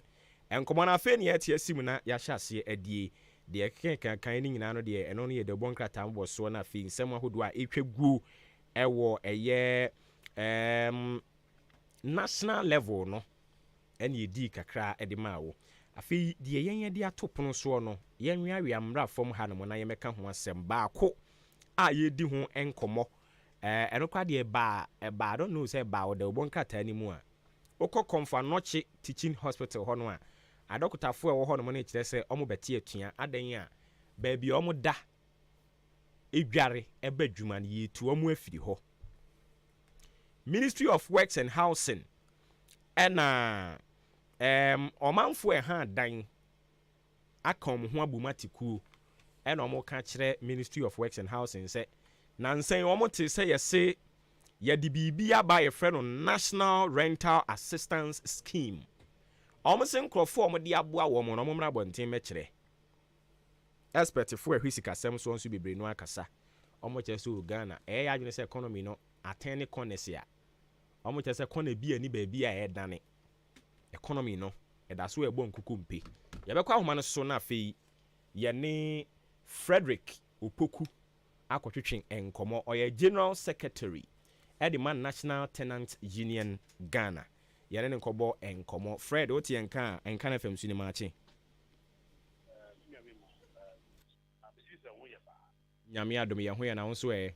enkomo na fe ne yatie sim na ya hyase adie de kan ni nyina no de eno no ye de bonkrata mbo so na fe nsem ahodo a etwaguo ewo eye national level no ene yedi kakra edemawo afi de yen de atopono so no yenwe awia mra fom ha no na yemeka ho asem baako a yedi ho enkomo eno kwa de ba I don't know say ba de obonkata ni mu a okọ Comfort Noche Teaching Hospital ho no a adokotafo e wo ho no na kire se omo beti atua adan a ba bi omo da edware eba dwuma na yetu omo afiri ho. Ministry of Works and Housing ena omanfo ha dan akom ho abumatiku ena omo ka kire Ministry of Works and Housing say nansen omo te say yese yedi bibia ba ye friend on National Rental Assistance Scheme omo sen krofo omo de aboa wo mo no omo mra bonten me kire expert fo ehwisika sem so nso bebre no akasa omo kire so Ghana ya adwene say economy no atene corners ya omo kire say corner bi ani ba bi a edane economy no eda so ebo nkukumpe ye bekwa homa no so na afei ye ne Frederick Opoku akotwetwen enkomo oye General Secretary Edman National Tenant Union Ghana ye ne nkobo enkomo Fred oti enka FM su ni maachi nyame adom ye ho ye na wonso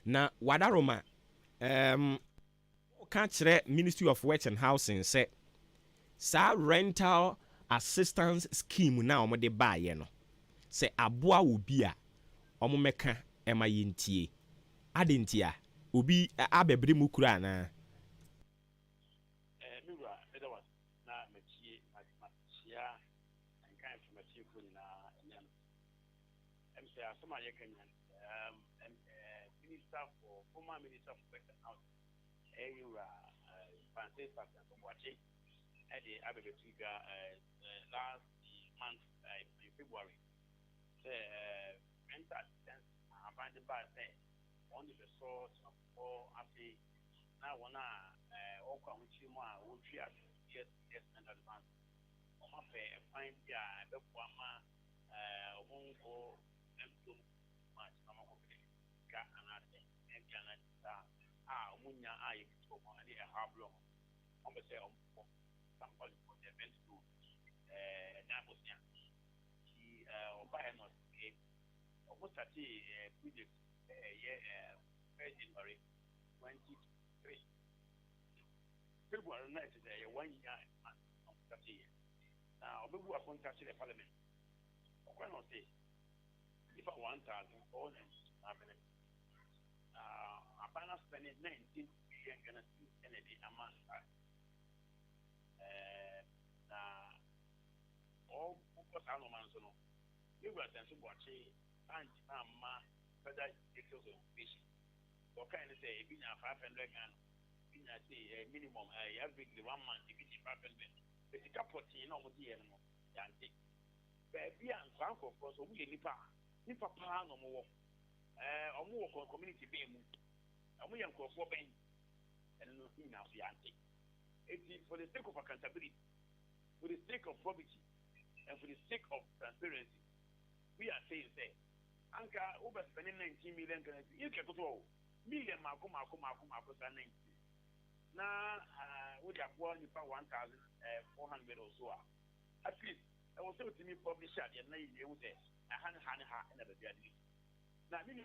na wadaroma ka kire Ministry of Works and Housing say sa rental assistance scheme na omo de baaye no say aboa obi a omo meka ema yentie adentia obi abebre mu kura na miwa edawas na machie machia enkan information ko na enyan say asoma ye kanya former Minister for Works and Housing Francis Pastor at the Abebetuga last month in February. Rental assistance abandoned by only the source of all after now one Oka which you would treat as yes and advance. My find the Wama won't go and much. Munya I took on a half long. On the sale of somebody for the event to Nabosia. He by not almost at the previous year, January 23. February night is a 1 year on 30 years. Now, we were contacting the parliament. Why not say if I want to go on Abana spending 19 billion Ghana Kennedy amount. All focus on Mansono. You were sent to watch and further details of fish. So, can you say, being 500 Ghana I say minimum every 1 month if it's happened. But the couple no more dear no. Yanti. Baby and Franco for so we nipa no more. More community being. And we are for Ben and nothing now yanti. It is for the sake of accountability, for the sake of probity, and for the sake of transparency. We are saying, say, Anka over spending 19 million, you can go million Marco 90. Now, we have won 1,400 or so. At least, I was able to me publish at the night, they would say, a hand and never be at least. Now, me,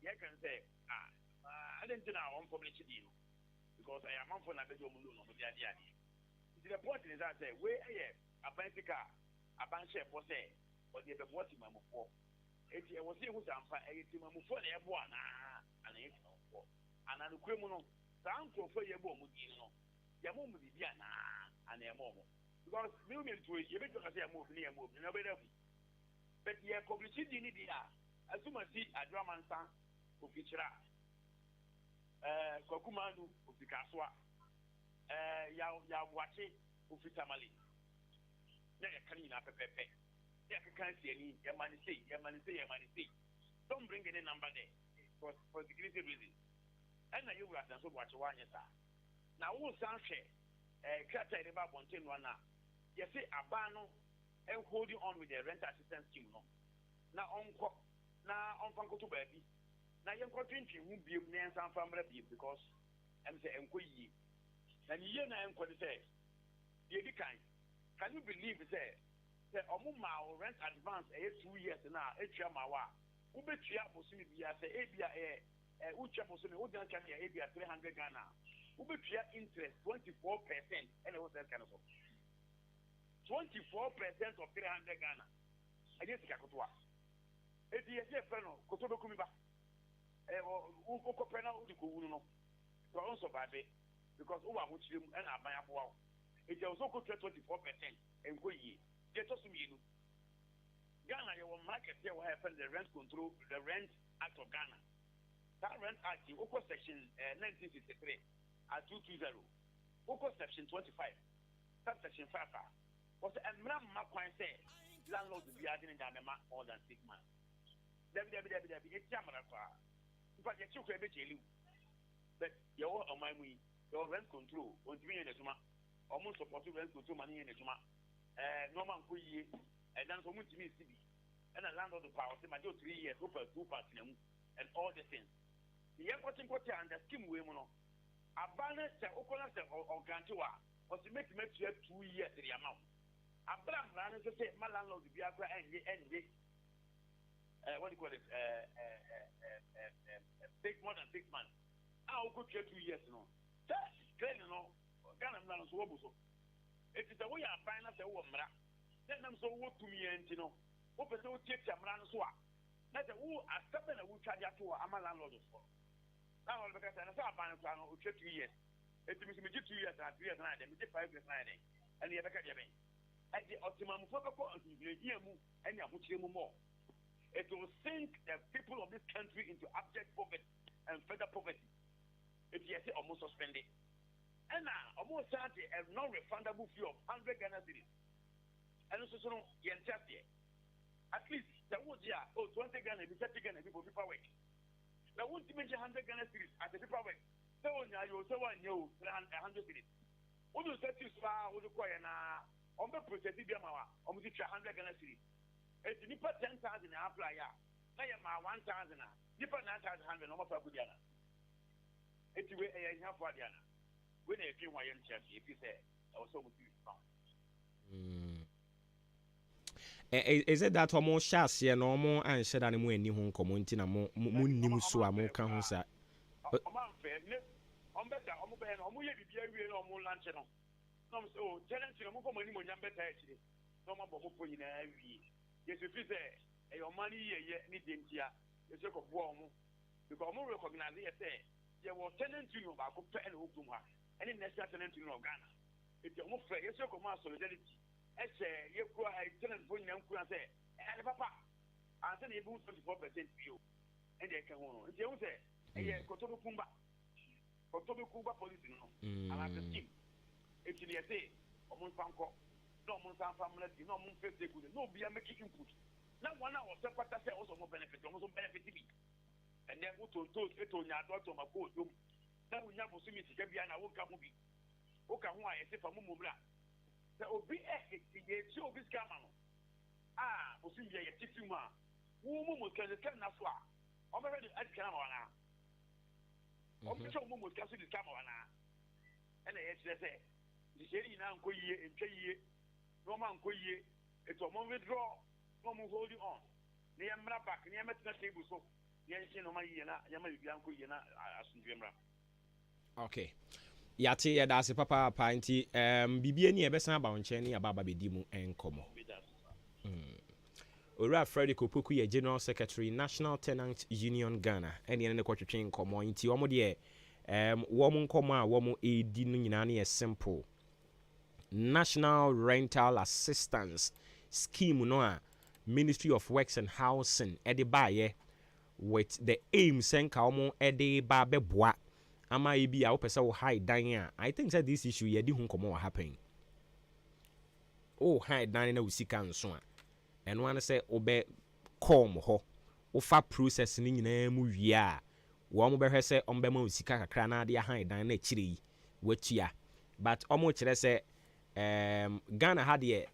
I can say, I didn't know I won't publish it because I am on for another job. The point is that where a bicycle, a bunch of was say, but the bottom of 4. It was here who's on fire, 80 for the one, and 8 for. And I'm a criminal, sound for your bomb, your mom with the Diana and their mom. Because million to it, you make us say move near move, nobody else. But your publicity in India, as soon as see a drum and sound. Ukichira Kokumanu Ukikaswa ya wache ufitamali ya kanina pepepe ya kansi yani ya manisi don't bring any number there for security reasons and you will so watch one yesa na wo sanhwe krata ide ba bonten no na you say abano and holding on with the rent assistance scheme no na onko na onfanko to baby. Now you're going to be names and family because I'm saying, and you know, I'm going to say, can you believe that Omuma rent advance 2 years now, HMAWA, who bet you up for me, I say, ABA, Ucha for me, who don't carry ABA 300 Ghana, who bet you interest 24%, and it was that kind of 24% of 300 Ghana. I guess Kakotwa. It's the friend of Kotoba Kumiba. Because over which you and I buy a wow. It also could 24% and go ye. Get us me. Ghana, your market here will happen the rent control, the rent act of Ghana. That rent act, the Oko section 1963 at 220. Oko section 25. That section 5. Was a man Makwan say landlord to be adding in more than 6 months. It's but you took a bit you. But your on my way, your rent control, on 3 in the summer, almost supportive rent control money in the summer. No man could ye, and then so much to me, city. And a landlord of power, my 3 years, over 2 parts, and all the things. The young person got and the scheme women. A banner, Okolas or Gantua, was to make you have 2 years the amount. A black man is to say, my landlord, the Biafra, and the what do you call it? Take more than 6 months. I'll go 2 years, no. That's clearly no. Ghana man so wobuso. It is the way I find out the woman. Then I'm so what to me and you know. What person will take some run so. That's a who are stepping a wood charger to a landlord for. Now because I saw a ban plan of 2 years. It means me 2 years and 3 years and I 5 years and the other can at the optimum for the point and you put him more. It will sink the people of this country into abject poverty and further poverty. If you say almost suspended. And now, almost a non-refundable fee of 100 Ghana cedis. And also, at least, the wood, 20 Ghana, 30 Ghana, people work. Now, won't you mention 100 Ghana cedis at the people work? So, now you also want 100 cedis. What do you say to Spa, what do you call now? On the process, on the 100 Ghana cedis. It's nipa 10,000 apply ya. Na ya ma 1,000 na. Nipa 9,100 no matter good yana. It's we e nya for yana. We na efi wa yen chef if you say also with you. Is it that almost shas here no more and said that mo ani ho nkomo na mo nim so a mo ka ho sa. O man fe ne on better o mo be no mo ye bibia wie no mo lunch no. No so challenge no mo ko mani mo nyam better actually. No mo bo mo po nyina wie. Yes, if you say your money, need them here, you say, because more recognize it, say, you will tenant to you about and Okuma, and in national tenant to Ghana. If you're more fair, you say, come out solidarity. I say, you go a tenant for young say, and papa, I said, you boost 24% for you, and they can hold. If you say, hey, Kotono Pumba, Otobe Kuba police no. And I scheme. If you say, Omun Fanko, no Mun family, no Mun face good, no be a making input. Now 1 hour, Sepata say also more benefit, almost benefit me. And then go to it on your daughter, my coat. Now we have to see me to be an Awoka movie. Oka, who I say for Mumura. The OB, the show of this camera. Ah, we see a Tifuma. Who can the camera? I'm already at camera now. I'm sure Mumu can see the camera now. And I say, the Sherry now go ye and Kay, no man go ye. It's a moment draw. No more holding on. Near Mrapak, near Metina table so. Yes, you know my Yana, Yamayanko Yana, as in okay. Yate ya da se papa panti bibia ni ebesa ba onche ni ababa bedimu enkomo. Ora Freddy Kopoku ye General Secretary National Tenant Union Ghana ene ne kwotwetwe enkomo nti omo de womo nkomo a womo edi no nyina na ye simple. National Rental Assistance Scheme no a Ministry of Works and Housing ede baye with the aim senka omo ede ba beboa ama ebi a opesa wo hide dan a I think that this issue ye di hu nkomo happen. Oh hide dan na usika nso a eno an say obe come ho wo fa process ni nyina mu wie a wo mo behwe say ombe ma usika kakra na de hide dan na chire yi watua but omo kire say Ghana had ye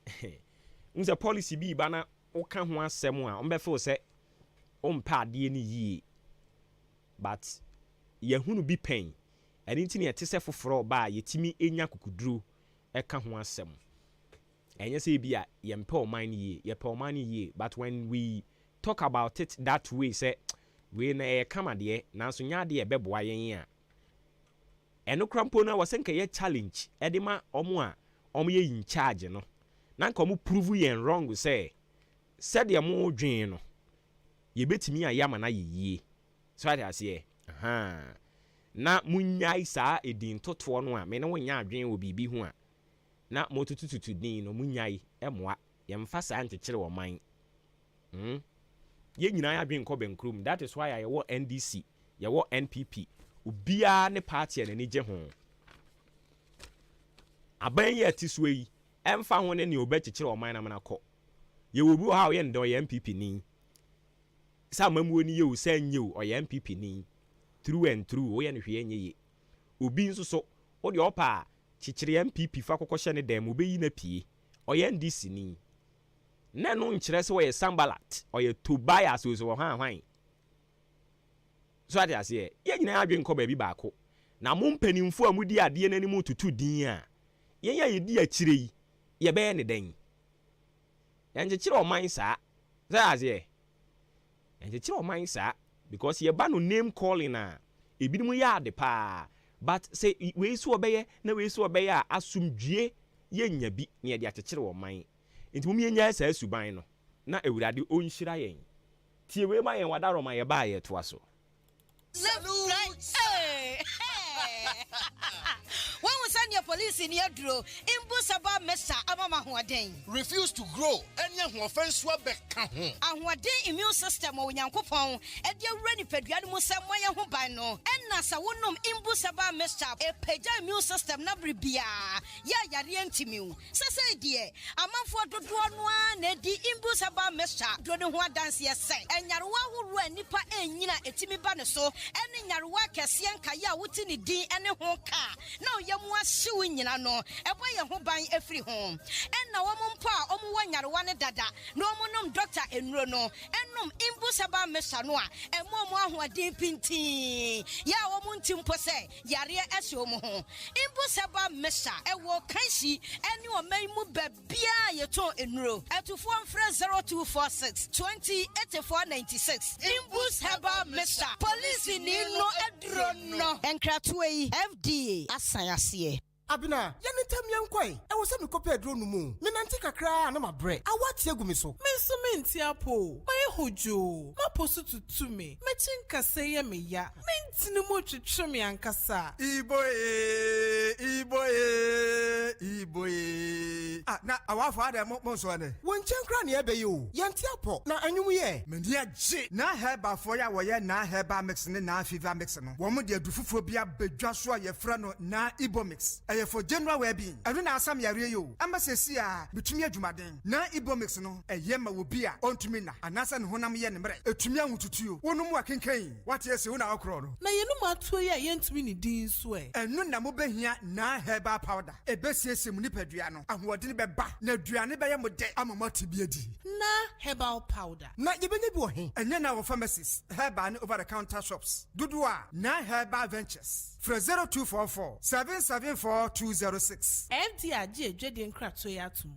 unse policy bi ba na wo ka ho asem a ombe feel say ompa de ni yi but yehunu bi pen eni ntini etese foforo ba yetimi enya kukuduru eka ho asem enye se bi a yempe oman yi yepe oman yi but when we talk about it that way say we na e kama de nanso nya de beboa yen a eno krampo na wasenka ye challenge edema omo a omo ye in charge no na nka omo prove yen wrong say said ye mo dwen no ye betimi ayama na yeye so ade ase na munyai saa edin totoɔ no a me ne wonya adwen wo bibi ho a na motutututu din no munyai emoa yemfa saa nkyekere wo man ye nyina adwen kɔ benkrum. That is why I wo NDC ye wo NPP obia ne party na ni gye ho aban ye atisue yi emfa ho ne obekyekere wo man na mena kɔ ye wo bu ha wo ye ndo ye NPP ni sa mamuo ni ye wo sa nye wo ye NPP ni through and through we no hwe enye ye obi nso so wo de opa chichire MPP fa kokoshe ne dem obeyi na pie oye NDC ni na no nkyere se we Sambalat oye Tobias so hwan so ade ase ye nyina adwen kɔ ba bi baako na mo mpanimfo a mudi ade na nimu tutu din a ye ye di akire yi ye be ne den enkyekire oman saa ase enkyekire oman saa because ye ba no name calling a ebinim ya de pa but say we so obeye na we so obeye a asumdue ye nya bi na ye de akekere wo man enti mum ye nya saa suban no na ewurade onhyira yen tie we ma yen wadaro ma ye ba ye to aso when we send your police in your draw imbusaba mesa amama hoden refuse to grow any offense wa beka ho ahoden immune system o nyankopon e de awura ni padua no musem moye ho ban no enna sa wonom imbusaba mesa e pagya immune system na bribia ya yare antimiu sese die amanfo dodo no a na di imbusaba mesa do ne ho adanse yese enyarewa horo anipa enyina etimi ba ne so ene nyarewa kese nka ya wuti ni din ene ho ka na yemu ahyew nyina no ebo ye ho ban afiri ho enna wo mpa omu wanyarewa ne dada na omunum doctor enuro no enum imbusaba mesa no a emo ahoden pintin ya wo muntimpo se yare ahye omu ho imbusaba mesa ewo kanshi ene o man mu babia ye to enuro atufo mfre 0246 208496 imbusaba mesa police ni no edro no enkratwe FDA asayase Abina, yanitam yankoi. I was a copy of drone moon. Minantika cry and my bread. I watch Yagumiso. Minsuminti apo. My hojo. Ma posu to me. Machinka say me ya. Mintinumo to chumi ankasa. Iboye. iboy. Ah, na our father mo so ane. Won chenkra na ebe yo. Yante apo na anwum ye. Meni agye. Na heba for ya wo ye na heba mix ne na fever mix no. Wo mo de adufufuo bia badwa so a ye fra no na ibo mix. Eye for general well-being. Anu na asam yare yo. Ambasesi a bitumi adwumaden. Na ibo mix no eye ma wo bia ontumi na. Anasa ne honam ye ne mre. Etumi anwututuo. Wonu mu akenkan. What ye se wo na okro no. Na yenu matuo ye yentumi ni din so e. Enu na mo behia na herbal powder. Ebesiesie mu nipadua no. Ahoɔden bɛba na aduane bɛyɛ mo de amama tibi adi. Na herbal powder. Na yebenya bi wɔ he? Ɛnyɛ na wɔ pharmacies, herbal ne over the counter shops. Dodoa na herbal ventures. Fra 0244 774206. FD agye edwede nkrato ya atum.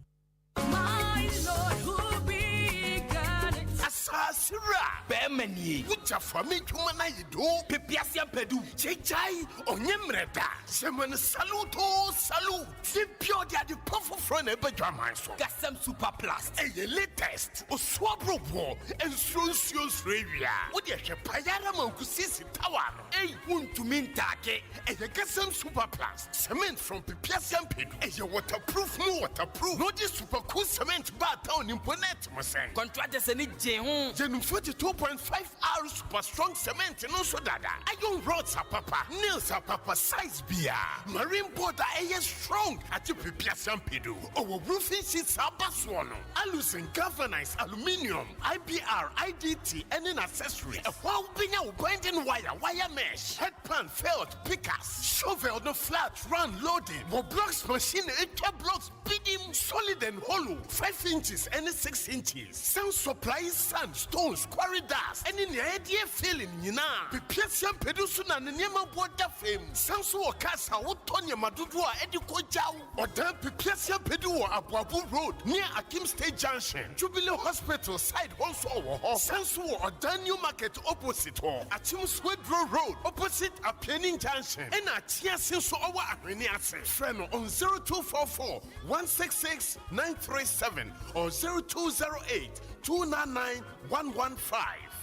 My Lord who began it. Asasira Bemani, which are from me to Manayido, Pepiasia Pedu, Chechai, Onyemreda, Semen Saluto, Salute, Simpio the Puffo Front Ebejamanso, Gassam Super Plus, a latest, or Swabro War, and Sosios Ravia, what you Payara Moncusis Tower, a wound to Mintake, and the Gassam Super Plus, cement from Pepiasia Pedu, and your waterproof, no waterproof, not just super cool cement bar town in Ponet, Masan. Contractors and it, Jenum 42.5 hours super strong cement and also dada. Iron rods are papa, nails are papa, size beer. Marine border is strong at your Pipiasan Pedu. Our roofing sheets are baswano. Alucin galvanized aluminium, IBR, IDT, and an accessory. A while being out binding wire mesh, headpan, felt, pickers, shovel, no flat, run, loading. Or blocks machine, 8 blocks, bidding, solid and hollow, 5 inches and 6 inches. Sound supplies, sand, stones, quarry dust, and in the idea feeling, you know. Pipiasan Pedusuna and Yama Water Fame, Sansu Casa, Otonia Madudua, Ediko Jau, or Dan Pipiasan Pedua, Abuabu Road, near Akim State Junction, Jubilee Hospital side also, or Sansu or Daniel Market opposite, or Atim Swedro Road, opposite a Penning Junction, and a Tia Senso Awa Areniase, friend on 0244 166 937 or 0208 299-115.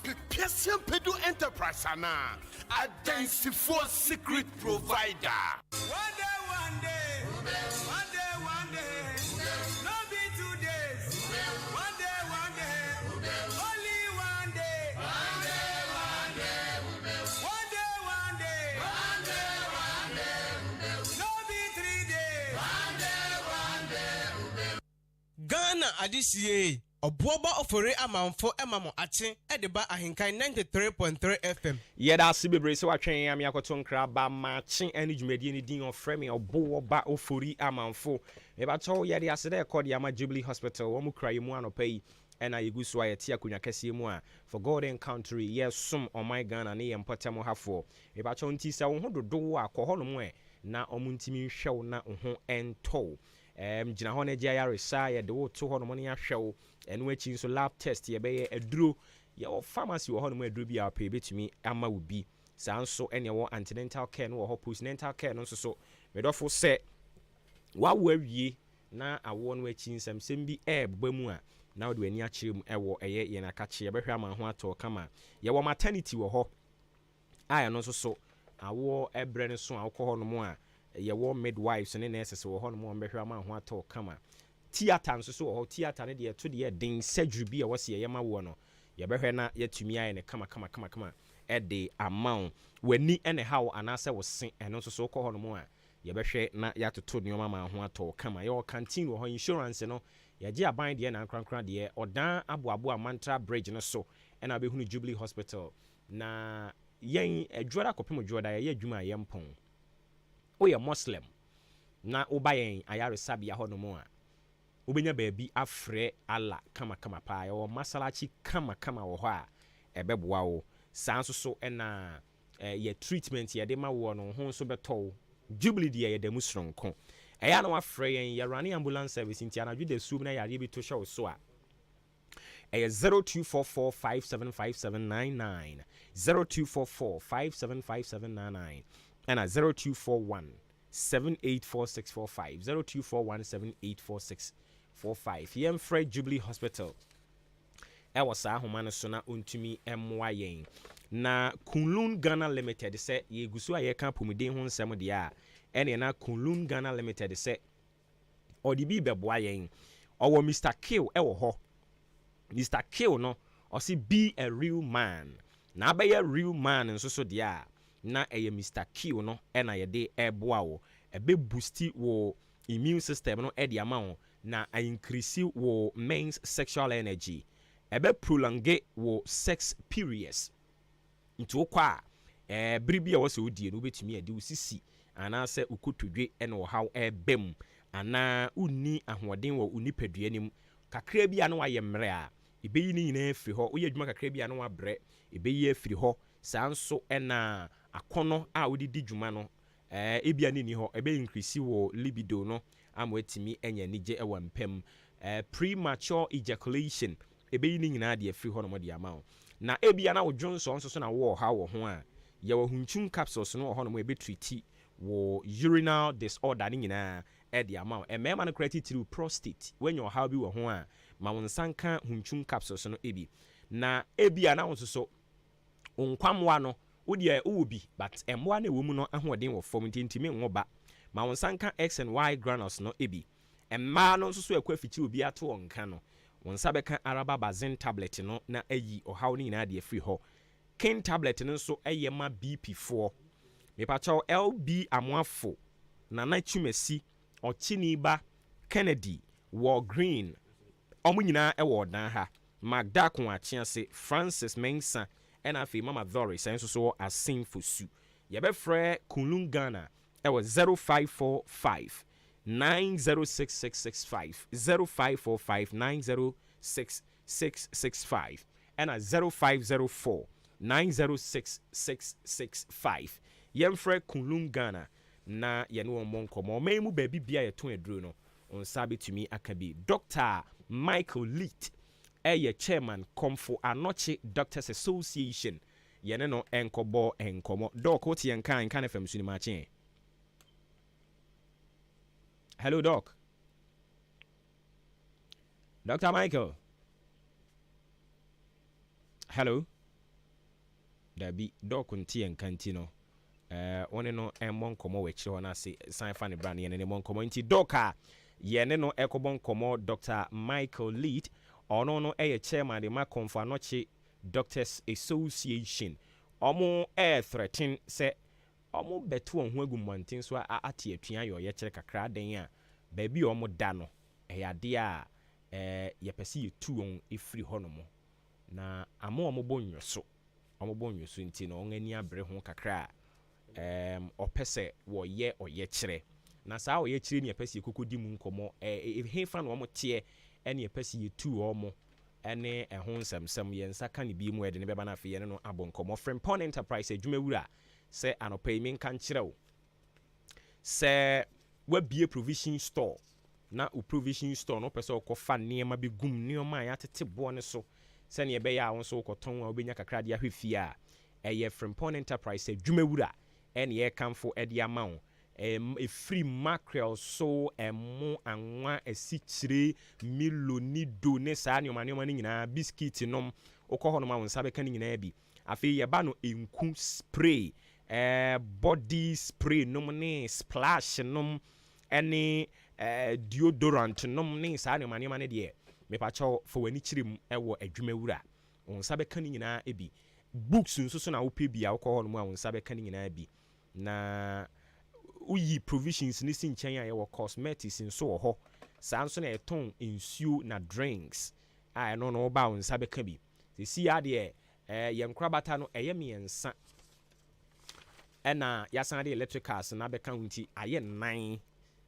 Pipiasan Pedu Enterprise Ana, a density for secret provider. One day, no be 2 days. One day, only one day. One day, no be 3 days. Ghana adisiye. Obuoba ofore amanfo emamo ache edeba ahenkan 93.3 FM. Yeda sibebre se watwen am yakoto nkra ba mache ani dwumadi ni din ofreme obuoba ofori amanfo. E ba to yede asede ekodi ama Jubilee Hospital wo mu kraye mu anopai ena yeguso ayeti akonya kase mu a for God and country yes sum on my Ghana ne yempotem hafo. E ba to nti se wo hododo akọ no mu na omuntimi hwew na ho ento. Gina ho na gya yaresa ye de wo to ho no ne ahwew enu achi so lab test ye be aduro ye wo pharmacy wo ho no aduro bi a pe betumi ama wo bi san so ene wo antenatal care no wo postnatal care no so medofo se wa wo awie na awo no achi nsem bi ba mu a na wo de ani akire mu ewo eye ye na kache ye behwe ama ho ato kama ye wo maternity wo ho aya no so awo ebre ne so a wo ho no mu a ye wo midwives ne nurses wo ho no mu behwe ama ho ato kama theater nso so ho theater ne de to de den surgery bi a wose ye ma wo no ye behwe na yatumi aye ne kama e de amount wani ene how anase wo sen eno nso so ko ho no mu a ye behwe na yatoto nyoma ma ho ato kama ye o canteen wo ho insurance no ye gi aban de na krankran de odan aboabo amantra bridge no so ena behunu Jubilee Hospital na yen adwora kopem dwoda ye adwuma ye mpon o ye Muslim na obayen ayare sabia ho no mu a obenya baabi afre ala kama pa ye o masalachi kama wo ho a ebeboa wo sanso so ena ye treatment ye de ma wo no ho so beto Jubilee de ye de musronko eya na wafre yen ye run ambulance service nti anadwo de sum na yare bi to show so a 0244575799 0244575799 and 0241784645 0241784645 yem Fred Jubilee Hospital sa ahoma no so na ontumi emwa yen na Kunlun Ghana Limited se ye gusu aye kan pomuden ho nsem de a ene na Kunlun Ghana Limited se ɔde bi bɛboa yɛn ɔwɔ Mr. Kill ɛwɔ hɔ Mr. Kill no ɔsi be a real man na abɛyɛ real man nso so deɛ a na ɛyɛ Mr. Kill no ɛna yɛde ɛboa wo ɛbɛ boosti wo immune system no ɛde ama wo na increase wo men's sexual energy ɛbɛ prolonge wo sex periods nti wokɔ a bere bi a wɔsɛ wodie no wobɛtumi ade wo sisi anaasɛ wokotodwe ɛna ɔhaw ɛbɛm anaa wonni ahoɔden wɔ wo nipadua nim kakra bi a na wayɛ mmerɛ a ɛbɛyi no nyinaa afiri hɔ woyɛ adwuma kakra bi a na wabrɛ ɛbɛyi afiri hɔ saa nso ɛna akɔnɔ a wode di dwuma no ebia ne ni hɔ ɛbɛ increase wɔ libido no ama watumi anya anigye ɛwɔ mpam premature ejaculation ɛbɛyi no nyinaa de afiri hɔ no mɔde ama wo na ebia na wo dwonso nso so na wo ɔha wɔ ho a yɛwɔ hunchum capsules no wɔ hɔ no mo ɛbɛtreati wɔ urinal disorder ne nyinaa ɛde ama wo mmarima no kora titiri prostate wanya ɔhaw bi wɔ ho a ma wo nsa nka hunchum capsules no ebi na ebia na wo nso so nkwamwa no wodeɛ wowɔ bi but mmoa no ɛwɔ mu no ahoɔden wɔ fam nti ntimi nwo ba ma wo nsa nka X and Y granules no ebi mmaa no nso so ɛkɔ afikyi obi ato wɔn nka no wo nsa bɛka arababazin tablet no na ayi ɔhaw no nyinaa de afiri hɔ king tablet no nso ɛyɛ ma BP4 mepakyɛw LB amoafo nana tumasi ɔkyiniba Kennedy wɔ green ɔmo nyinaa ɛwɔ ɔdan ha Magda Konwachiase Francis Mensa ɛna afei Mama Doris ɛnso so asen fosu yɛbɛfrɛ Kunlun Ghana ɛwɔ 0545 906665 0545 906665 ɛna 0504 906665 yɛmfrɛ Kunlun Ghana na yɛne wɔn mmɔ nkɔmmɔ ɔman mu baabi bia yɛto aduro no nsa bɛtumi aka bi Dr. Michael Leet ɛyɛ chairman Komfo Anoche Doctors Association yɛne no ɛnkɔbɔ ɛnkɔmmɔ Doc wote yɛn ka nka ne fam so ni maakye hello Doc Dr. Michael hello dabi Doc nti yɛn ka nti no one no ɛmmɔ nkɔmmɔ wɔ akyire hɔ no ase san fa ne bra no yɛne ne mmɔ nkɔmmɔ nti Doc a yɛne no ɛkɔbɔ nkɔmmɔ Dr. Michael Lead ɔno no ɛyɛ chairman de ma Komfo Anoche Doctors Association ɔmo threaten sɛ ɔmo bɛto wɔn ho agu mmɔnten so a ate atua yɛ ɔyɛ kyerɛ kakra den a baabi a ɔmo da no ɛyɛ adeɛ a yɛpɛ sɛ yɛtu wɔn ɛfiri hɔ no mo na ama ɔmo bɔ nnwɛso nti na ɔn ani abere ho kakra a ɔpɛ sɛ wɔyɛ ɔyɛ kyerɛ na saa ɔyɛ kyerɛ ne yɛpɛ sɛ yɛkɔkɔdi mu nkɔmmɔ ɛhefa na ɔmo teɛ ɛne yɛpɛ sɛ yɛtu ɔmo ɛne ɛho nsɛmsɛm yɛnsa ka ne bi mu ɛde ne bɛba no afei yɛne no abɔ nkɔmmɔ Frimpon Enterprise adwumawura sɛ anɔpa yi menka nkyerɛ wo sɛ wabie provision store na wo provision store no wopɛ sɛ wokɔfa nneɛma bɛgum nneɛma a yɛatete boɔ ne so sɛneɛ ɛbɛyɛ a wo nso wokɔtɔn a wobɛnya kakra de ahwɛ fie a ɛyɛ Frimpon Enterprise adwumawura ɛne yɛkamfo ɛde ama wo ɛfiri mackerel so ɛmo anwa asikyire miloni do ne saa nneɛma no nyinaa biscuit nom wokɔ hɔ nom a wo nsa bɛka no nyinaa bi afei yɛba no enku spray body spray nom ne splash nom ɛne deodorant nom ne saa nneɛma no deɛ mepakyɛw fa w'ani kyerɛ mu ɛwɔ adwumawura wo nsa bɛka no nyinaa bi books nso so na wopɛ bi a wokɔ hɔ nom a wo nsa bɛka no nyinaa bi na uyi provisions ni si nkyɛn a yɛwɔ cosmetics nso wɔ hɔ saa nso na yɛtɔn nsuo na drinks a ɛno no woba wo nsa bɛka bi sisi adeɛ yɛn korabata no ɛyɛ mmiɛnsa ɛna yɛasan de electricals na bɛka ho nti ayɛ 9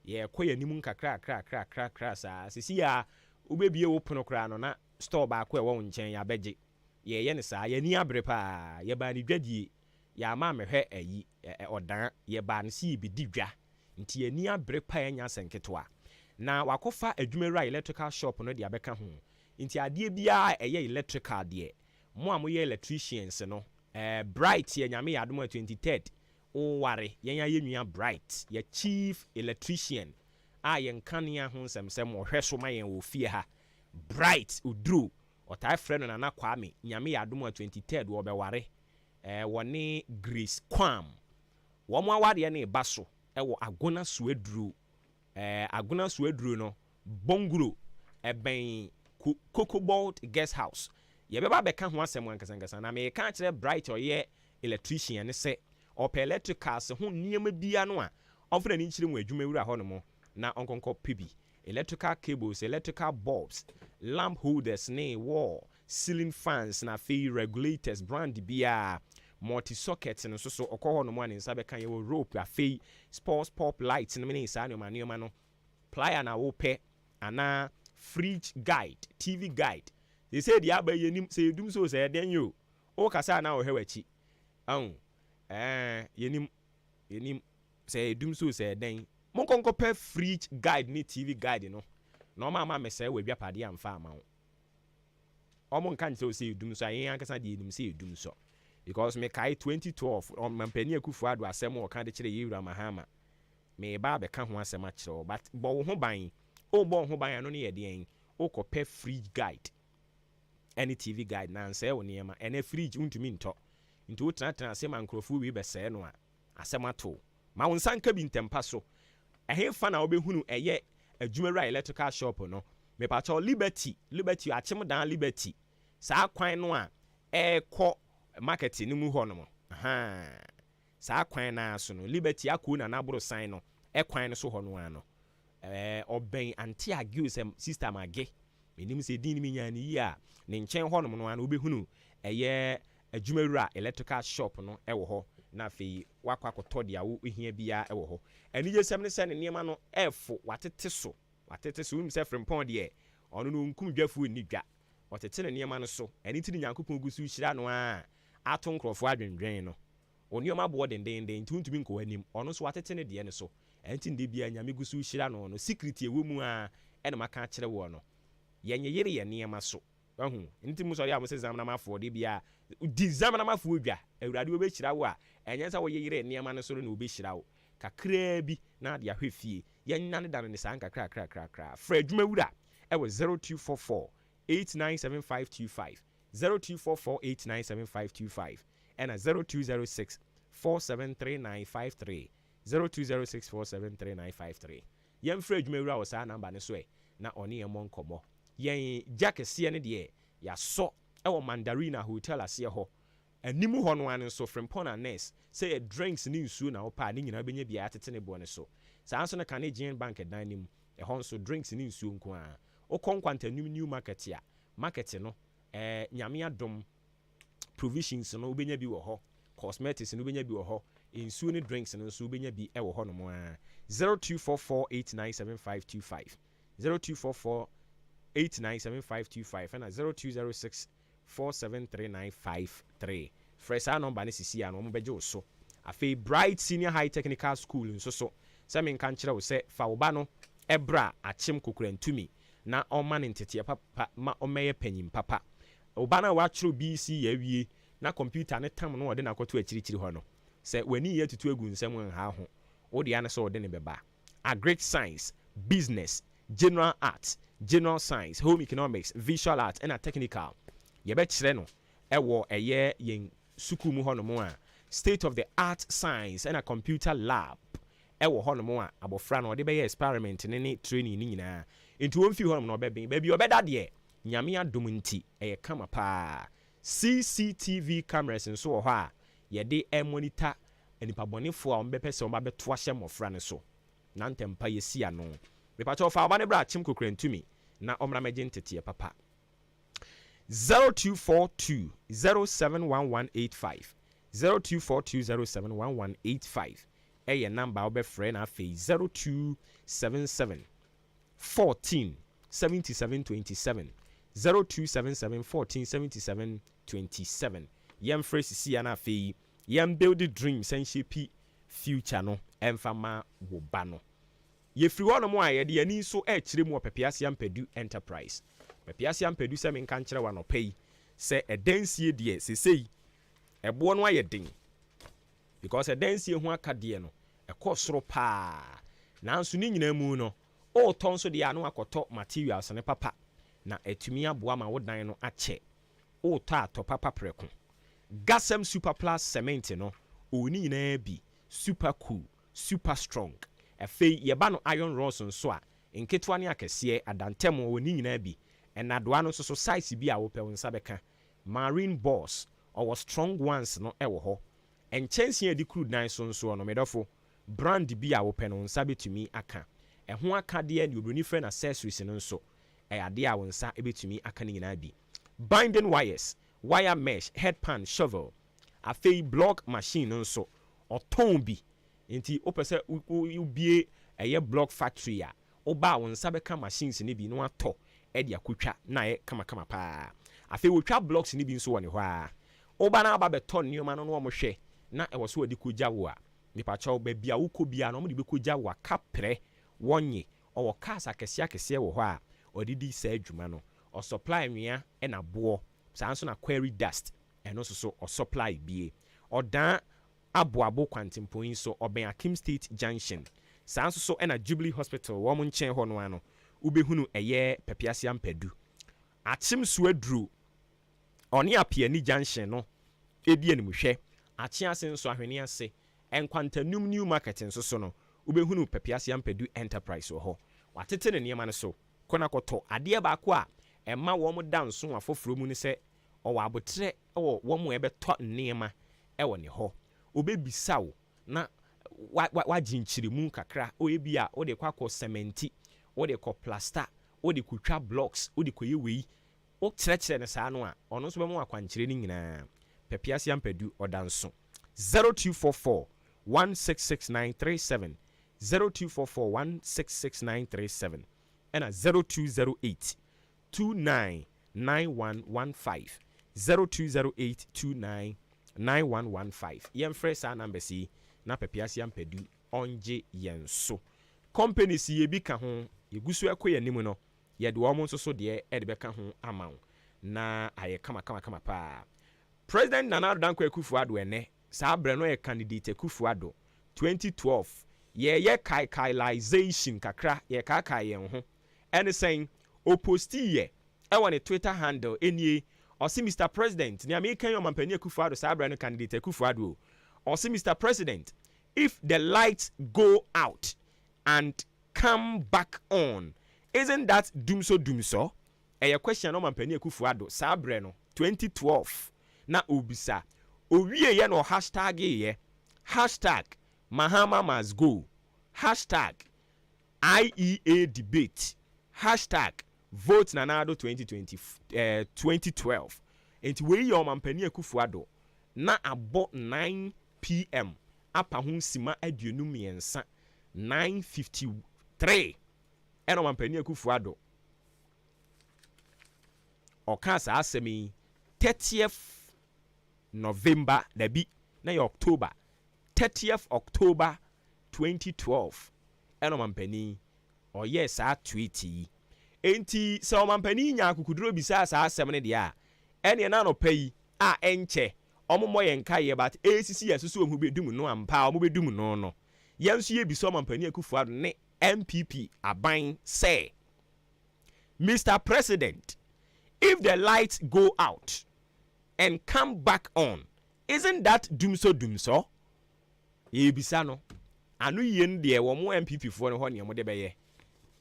yɛkɔ yɛn anim nkakra saa sisi a wobɛbie wo pono koraa no na store baako ɛwɔ wo nkyɛn yɛabɛgye yɛyɛ ne saa yɛni abere paa yɛbaa ne dwadie yɛama mehwɛ ayi ɔdan yɛbaa no si yɛbɛdi dwa nti yɛni abere paa ɛnya asɛnketewa na wakɔfa adwumawura electrical shop no de abɛka ho nti adeɛ biara ɛyɛ electrical deɛ mo a moyɛ electricians no bright yɛ nyame yɛ adom 23rd woware yɛn ayɛ nua bright yɛ chief electrician a yɛn kanea ho nsɛmsɛm ɔhwɛ so ma yɛn wɔ fie ha bright oduro ɔtae frɛ no nana kwame nyame yɛ adom 23rd wɔbɛware wɔne Grace Kwam wɔn awadeɛ ne ba so ɛwɔ agona suaduro aguna so aduro no bonguro eben cocoa board guest house ye beba beka ho asem ankasa na me ka kire bright oye electrician ne se ope electricals ho niam bia no a ofra ni kire mu adwuma wura ho no mo na onkonko pibi electrical cables electrical bulbs lamp holders ne wall ceiling fans na fee regulators brand bia multi sockets no so okoho no mo an nsa beka ye rope afei sports pop lights no me nsa no ma no plier na wo pe ana fridge guide TV guide they say the aba yenim say dum so say den yo o kasa na o hewachi yenim say dum so say den mon konko pe fridge guide ni TV guide no no ma me say we biapade amfa ama wo o mon kan say dum so ayen kasa de yenim say dum so because me kai 2012 on mampani akufu ado asem o kan de kire yewura mahama me ba be ka ho asem a kire but bo ho ban o bo ho ban no ne ye den o ko pe fridge guide any TV guide na nse wo niema ene fridge untumi nto nti wo tena asem ankrofo wi be se no a asem ato ma won sanka bi ntempa so ehe fa na obehunu eye adwumara electrical shop no me pa cho liberty achim dan liberty sa kwan no a ko market ni mu ho no mo sa kwan na so no liberty akụ na nabro sign no kwan no so ho no ano oben anti aguse system age menim se din mi nya ni ya ne nchen ho no no ano obehunu eye adwumawura electrical shop no wo ho na fe wakwa akoto dia wo ehia bia wo ho ani je sem ne se ne niema no efo watete so wim se frimpon de ono no nkum dwafu ni dwa watete ne niema no so ani ti nyankopon gusu hira no a ato nkrofo adwendwen no onioma bo den tuntumi nko anim ono so watete ne de ne so enti nde bia nyame gusu hira no secret ewo mu a ene maka kire wo no yenye yire ye niema so nti mu so ya mo se zamna mafo de bia di zamna mafo dwa awurade obe hira wo a enye sa wo yire niema no so na obe hira wo kakra bi na de ahwefie yenna ne dane ne sanka kra fra dwumawura ewo 0244 897525 0244897525 and 0206 473953 0206 473953 yem fra dwumawura wo sa number ne so e na oni emo nkomo yen jakese ne de ya so ewo Mandarina Hotel ase ho animu ho no an so frimpona nurse say drinks ni nsuo na opa ni nyina benya bia atete ne bo ne so saa so na Canadian Bank dan nim e ho so drinks ni nsuo nko a okonkwanta new market ya market no nyame adom provisions no obenya bi wo ho cosmetics no obenya bi wo ho nsuo ni drinks no so obenya bi e wo ho no mo a 0244897525 0244897525 and 0206 473953 fresa number ne sisi ya no mo beje wo so afi Bright Senior High Technical School nso so se men kan kire wo se fa wo ba no ebra achim kokurantumi na ọma ne ntete papa ma ọmeye panyim papa oba na wa chiro BC ya wie na computer ne tam no ode na akoto akirikiri ho no se wani ye tutu egu nsem nha ho ode ya ne so ode ne beba agric science business general arts general science home economics visual arts and technical ye be kire no ewo eye yen suku mu ho no mo a state of the art science and a computer lab ewo ho no mo a abofra no ode be experiment ne training ni nyina into won fi ho no obeben baby obeda de nyame adom nti eye kama pa CCTV cameras nso ho a ye de monitor enipa bonefo a ombepese omba beto ahye mofra ne so na ntempa ye sia no me pa cho fa oba ne bra chim kokrantumi na omra meje ntete papa 0242 071185 0242071185 eye number obefre na fe 0277 14 77 27 0277 14 77 27 yam phrase si ya na fe yam build dreams and shape future no emfama wo ba no ye free one mo a ye de ani so e kire mu opepiase ampedu enterprise pepiase ampedu se men kan kire wa no pay se edansie de sesei ebo no aye den because edansie ho akade no ekosoro pa nanso ni nyina mu no o ton so de anu akoto materials ne papa na etumi aboa ma wodan no ache o ta to papa preko gasem super plus cement no oni nyina bi super cool super strong afei yɛba no iron rods nso a nketewa ne akɛseɛ adantem wɔ ne nyinaa bi ɛnadoa no nso so size bi a wopɛ wo nsa bɛka marine balls ɔwɔ strong ones no ɛwɔ hɔ nkyɛnsee a di crude nan so nso no medɔfo brand bi a wopɛ no nsa bɛtumi aka ɛho akadeɛ ne obroni frɛ no accessories no nso ɛyade a wo nsa bɛtumi aka ne nyinaa bi binding wires wire mesh headpan shovel afei block machine no nso ɔtɔn bi nti wopɛ sɛ wobie ɛyɛ block factory a woba wo nsa bɛka machines ne bi no atɔ ɛde akotwa na ɛyɛ kamakama paa afei wotwa blocks ne bi nso wɔ ne hɔ a woba na aba bɛtɔ nneɛma no no wɔhwɛ na ɛwɔ so wɔde kɔgya wo a nipakyɛw baabi a wokɔ bia na wɔde bɛkɔgya wo a kaprɛ wɔnye ɔwɔ cars akɛseɛ wɔ hɔ a ɔde di saa adwuma no ɔsupply nwea ɛna boɔ saa nso na quarry dust ɛno nso so ɔsupply bie ɔdan aboabo kwantempɔn so ɔbɛn Akim State Junction saa nso so ɛna Jubilee Hospital wɔn nkyɛn hɔ no ano wobɛhunu ɛyɛ pɛpiasia mpɛdu akyem suaduro ɔne apiani junction no edi animhwɛ akye ase nso ahwene ase nkwantanum new market nso so no wobɛhunu pɛpiasia mpɛdu enterprise wɔ hɔ watete ne nneɛma no so kɔna kɔtɔ adeɛ baako a ɛma wɔn da nso afoforo mu ne sɛ ɔwɔ abotrɛ ɛwɔ wɔn ɛbɛtɔ nneɛma ɛwɔ ne hɔ obɛbisa wo na wagye nkyeremu kakra ɔyɛ bi a wode kɔ akɔ cementi wode kɔ plaster wode kɔtwa blocks wode kɔyɛ wei wokyerɛkyerɛ no saa no a ɔno nso bɛma akwankyerɛ no nyinaa pɛpiasia mpɛdu ɔda nso 0244 166937 0244 166937 ɛna 0208 299115 0208 299115 yɛmfrɛ saa numbers yi na pɛpiasia mpɛdu ɔngye yɛn so companies yɛbi ka ho yɛgu so ɛkɔ yɛn anim no yɛde wɔn nso so deɛ ɛde bɛka ho ama wo na ayɛ kama paa President Nana Addo Dankwa Akufo-Addo ɛnɛ saa brɛ no yɛ candidate Akufo-Addo 2012 yɛyɛ kailization kakra yɛ kaakae yɛn ho ɛne sɛn oposti yɛ ɛwɔ ne Twitter handle ɛnie ɔsi Mr. President ne American yɛ ɔmampani Akufo-Addo saa brɛ no candidate Akufo-Addo ɔsi Mr. President if the lights go out and come back on isn't that doom so ɛyɛ question ɔmampani Akufo-Addo saa brɛ no 2012 na obisa owie yɛ no hashtag yɛ hashtag Mahama must go hashtag IEA debate hashtag vote Nana Addo 2012 enti wei yɛ ɔmampani Akufo-Addo na abɔ 9 PM apa ho sima aduonu mmiɛnsa 9:53 ɛna ɔmampani Akufo-Addo ɔka saa asɛm yi 30th November dabi na yɛ October 30th October 2012 ɛna ɔmampani ɔyɛ saa tweet yi enti sɛ ɔmampani nya akukuduro bisa saa asɛm ne deɛ a ɛne na no pɛ yi a ɛnkyɛ ɔmomɔ yɛn kaeɛ but ACC yɛsoso ɔmo bɛdum no ampa ɔmo bɛdum no no yɛn nso yɛ bisa ɔmampani Akufo-Addo ne MPP aban say Mr. President if the lights go out and come back on isn't that doom so yebisa no anu yen de wo mo MPP fo no ho ne mo de beye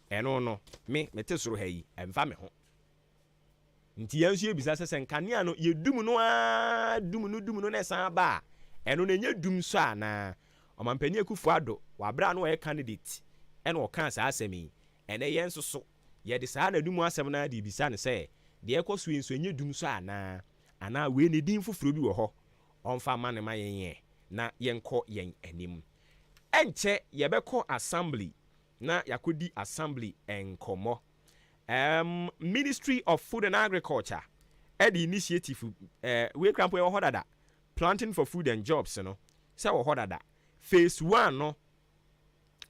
eno no mete soro ha yi emfa me ho nti yanso yebisa sese nkane no yedum no a dum no na san ba eno na nya dum so ana omampani Akufo-Addo wabra no candidate eno oka sa asemi ene yen so ye de sa na dum asem na de bisa ne se de ekoso enso nya dum so ana we ne din foforo bi wo ho onfa ma ne ma yen na yenko yen anim enche yebekɔ assembly na yakodi assembly enkomo Ministry of Food and Agriculture the initiative we crampo e ho dada planting for food and jobs no se wo ho dada phase 1 no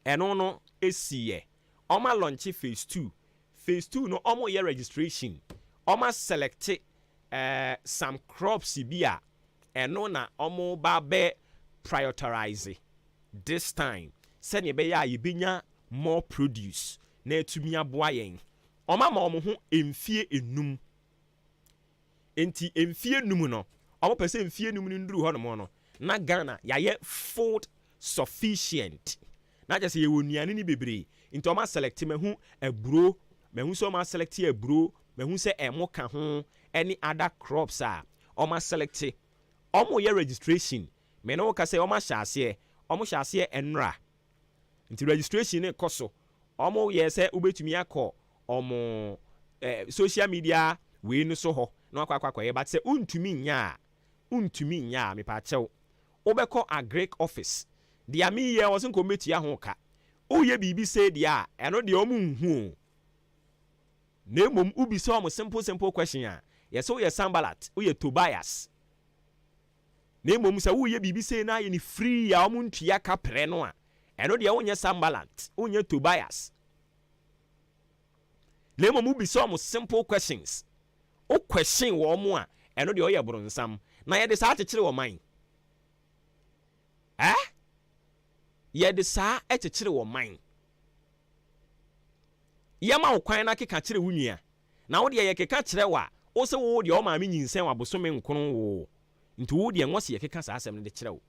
eno no esiye oma launch phase 2 no omo year registration oma select some crops bia eno na omo ba be prioritize this time send ye be ya yebenya more produce na etumi aboa yen oma ma omo ho emfie enum enti emfie enum no omo pese emfie enum ni nduru ho no na Ghana ya ye food sufficient na just ye woniane ni bebre nti o ma select mehu eburo mehu so ma select eburo mehu se emo ka ho any other crops o ma select o mo ye registration me no ka say o ma hyase enra nti registration ne koso o mo ye se ubetumi akọ o mo social media we no so ho na akwa ye but say untumi nya me pa chew obekọ agric office dia mi ye wo nko metia ho ka o ye bibi say dia eno de o mu nhu na emom ubi say o simple question ye so ye Sambalat o ye Tobias na emom say wo ye bibi say na ye ni free ya o mu ntua ka pre no a eno de o nye Sambalat o nye Tobias na emom ubi say o simple questions o question wo mo a eno de o ye bronsam na ye de sa akekere wo man ye de sa ekekere wo man ye ma wo kwan na keka kere wo nua na wo de ye keka kere wa o se wo de o ma me nyinsen wa bosome nkono wo nti wo de enwose ye keka sa asem ne de kere wo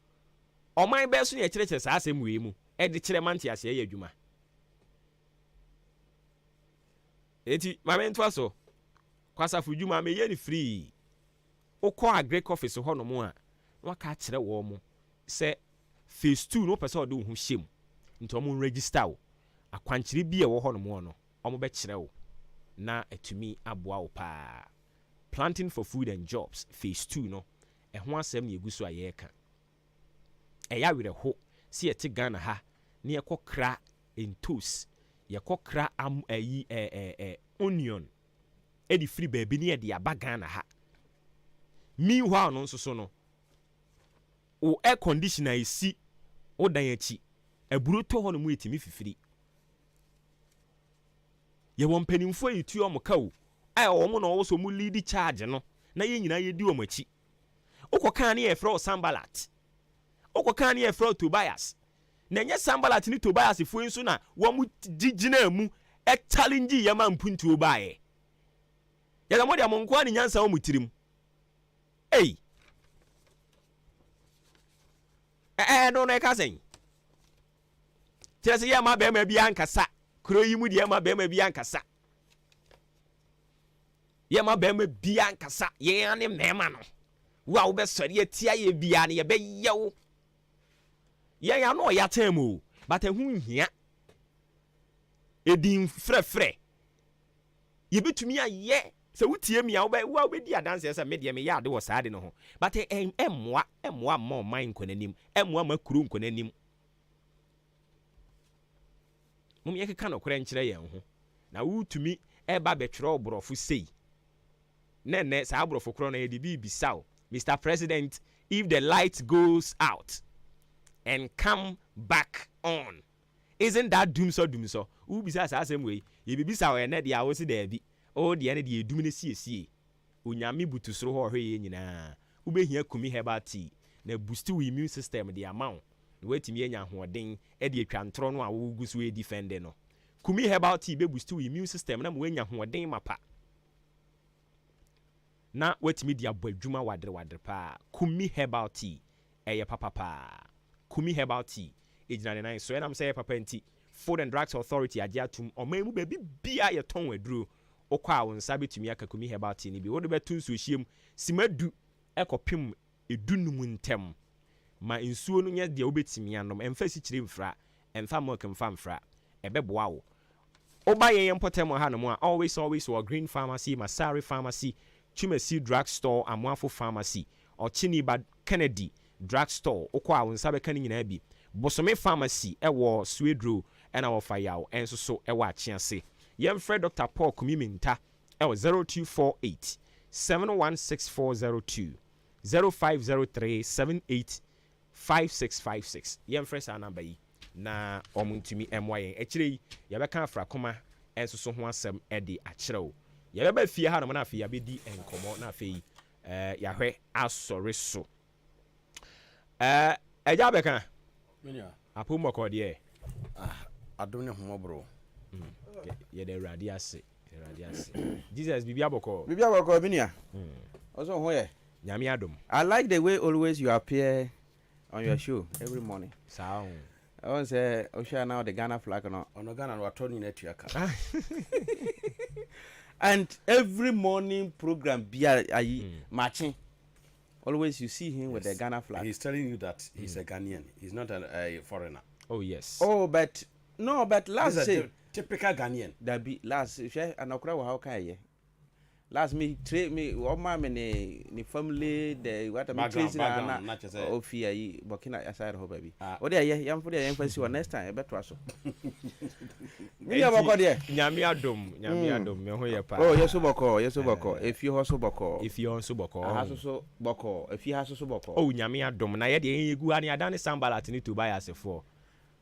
o man be so ne kere kere sa asem we mu e de kere mante ase ye adwuma eti ma me ntwa so kwasa fu dwuma me ye ni free o ko agric office ho no mu a na ka kere wo mu se phase 2 no person do hu hyem nti o mo register wo akwankyere bi e wo ho no mo no o mo be kire wo na etumi aboa wo pa planting for food and jobs phase 2 no e ho asem na eguso aye ka e ya were ho si ete Ghana ha na ye kokra entos ye kokra onion e di free baby na ye di aba Ghana ha meanwhile no so no o air conditioner isi o dan achi eburu to ho no mu etimi fifiri ye won panimfo yitu o moka o ai o mo no wo so mu lead charge no na ye nyina ye di o machi okoka na ye fro Sambalat okoka na ye fro Tobias na nye Sambalat ni Tobias fo nso na wo mu gigina mu e challenge ye ma mpuntu obaye ya ga mo dia mo nko ani nyansa wo mutirim ei no kasen tirese ye ma be ma bia nkasa kro yi mu de ma be ma bia nkasa ye ma be ma bia nkasa ye ane mema no wa wo be sori etia ye bia ne ye be yewo ye ya no ya temu but hu hia edin frefre ye betumi aye se wutie mi a wo be di adanse se me de me ya ade wo saade no ho but emmoa mo man konanim emmoa makuru konanim mum ye keka no kore nkyere ye ho na wutumi eba betwere obrofo sei nene sa abrofo kro na ye de bibisa Mr. President, if the light goes out and come back on, isn't that doom so ubisa sa asem we ye bibisa we na de a wo se da bi o de ene de edum ne siesie onyame butusoro ho hwe ye nyina ubehia kumi herbal tea na boost your immune system de amount na wetimi enya hoden e de atwa ntro no a wo gusu e defend no kumi herbal tea be boost your immune system na mo enya hoden mapa na wetimi de abadwuma wadre pa kumi herbal tea eye papa kumi herbal tea ejina ne so enam say papa nti Food and Drugs Authority agiatum omemu be bia ye ton waduro okwa a wonsa betumi aka kumi herbal tea ni bi wo de betu nsu hiem simadu ekopim edunum ntem ma nsuo no nya de obetimi anom emfa sikire mfra emfa milk emfa mfra ebeboa wo oba ye yempotem ha no mo a always or Green Pharmacy, Masari Pharmacy, Chumesi Drug Store, Amwafo Pharmacy or Chiniba Kennedy Drug Store okwa a wonsa be kan nyina bi Bosome Pharmacy ewo Swedro and our fire and so ewa chianse yemfre Dr. Paul Kumiminta ewo 0248 716402 0503 785656 yemfre sa number yi na omuntumi emwaye ekire yebeka afra koma enso so ho asem ede akyerew yebeba fie ha no na afie yabedi enkomo na afie yahwe asore so eja beka menya apomo ko de adom ne homobro ye de radiase Jesus bibia boko binia also hoye nyame adom. I like the way always you appear on your show every morning. Sound. I want to say, Osha now the Ghana flag on Ghana or Tony Netuaka. And every morning program be matching. Always you see him with the Ghana flag. He's telling you that he's a Ghanaian. He's not a foreigner. Oh yes. Oh, but no, but last say typical Ghanaian. That be last share and okra how can ye. Last me trade me all my ni family the what I'm tracing na ofia yi Burkina aside ho baby. O dey yam for the emphasis one next time e beto so. Me ya boko there. Nyame adom me ho ye pa. Oh, yeso boko. If you hustle boko. If you hustle boko. Haso boko. If you hustle boko. Oh, nyame adom na ye de yegu ani adane sambalat ni to buy asefo.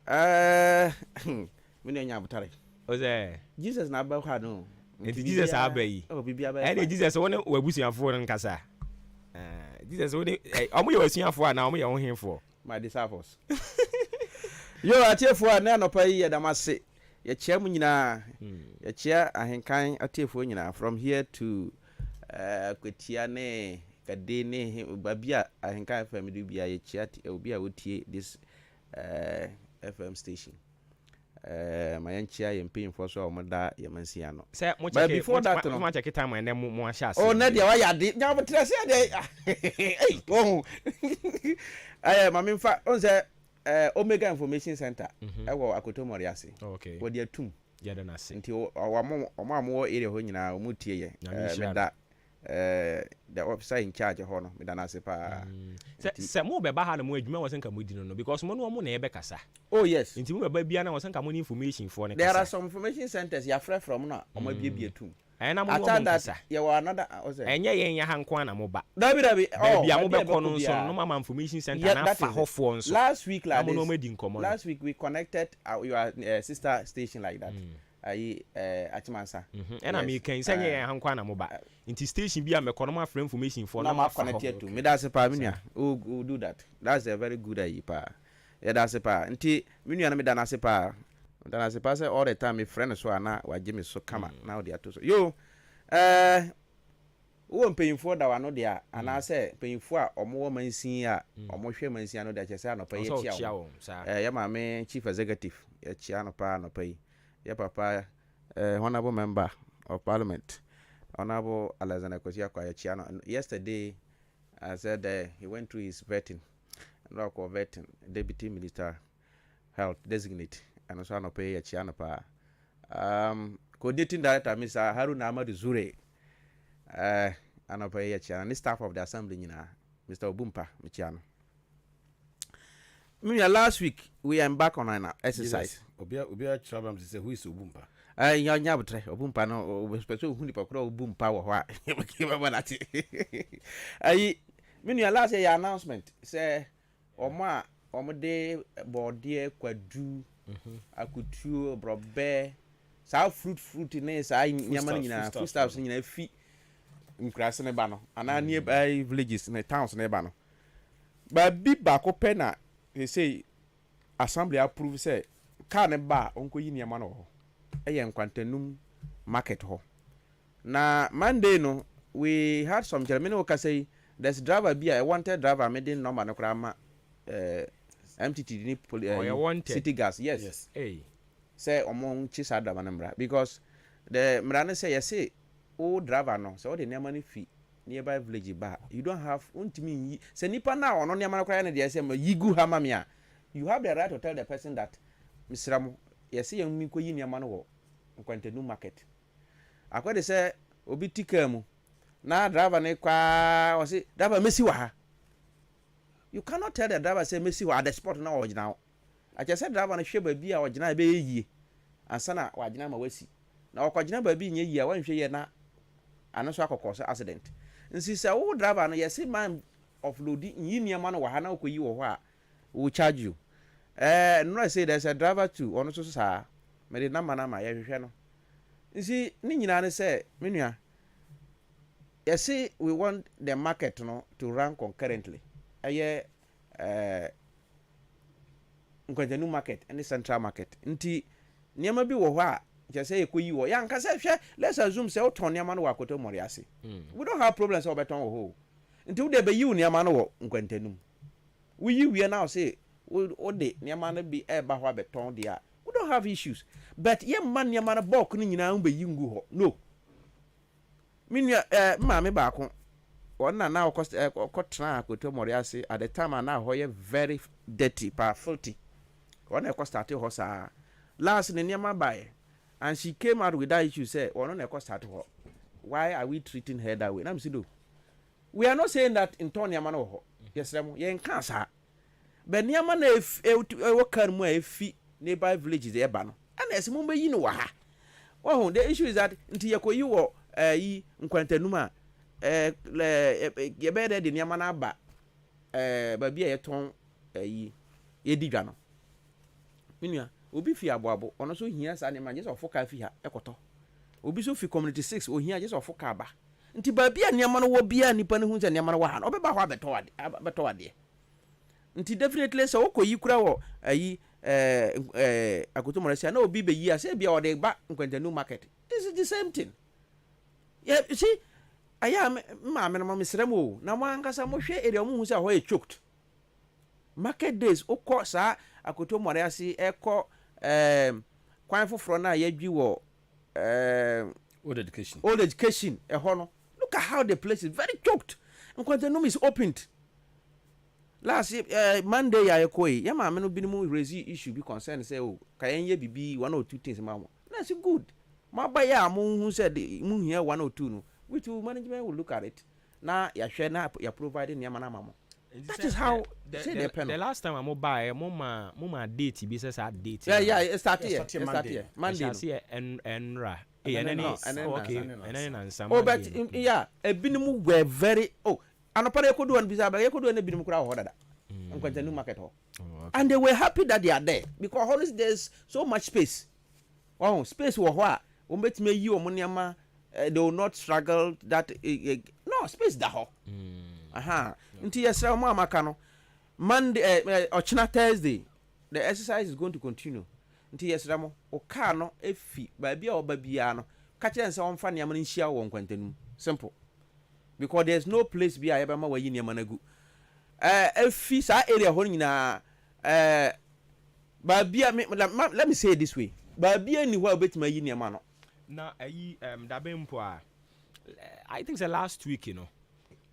Me no nya botare. O say Jesus na ba ha no. Enti Jesus abayi. Oh, bibia ba. And Jesus won wabusuafo nkasa. Jesus won omo ye wasuafo na omo ye ohemfo. My disciples. Yo atiefo na no pa yi yedamase. Ye chia mu nyina. Ye chia ahenkan atiefo nyina from here to Kwetia ne Kade ne babia ahenkan FM do bia ye chia obi a wotie this FM station. My enchia ye paying for so omoda ye mansia no. But before that no check time and mo ahia. Oh na dia wa ya de. Nya botre se de. Hey, oh. Mama mfa on say Omega Information Center. E wo Akoto Moriase. Okay. Wo dia tum. Ya da na se. Nti omo area ho nyina omutie ye. Me da the officer in charge ho no me da na se pa. Se mo be ba ha na mo adwuma wo senka mo di no because mo no mo na ye be kasa. Oh yes. Nti mo be ba bia na wo senka mo information for ne kasa. There are some information centers you are from no omo bia tum. Na mo mo kasa. You were another enye ye nya hanko na mo ba. Dabi oh bia mo be kono so no mama information center na fa hofo nso. Last week like this. Last week we connected your sister station like that. Achimansa. And I mean can say ye hanko na mo ba. Inti station bia me kono ma for information for na ma connected to. Me that's pa minia. Who do that. That's a very good idea pa. Yeah that's pa. Inti minia na me dana se pa. Then as a passer all the time, my friends so na wa Jimmy so come now they are too so. Yo, who paying for that one no there, and I say paying for or more man senior or more man senior no that you say no pay yeah, my man chief executive, yeah, chiano pa no pay. Yeah, papa, honorable member of parliament, honorable Alexander Kosia kwa chiano. And yesterday, I said he went through his vetting, and vetting, deputy minister, health designate. And so no pay a chiano pa. Coordinating director Mr. Haruna Amadu Zure. Pay a chiano. The staff of the assembly, Mr. Obumpa Michiano. Last week we embark on an exercise. Obia trouble to say who is Obumpa. Yabutre Obumpa no special who Obumpa or what. Last year announcement say Oma Omode Bordier Quadu. Akutuo brobe sa fruit ne sa nyama nyina foodstuffs nyina fi nkrase ne ba no ana nearby villages ne towns ne ba no ba bi ba ko pe na say assembly approve say car ne ba onko yi nyama no ho eye nkwantanum market ho na Monday no we had some Germany who say there's driver be I wanted driver made number no krama MTT city gas yes hey say among chisa driver number because the mrane say yes say o driver no so the nearly fee nearby village bar you don't have untimi say nipa na ono nearly cry na dey say yigu hamamia you have the right to tell the person that Mr. yes say you ko yi nearly wo nkwantenu market akwede say obi tikamu na driver ne kwa o say driver mesi wa ha. You cannot tell the driver say Messi wa the spot na original. I just said driver na hwe ba bi a original be yie. Ansa na wa original ma wasi. Na original ba bi nye yie a wan hwe ye na anaso akokọ accident. Nsi say wo driver no yes man offload yi niam na wa ha na okoyi wo ho a wo charge you. No I say there's a driver too ono so sa me the number na ma ye hwehwe no. Nsi ni nyina ne say menua. Yes we want the market no to run concurrently. Nkwantenu market and the central market nti niam bi wo ho a je say ekoyi wo ya nka say hwe let's assume say oton niam no wakoto Moriase we don't have problems obeton wo ho nti wo de be yi niam no wo nkwantenu we yi wie now say ode niama no bi eba ho abeton dia we don't have issues but ye man niama no bulk no nyina un be yingu ho no minua ma me ba ko wona na okotra akoto moriase at the time na ho ye very dirty pa filthy wona e start ho sa last ne niama bae and she came out with that issue say wona na e start ho why are we treating her that way? I'm saying, no. We are not saying that in Tonya Mano. Yes, Ramo, you ain't cancer. But Niaman, if worker more if nearby villages, the Ebano. And as Mumba, you know, oh, the issue is that until you were ye Quantanuma, ye better than Yamanaba, but be a ton ye digano. Minia, Ubi Fiababo, on also hears animals of Focafia, Ecoto. Obi so fi community 6 ohia je so fo ka ba nti ba bia niam no wo bia nipa ne hu se niam no wa ha obeba ho beto ade nti definitely so okoyi kura wo ayi akoto morasia na obi be yi ase bia o de ba nkwantanu market this is the same thing. Yeah, you see aya ma me no mesrem o na mo ankasa mo hwe area mo hu se ho e choked market days okọ sa akoto morasia ekọ kwan foforo na yadwi wo old education look at how the place is very choked and Quantanum is opened last Monday ya ekoi ya ma me no binimu raise issue be concern say oh kayenye bibi one or two things ma that's good ma ba ya mo hu said mu here one or two no which management will look at it na ya hwe na ya provide na ma na mamo. That is how the last time I buy mama date be says a date. Yeah, it started Monday. Enra. And some. Oh, but yeah, a binimu were very anopare ko do an bizaba ye ko do na binimu kura ho dada. Nkwantanu market ho. And they were happy that they are there because honestly there's so much space. Oh, space wo ho a o betime yi o niama they will not struggle that no space da ho. Aha. Until yesterday, Mama Monday, or Thursday, the exercise is going to continue. Until yesterday, Okano, Efi, Babia or Babiano, catch and so on funny Amanisha won't continue. Simple. Because there's no place be I ever where you near Managu. Efi, sa area holding na Babia, let me say it this way. Babia anywhere bet my union mano. Now, Dabempoa, I think it's the last week, you know.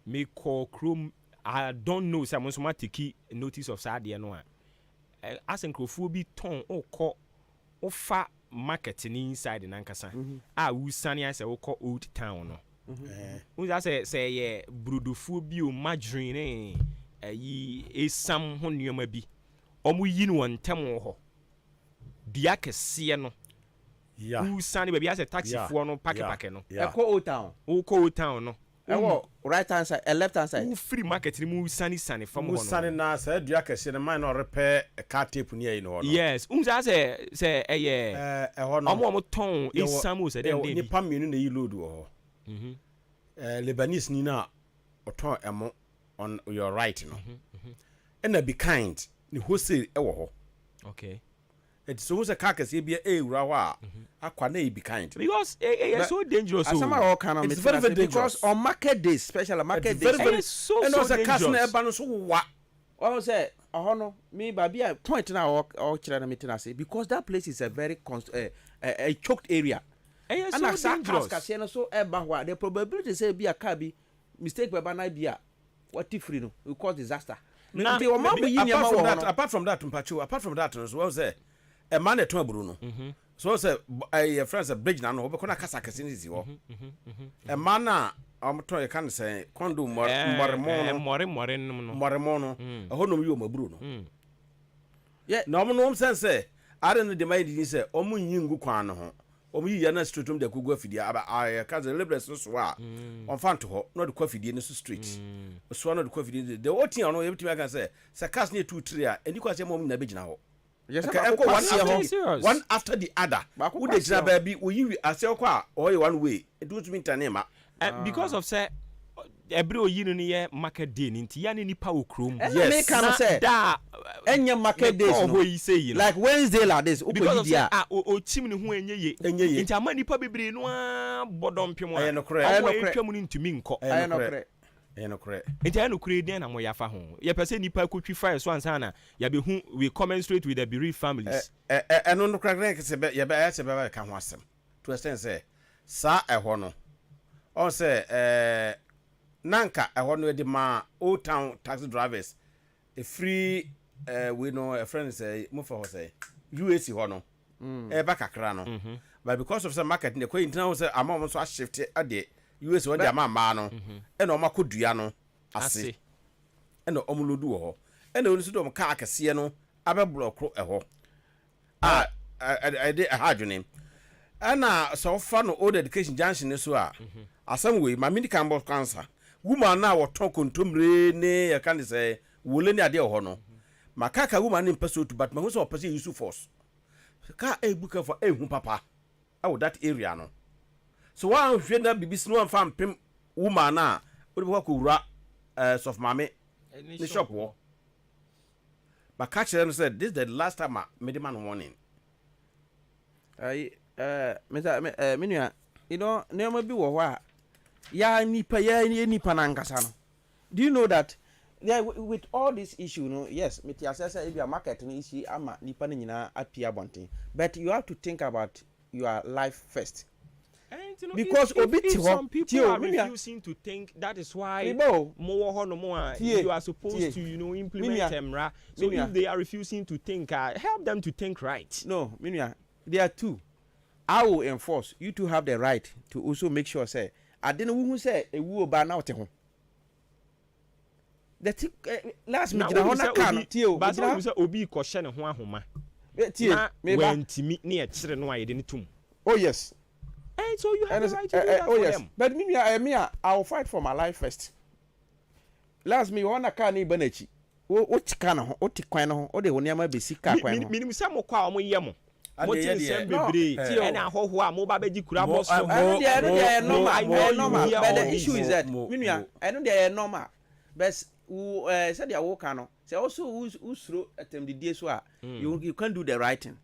Me call Chrome. I don't know someone so much take notice of Sadia no. As encophobia ton or call or far marketing inside in Ankasa. Ah, we sunny as a call old town. Who that say, yeah, brudophobia, margarine, ye some honey maybe. We yin one tamo. Diaka Siano. Yeah. Who sunny baby as a taxi for no packet no. A call town. Oh, call town no. Right hand side, left hand side. Free market remove sunny from one. Sunny na say do you say the man or repair a car tape near you know. Yes, say yeah. Omo ton is samu say dem dey. Ni pam you na load o. Lebanese ni na oton emo on your right no. And be kind. Ni wholesale e wo ho. Okay. It's so a carcass be a rawa. Aqua be kind. Because it's so dangerous. Some are all kind of it's very dangerous. Because on market days, special market days, it's so and also dangerous. What? I say, no, me baby, I point now or children meeting I say because that place is a very a choked area. And so dangerous. So the probability say be a car be mistake by banana be a what if free no will cause disaster. Now, apart from that, apart from that, as well as a man at Bruno. So say a friend's a bridge now, but Kona Casacas in easy. A man, I'm trying to can say, Condo Morimono, a honor you, Bruno. Yeah, no sense say, I don't know the maid is a Omun Yungu Quano. Omi yana street the Google Fidia, but I can't liberate so swat on Fanto, not the coffee in the street. Swan of the coffee, the old thing I know everything I can say, Sarcas near 2 3, and you can say more in the now. Yes, one after the other. Who did that baby? Will you as your car or one way? It would mean Tanema. Because of say, every year market day in Tiani Power Chrome. Yes, can say that. And your market days, we say like Wednesday like this. Because of chimney who and ye, it's a money probably no bottom pimo. I am not correct. To me, Nti eno kure den na mo yafa ho. Ye pese nipa kotwi fire so ansa na ya be hu we commensurate with the bereaved families. Eno no kra ke se be ye be ka ho asem. To extend say sa ehwo no. On say nanka ehwo no de ma old town taxi drivers a free we know a friend say move for say UAC ho no. Eba kakra no. But because of some market in the queen town say amount so shift at the US what the ama no e na o makodua no ase e na omuludu ho e na onsu do m ka akese no abe block ho I did a hadwene e na so fa no old education junction so a asem we ma mini cambo cancer woman na wo ton kontomre ne ya kan say wole ne ade ho no makaka woman ne peso to but ma hu so person use force ka e buka for e hu papa awo that area no. So one friend that BBC no fam pim woman na we be ko wura soft mame the shop wo but catch them said this is the last time I made man warning minua you know never be wo a ya nipa na nkasa no. Do you know that yeah, with all this issue no yes me tia say if your market no issue ama nipa na nyina apia bonten but you have to think about your life first. Because if some people are refusing to think, that is why you are supposed to, you know, implement Emra. So if they are refusing to think, help them to think right. No, Minya, there are two. I will enforce you to have the right to also make sure say I didn't who say a woo ban out home. The last minute I can tell but some say obi question ho ahoma. When timi near chire no aye didn't tum. Oh yes. And so you have the right to do that for them. But me, I will fight for my life first. Last me, one car ni benechi. What can o tikwan ho? O de woni ama be sika kwan ho. Minimum say mo kwa mo ye mo. Mo tin sem bebre. E na hoho a mo ba be gikura boss. I know normal. But the issue is that minua, I know they are normal. But said they work no. Say also who throw atem the day so you can't do the right thing.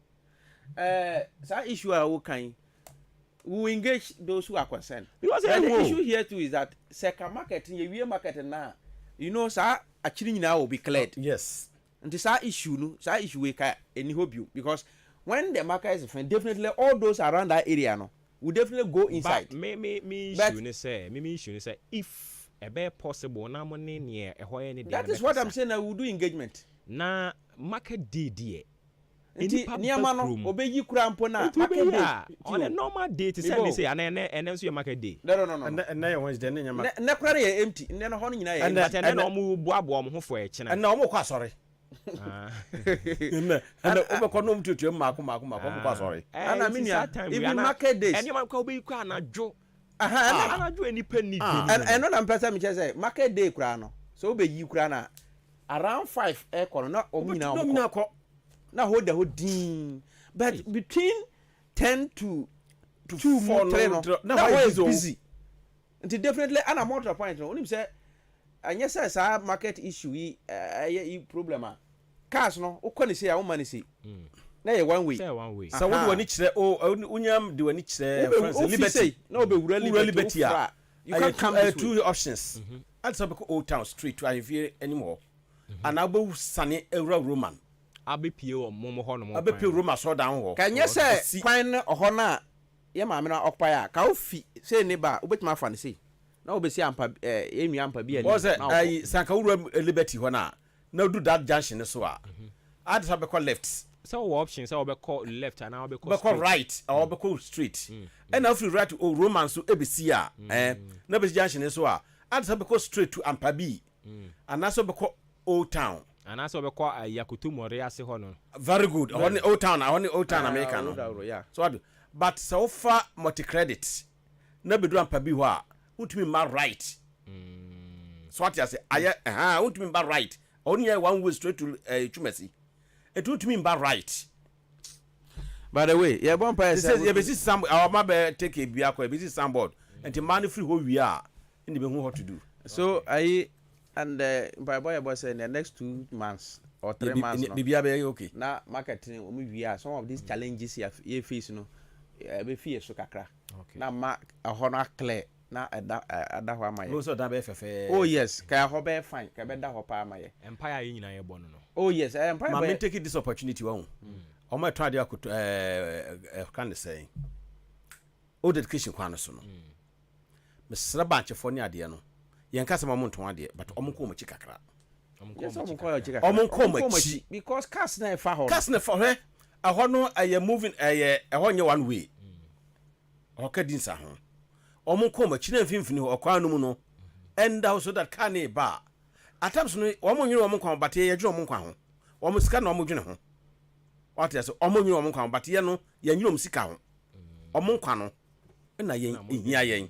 That issue are working. We engage those who are concerned. Because the issue here too is that second market, we market now. You know, sir, actually now will be cleared. Yes. And this issue we can any hope you because when the market is friend, definitely all those around that area no will definitely go inside. But me issue say if a bit possible na money near a whole any. That is what I'm saying. I will do engagement. Na market day. Nti niama no obeyi kura mpo na market day on a normal day to say and so your market day no and na Wednesday na nyama na kura dey empty nne no hono nyina and but and no mu boabo mo ho fo e kina and na mo kwa sorry and obekọ no mtutu mako mo kwa sorry ana minia even market days and you man kwa obeyi kura anajo anajo enipa ni and no na mpesa me say market day kura no so obeyi kura na around 5 e kono na omina ko now hold the whole dean but between 10 to 2 more 3 now is busy until definitely an amount of point only say and yes sir market issue e problem cars no o kwani say a woman say na ye one way so what do we kire unyam de wani kire friends liberty no be liberty you can come two options at some old town street to have anymore and abu sane eura roman abepie o momo ho no mo abepie Roma so down ho kan yese kwan ne ho na ye ma me na okpa ka ofi say ne ba obetima fa ne say na obesi ampa enu ampa bi ani o say sanka wuru liberty ho na do that junction so a add so be call left so options so be call left and now be call right or be call straight and if you right to Roman so ebesi a na be junction so a add so be call straight to ampa bi and also be call old town. And also be called Yakutu Moria se hono. Very good. I want the old town American. Yeah. So but so far multi credit. Na be do am pabi ho a. Untumi ma right. So what you say? Untumi ba right. Only one way straight to Chumesi. It untumi ba right. By the way, yeah, one person says you be see some our ma be take a biako, be see some board. And the money free ho we are. In the be what to do. So and by boy say in the next 2 months or 3 months okay na marketing we are some of these challenges you face no be fear so kakra na ma hono clear na ada ho amaye no so da be fefe oh yes ka ho be fine ka be da ho pa amaye empire yi nyina ye bɔ no oh yes empire ma me take this opportunity wa o ma try dia kuto can they say o dedication kwa no so no me sra banche fo ni ade no yen ka sama mo nton ade but o mo ko mo chikakra yes o mo ko chikakra o mo ko mo chi because cast na fa ho cast na fa he aho no aye moving aho nye one way o ka din sa ho o mo ko mo chi na mfimfini o kwa no mu no end out so that can e ba attempts no o mo nwiri o mo kwa but ye dwene o mo kwa ho o mo sika na o mo dwene ho what yes o mo nwiri o mo kwa but ye no ye nwiri o mo sika ho o mo kwa no na ye hia ye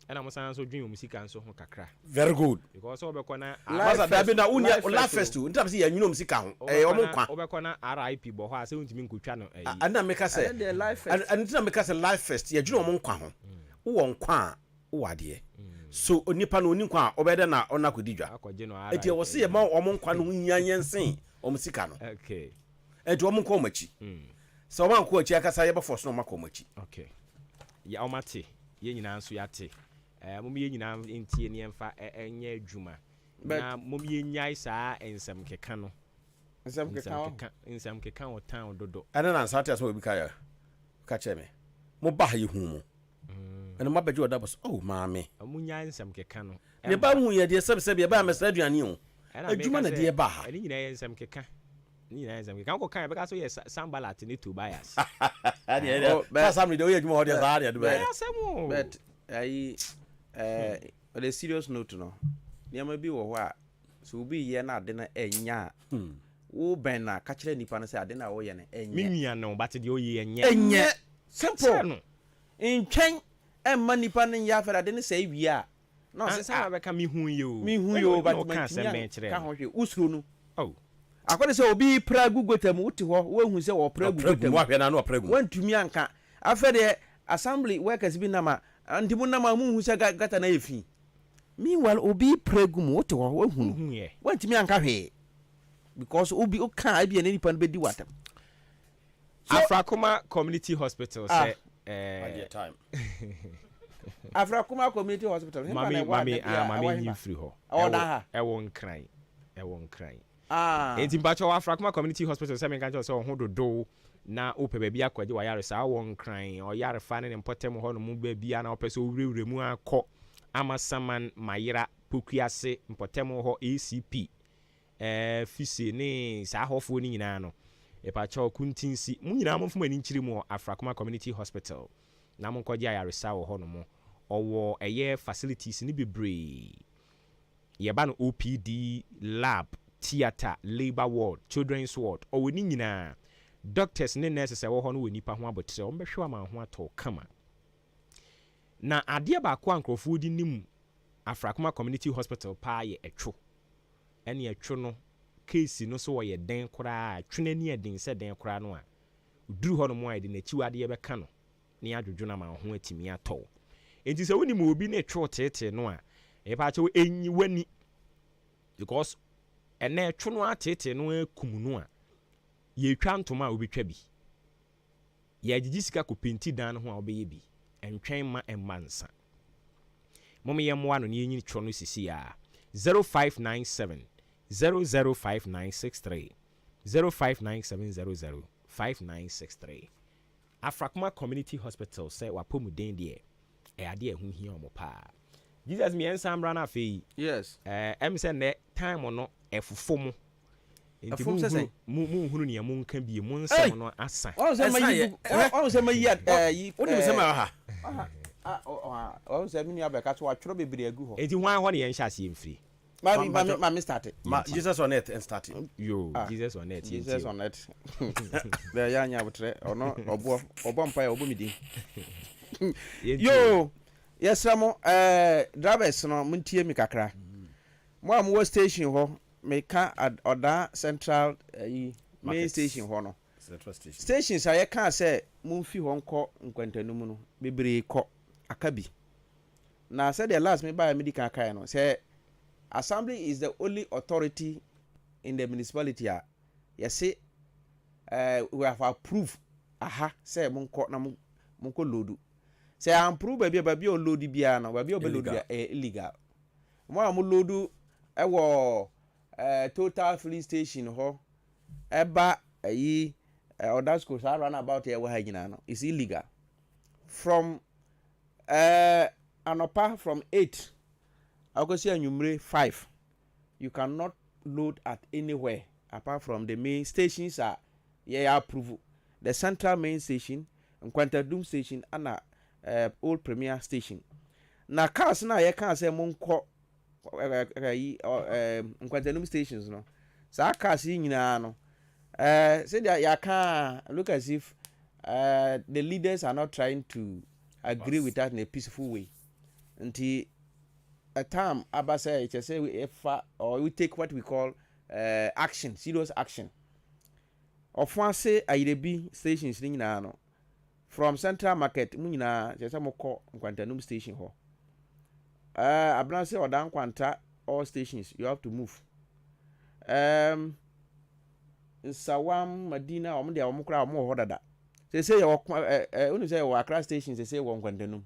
and I'm saying so dream music and so kakra. Very good. Because obekona Master Dabi na unia life first too. Ntam say yanwuno music ho. Omukwa. Obekona RIP bo ho ase untimi nkotwa no. And make say. And ntam make say life first. Ya dwuno omunkwa ho. Wo nkwa a wo ade. So onipa no oni nkwa a obede na ona kodidwa. Akoje no RIP. Eti wo say ma omunkwa no hunya yensen omusika no. Okay. Eti omunkwa omachi. So omunkwa ochi akasa ye be force no makwa omachi. Okay. Ya omate. Ye nyina nso yate. Mum ye nyina ntie ne mfa enye adwuma na mum ye nyai saa ensem keka no ensem keka o town dodo ana na nsate aso obi kaya ka cheme mo ba ye hu mo ana ma baje oda boss oh maame mum nyai ensem keka no ne ba hu ye de sebe ye ba mesra aduane o adwuma na de ba ha ani nyina ye ensem keka ni nyina ensem keka ko kan be ka so ye sambalat ne to bias ani e samri de o ye adwuma ho de za de do but ai on a serious note no niam bi wo ho a so bi ye na ade na enya wo ben na ka kire nipa no say ade na wo ye na enya minua no but de o ye enya simple intwen emma nipa no ya fere ade ne say wi a no say sa be ka mi hu yo but man ka ho hwe usuro no oh akode say obi pra gugotam wuti ho wo hu say wo pra gugotam wo hwe na no pra gu wantumi anka afede assembly workers bi na ma antimu na ma mu hu se gata na yefi meanwhile obi pregum what wo hu ye wantimi anka hwe because obi o kan abi na nipa no be di watam Afrakuma Community Hospital say time Afrakuma Community Hospital mami free ho e won kran enti mpacho Afrakuma Community Hospital say me kan so ho dodo na ope ba bia kwaje wayare sa won kran o yare fa ne mpotem ho no mu ba bia na opese owurewure mu akọ amasaman mayira pokuase mpotem ho ACP fisi ne sa hofo ni nyina no e pa cha kuntinsi mu nyina mo fuma ni nchiri mu Afrakuma Community Hospital na mo kwaje ayare sa ho no mo owo eye facilities ni bebre ye ba no OPD lab theater labor ward children's ward owo ni nyina doctors ne nurses e wo ho no we nipa ho abotre o mbehwe ama ho ato kama na ade ba ko ankrofo di nim Afrakuma Community Hospital pa ye etwo ene etwo no case no so wo ye den kura twene ni edin se den kura no a duru ho no mo ade na chiwade ye beka no ne adwodwo na ma ho atimi ato enti se woni mo obi na etwo tete no a e pa che enyi wani because ene etwo no atete no akum no a ye twa ntoma obetwa bi ye agigi sika ko penti dan ho a obeye bi entwen ma emmansa mom ye moa no ne yenyi tro no sisi a 0597 005963 0597005963 Afrakuma Community Hospital say wapomuden de e ade ehun hia omo pa Jesus me ensamra na fe yes em say ne time no efofo mo mu hunu ne mu nka bi mu nsem no asa on say mayi yi oni say ma ha on say mini abeka to atworo bebre agu ho enti hwan ho ne yen hya se mfiri ma start Jesus on earth and starting yo Jesus on earth Jesus on earth be ya nya botre ono obo mpa ya obo midin yo yes ramo drivers no muntie mi kakra mo am station ho meka oda central main station ho no stations aye kan say mumfi ho nko nkwantanum no bebre ko akabi na say the last me buy medical kai no say assembly is the only authority in the municipality yes we have approved aha say munko na munko lodu say am prove baby o load bia na baby o be load bia illegal mo am load e wo total filling station ho eba yi other schools are run about here where nyina no is illegal from anopa from 8 agosi anwumre 5 you cannot load at anywhere apart from the main stations are approve the central main station Nkwantadum station and old premier station na cars na ye kan say monko Nkwantadum stations no sa cars yi nyina no say ya kan look as if the leaders are not trying to agree with that in a peaceful way until a time abasa it say we take what we call action, serious action of one say airebi stations ni nyina no from central market mu nyina say moko Nkwantanum station ho abran say odan kwanta all stations you have to move Sawam Madina omde omukra omo hodada say unu say wa Accra station say wo Nkwantanum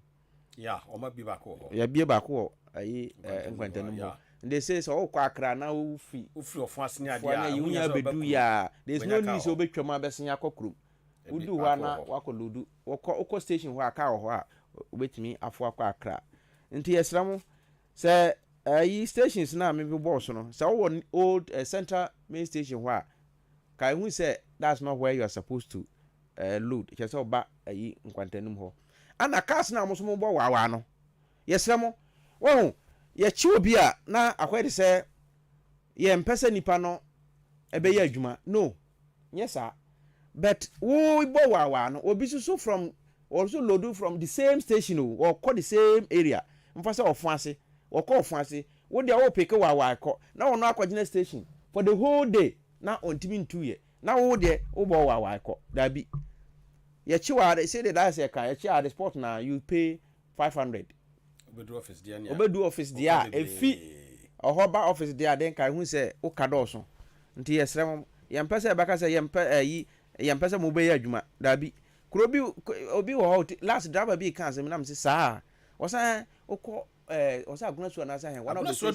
yeah oma bi baako ho ya bie baako ayi Nkwantanum ho they say so kwa Accra na ufi ofo asene ade a unya bedu ya there's no need so betwam abesen akokrum udu ho na wakoludu woko station ho aka ho a obetimi afo akwa Accra nti yesramu say ayi stations na me boss no say wo old central main station ho a kai hu say that's not where you are supposed to load just oba ayi Nkwantanum ho ana cars na muso mo bo wawa no yesramu wo ye chi obi a na akwede say ye mpese nipa no ebe ye adwuma no yes sir but wo bo wawa no obi so from also load from the same station or call the same area mfasa ofuase or call ofuase wo dia wo pick wawa ko na wono akwagina station for the whole day na ontimi 2 year na wo de wo bo wawa ko da bi ye chi wa say the that say ka ye chi at the sport na you pay 500 obedu office dia efi ohoba office dia den kai hu say o kadoso nti yesrem yempese baka say yempese mo be adwuma da bi krobi obi wo last driver bi kan say nam say saa osa okọ osa aguna su na say one of the so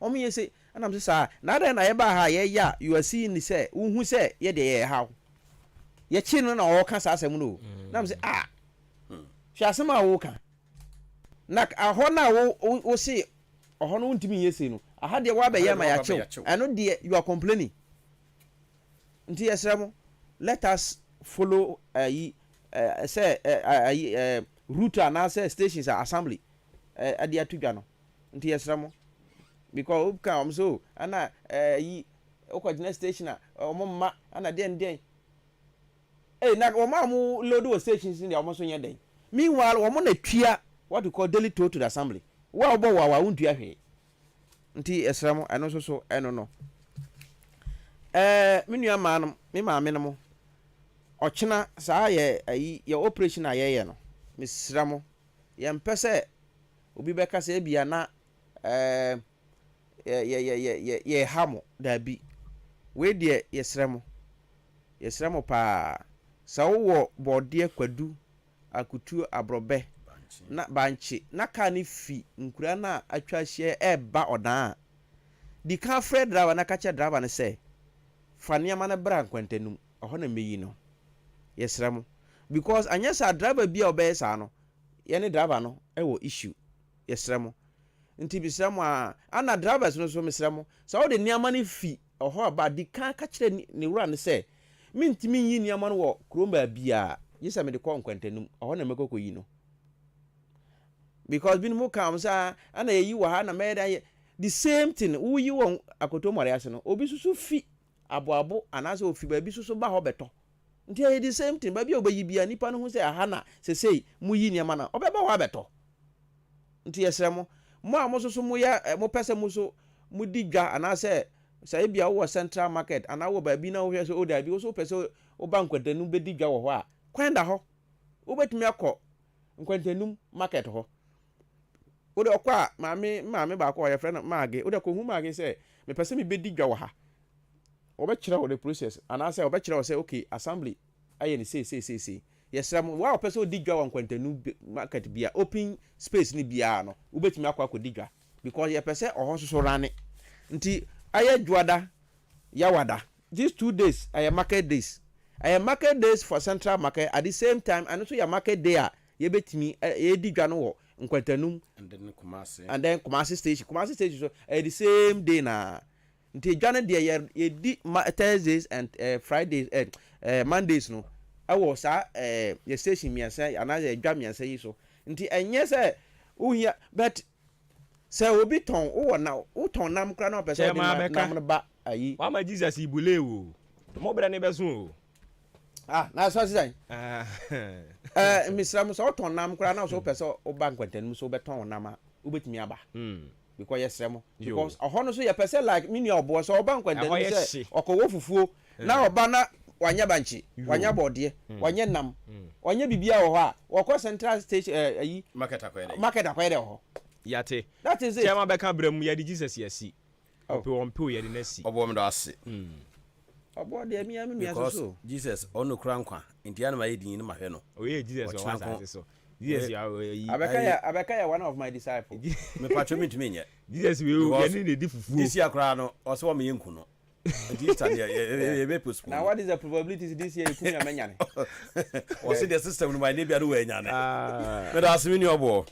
omo yese anam say saa na da na ye ba ha ye ya you are seeing ni say hu say ye de ye ha ye chi no na o ka saa asem no nam say hwa asem a wo ka na aho na wo see oho no ntimi yesi no aha de wa be ye ma ya chew eno de you are complaining nti yesremo let us follow route and say stations assembly ade atudwa no nti yesremo because we come so ana yi okwadina station a omma ana den na omma mu load wo stations ni ommo so nya den meanwhile ommo na twia what we call daily toll to the assembly wa obo wa untu ahwe nti esramo eno so eno no menua manum me maame no ochina saa ye operation ayeye no misramo ye mpese obi beka se bia na ye hamo da bi we de yesramo pa sa wo bode kwadu akutu abrobe na banchi na ka ni fi nkura na atwa hye eba odan di ka Fred driver na ka che driver ne say fania ma na bra Nkwantanum oho na meyi no yesramo because anya sa driver bia obey sa no ye ne driver no e wo issue yesramo nti bisramo ana drivers no so mesramo sa wo de niama ne fi oho aba di ka kire ne wura ne say mintimi yi niama no wo kromba bia yesa me de ko Nkwantanum oho na mekoko yi no because bin mu kam sa ana yi wa ha na me da the same thing wo yi won akoto mare ase no obi susu fi abo anase ofi ba bi susu ba ho beto nti the same thing ba bi obayi bia nipa no hu se aha na sesei mu yi niama na obeba ho abeto nti yesremo mo a mo susu mu ya mo pese mu so mu digwa anase sai bia wo central market ana wo ba bi na wo hwe so oda bi wo so pese o ba Nkwantanum be digwa wo ho a kwenda ho wo betumi akọ Nkwantanum market ho ode okwa maame ba ko ye friend maage ode ko hu maage say me pese me be digwa wo ha obe kire wo the process and I say obe kire wo say okay assembly aye ni say yesram wa opese odi dwa won kwantanu market bia open space ni bia no ubetimi akwa akodi dwa because ye pese ohon so rane nti aye dwada yawada these 2 days aye market days for central market at the same time and also your market day ye betimi ye di dwa no wo nkwantanum and then Kumasi station so at the same day na nti dwa no de ye di Thursdays and Fridays Mondays no awo sa ye station miansa anaze dwa miansa yi so nti enye se uhia but se obi ton wo na wo ton nam kra na opese de nam ba ayi wa ma Jesus ibule wo mo bra ne beso o na so say misra mo so ton nam kra na so opese o bank kwantan so beton nam a obetimi aba because yesre mo because ohono so ye pese like mini obo so o bank kwantan se okowo fufuo na oba na wanya banchi wanya bode wanya nam wanya bibia wo ho a woko central station ayi market akwede ho yate that is it chema beka bram ya di Jesus yasi ope ya di nasi obo mdo ase obo de mi so Jesus onu krankwa ntiana ma yedin ni mahwe no oye Jesus o wasa so Jesus ya abeka ya one of my disciples me pacho mi ntumi nye Jesus we ya ni di fufu this year kra no o so me yenku no this time ye be postpone now what is the probability this year you put me amanyane o see the system no my ne bia do we nyane me da asemi ni obo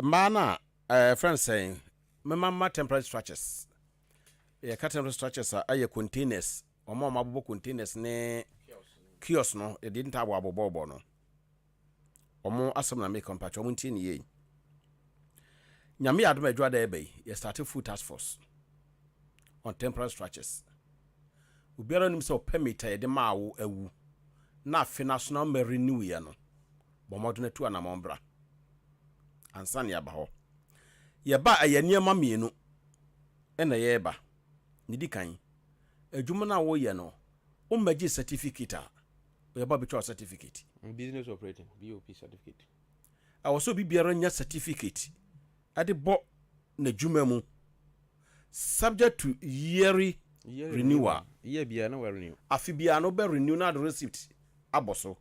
mana friends saying mama temporary structures temporary structures are containers or more mabo containers ne kiosk no they didn't have abobo no omo asem na make compact omo ntie ni ye nyame adoma adwa da ebe ye started food task force on temporary structures ubiara nim so permit ye de ma wo awu na afi national renew ye no bomodo na tu anamombra ansan ya ba ho ye ba ayaniema mienu ena ye ba ni dikan adwuma na wo ye no o magi certificate a ye ba betwa certificate business operating BOP certificate awoso bibiara nya certificate ade bo na dwuma mu subject to yearly renewal year bia na we renew afi bia no be renew na the receipt aboso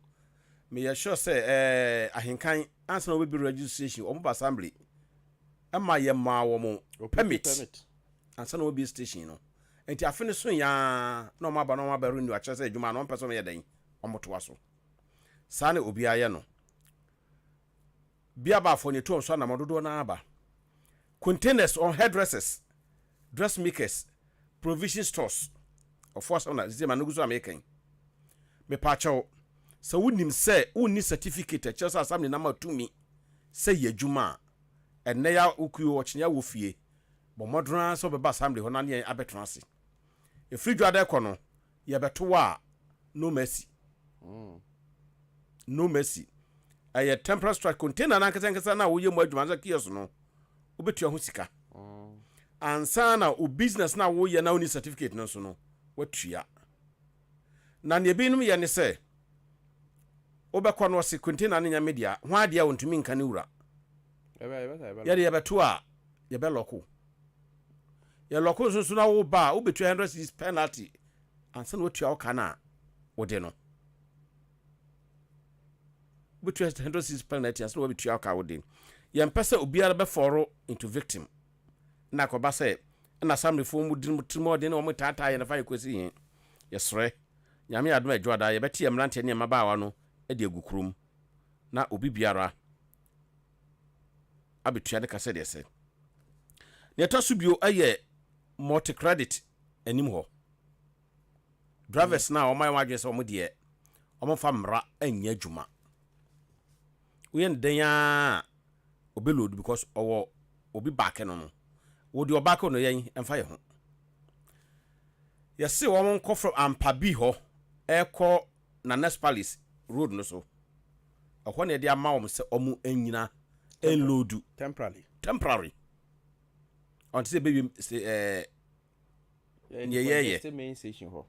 me ya sure say ahenkan answer no be registration omo assembly ama ye ma wo mo permit answer no be station no enti afi ne so ya na omo aba renew a chere say dwuma no person me dan omo to aso sane obi aye no bia ba for ne to so na mododo na aba containers on hairdressers dressmakers provision stores of course on the man go American me pacho so wonim say wonni certificate chesa assembly na ma tumi say yadwuma and na ya okuyo ochenya wo fie bo modran so be ba assembly ho na ne abetranse e free dwada ekono ye beto a no mercy no mercy aye temporary strike container na nkesa na wo ye mu adwuma za kiosk no obetua ho sika ansa na o business na wo ye na oni certificate no so no watua na ne binum ye ne se obekọ no se container na nya media ho ade a wontumi nka ne wura ye de beto a ye be loko ye loko so na wo ba obetua 100 penalty ansa na watua o kana wo de no betua 100 penalty ansa na watua o ka wo de ye mpese obiara be foro into victim na ko ba say na samre fo mu dirmo de na o mutata ye na fa yekosi yin ye sore nyame adom adwoada ye beti emrante ne mabaawa no e de agukrum na obi biara abetua de kase de se ne to so bio aye multi credit anim ho drivers na o mai wadwe se o mu de o mo fa mra anya adwuma we en den ya obi load because obi back no wo de oback no yen emfa ye ho ye se wo mon ko from ampabi ho eko na next palace road no so akwa na de ama wo se omu anyina en load temporary on say baby the main station ho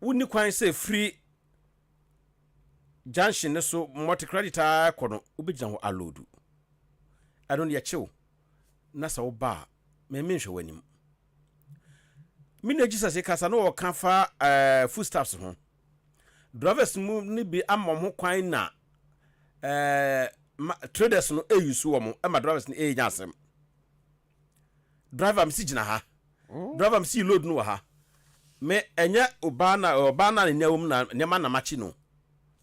woni kwan say free junction ne so multi credit a kono ubegina ho alodu I don't ya chill na sa oba me menhwe wanim Mina Jesus kasa no ka fa foodstuffs ho. Drivers mu ni bi amma ho kwan na traders no use wo mo ama drivers ni enya asem. Driver msi gina ha. Driver msi load no ha. Me enya obana ne nyawum na nyama na machi no.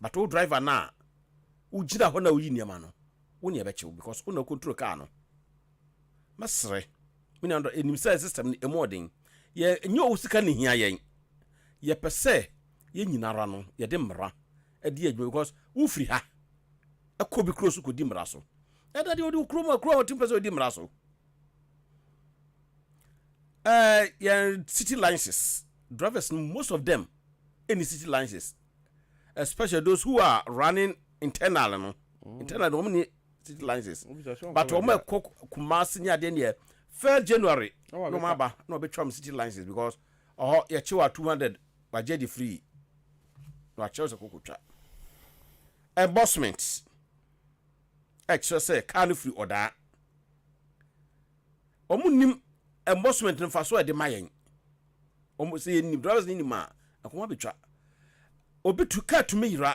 But o driver na ugina ho na uyi nyama no. Woni e beche because una control car no. Masre. Mina ndo enim system ni emodern. Ye nyo usika ni hia yen. Ye pese ye nyinara no ye de mra. E de adwo because wo free ha. Akobi cross ko di mra so. E da de odi kroma tim pese odi mra so. City licenses. Drivers, most of them, any city licenses, especially those who are running internal, no? Internal, no many city licenses. But Kumasi near the year, 1st January, no maba, no be city licenses because your chiwa 200 by JD free. No chose a kukucha. Embossment. Actually say can free order. Omunim embossment no faso e de mayen. Omo say ni drivers ni ma akoma betwa obi to car to me ra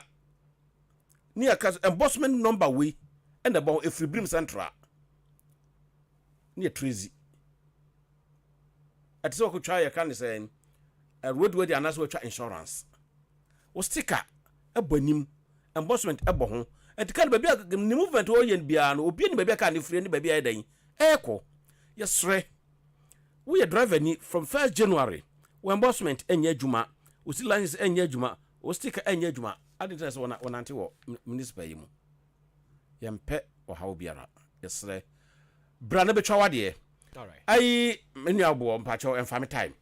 ni aka embossment number we and about a free brim central ni trazy at so ko try can say road way the anas we try insurance o sticker ebonim embossment ebo ho and kan ba bia ni movement o yen bia no obi ni ba bia kan ni free ni ba bia dan eko yesre we driver ni from 1st January embossment enye adwuma o si license enye adwuma o sticker enye adwuma adinta se wona ante wo municipal yimu yempe o hawo biara yesre bra na betwa wade alright ai menu abo mpacho enfame time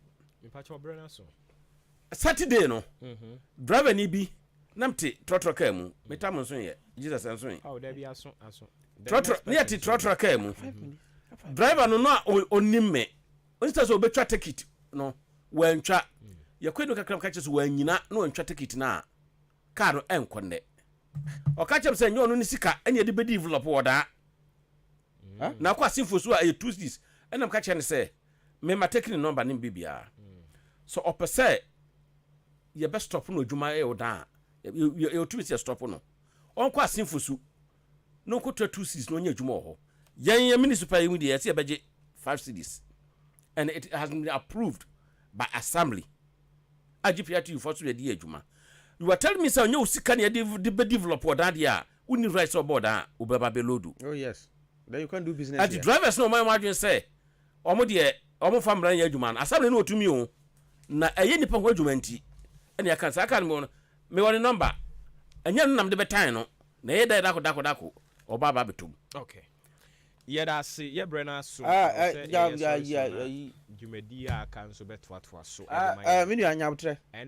mpacho bra na so Saturday no driver ni bi namte trotro car mu metam nso ye Jesus nso ye oh there be aso trotro ni ati trotro car mu driver no na onimme onista so betwa ticket no wantwa yakwenu kakram kache so wanyina na wantwa ticket na car no enkonde o kache se nyo no ni sika enya de be develop woda na kwa sinfo so a Tuesdays enam kache ne se me ma taking number nim bibia so opese ye be stop no adwuma e woda ye Tuesday stop no on kwa sinfo so no ko 2 Tuesdays no nya adwuma ho yen municipal yimu de ye se beje 5 cities and it has been approved by assembly. IGPRT for to the adwuma. You are telling me say you sika na develop that there. We need rights on board that ubeba belodu. Oh yes. Then you can't do business. And the drivers no my imagine say omo de omo famra ya adwuma. Assembly no otumi o. Na eye nipa ho adwuma nti. And ya kan say aka me won number. Enya nam de betan no. Na ye da dako oba ba betum. Okay. Yeah, that's it. Yeah, Brenna. So, Jumedia can so bet what was so. And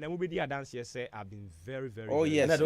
then we'll be the dance. Yes, I've been very, very. Oh, yes.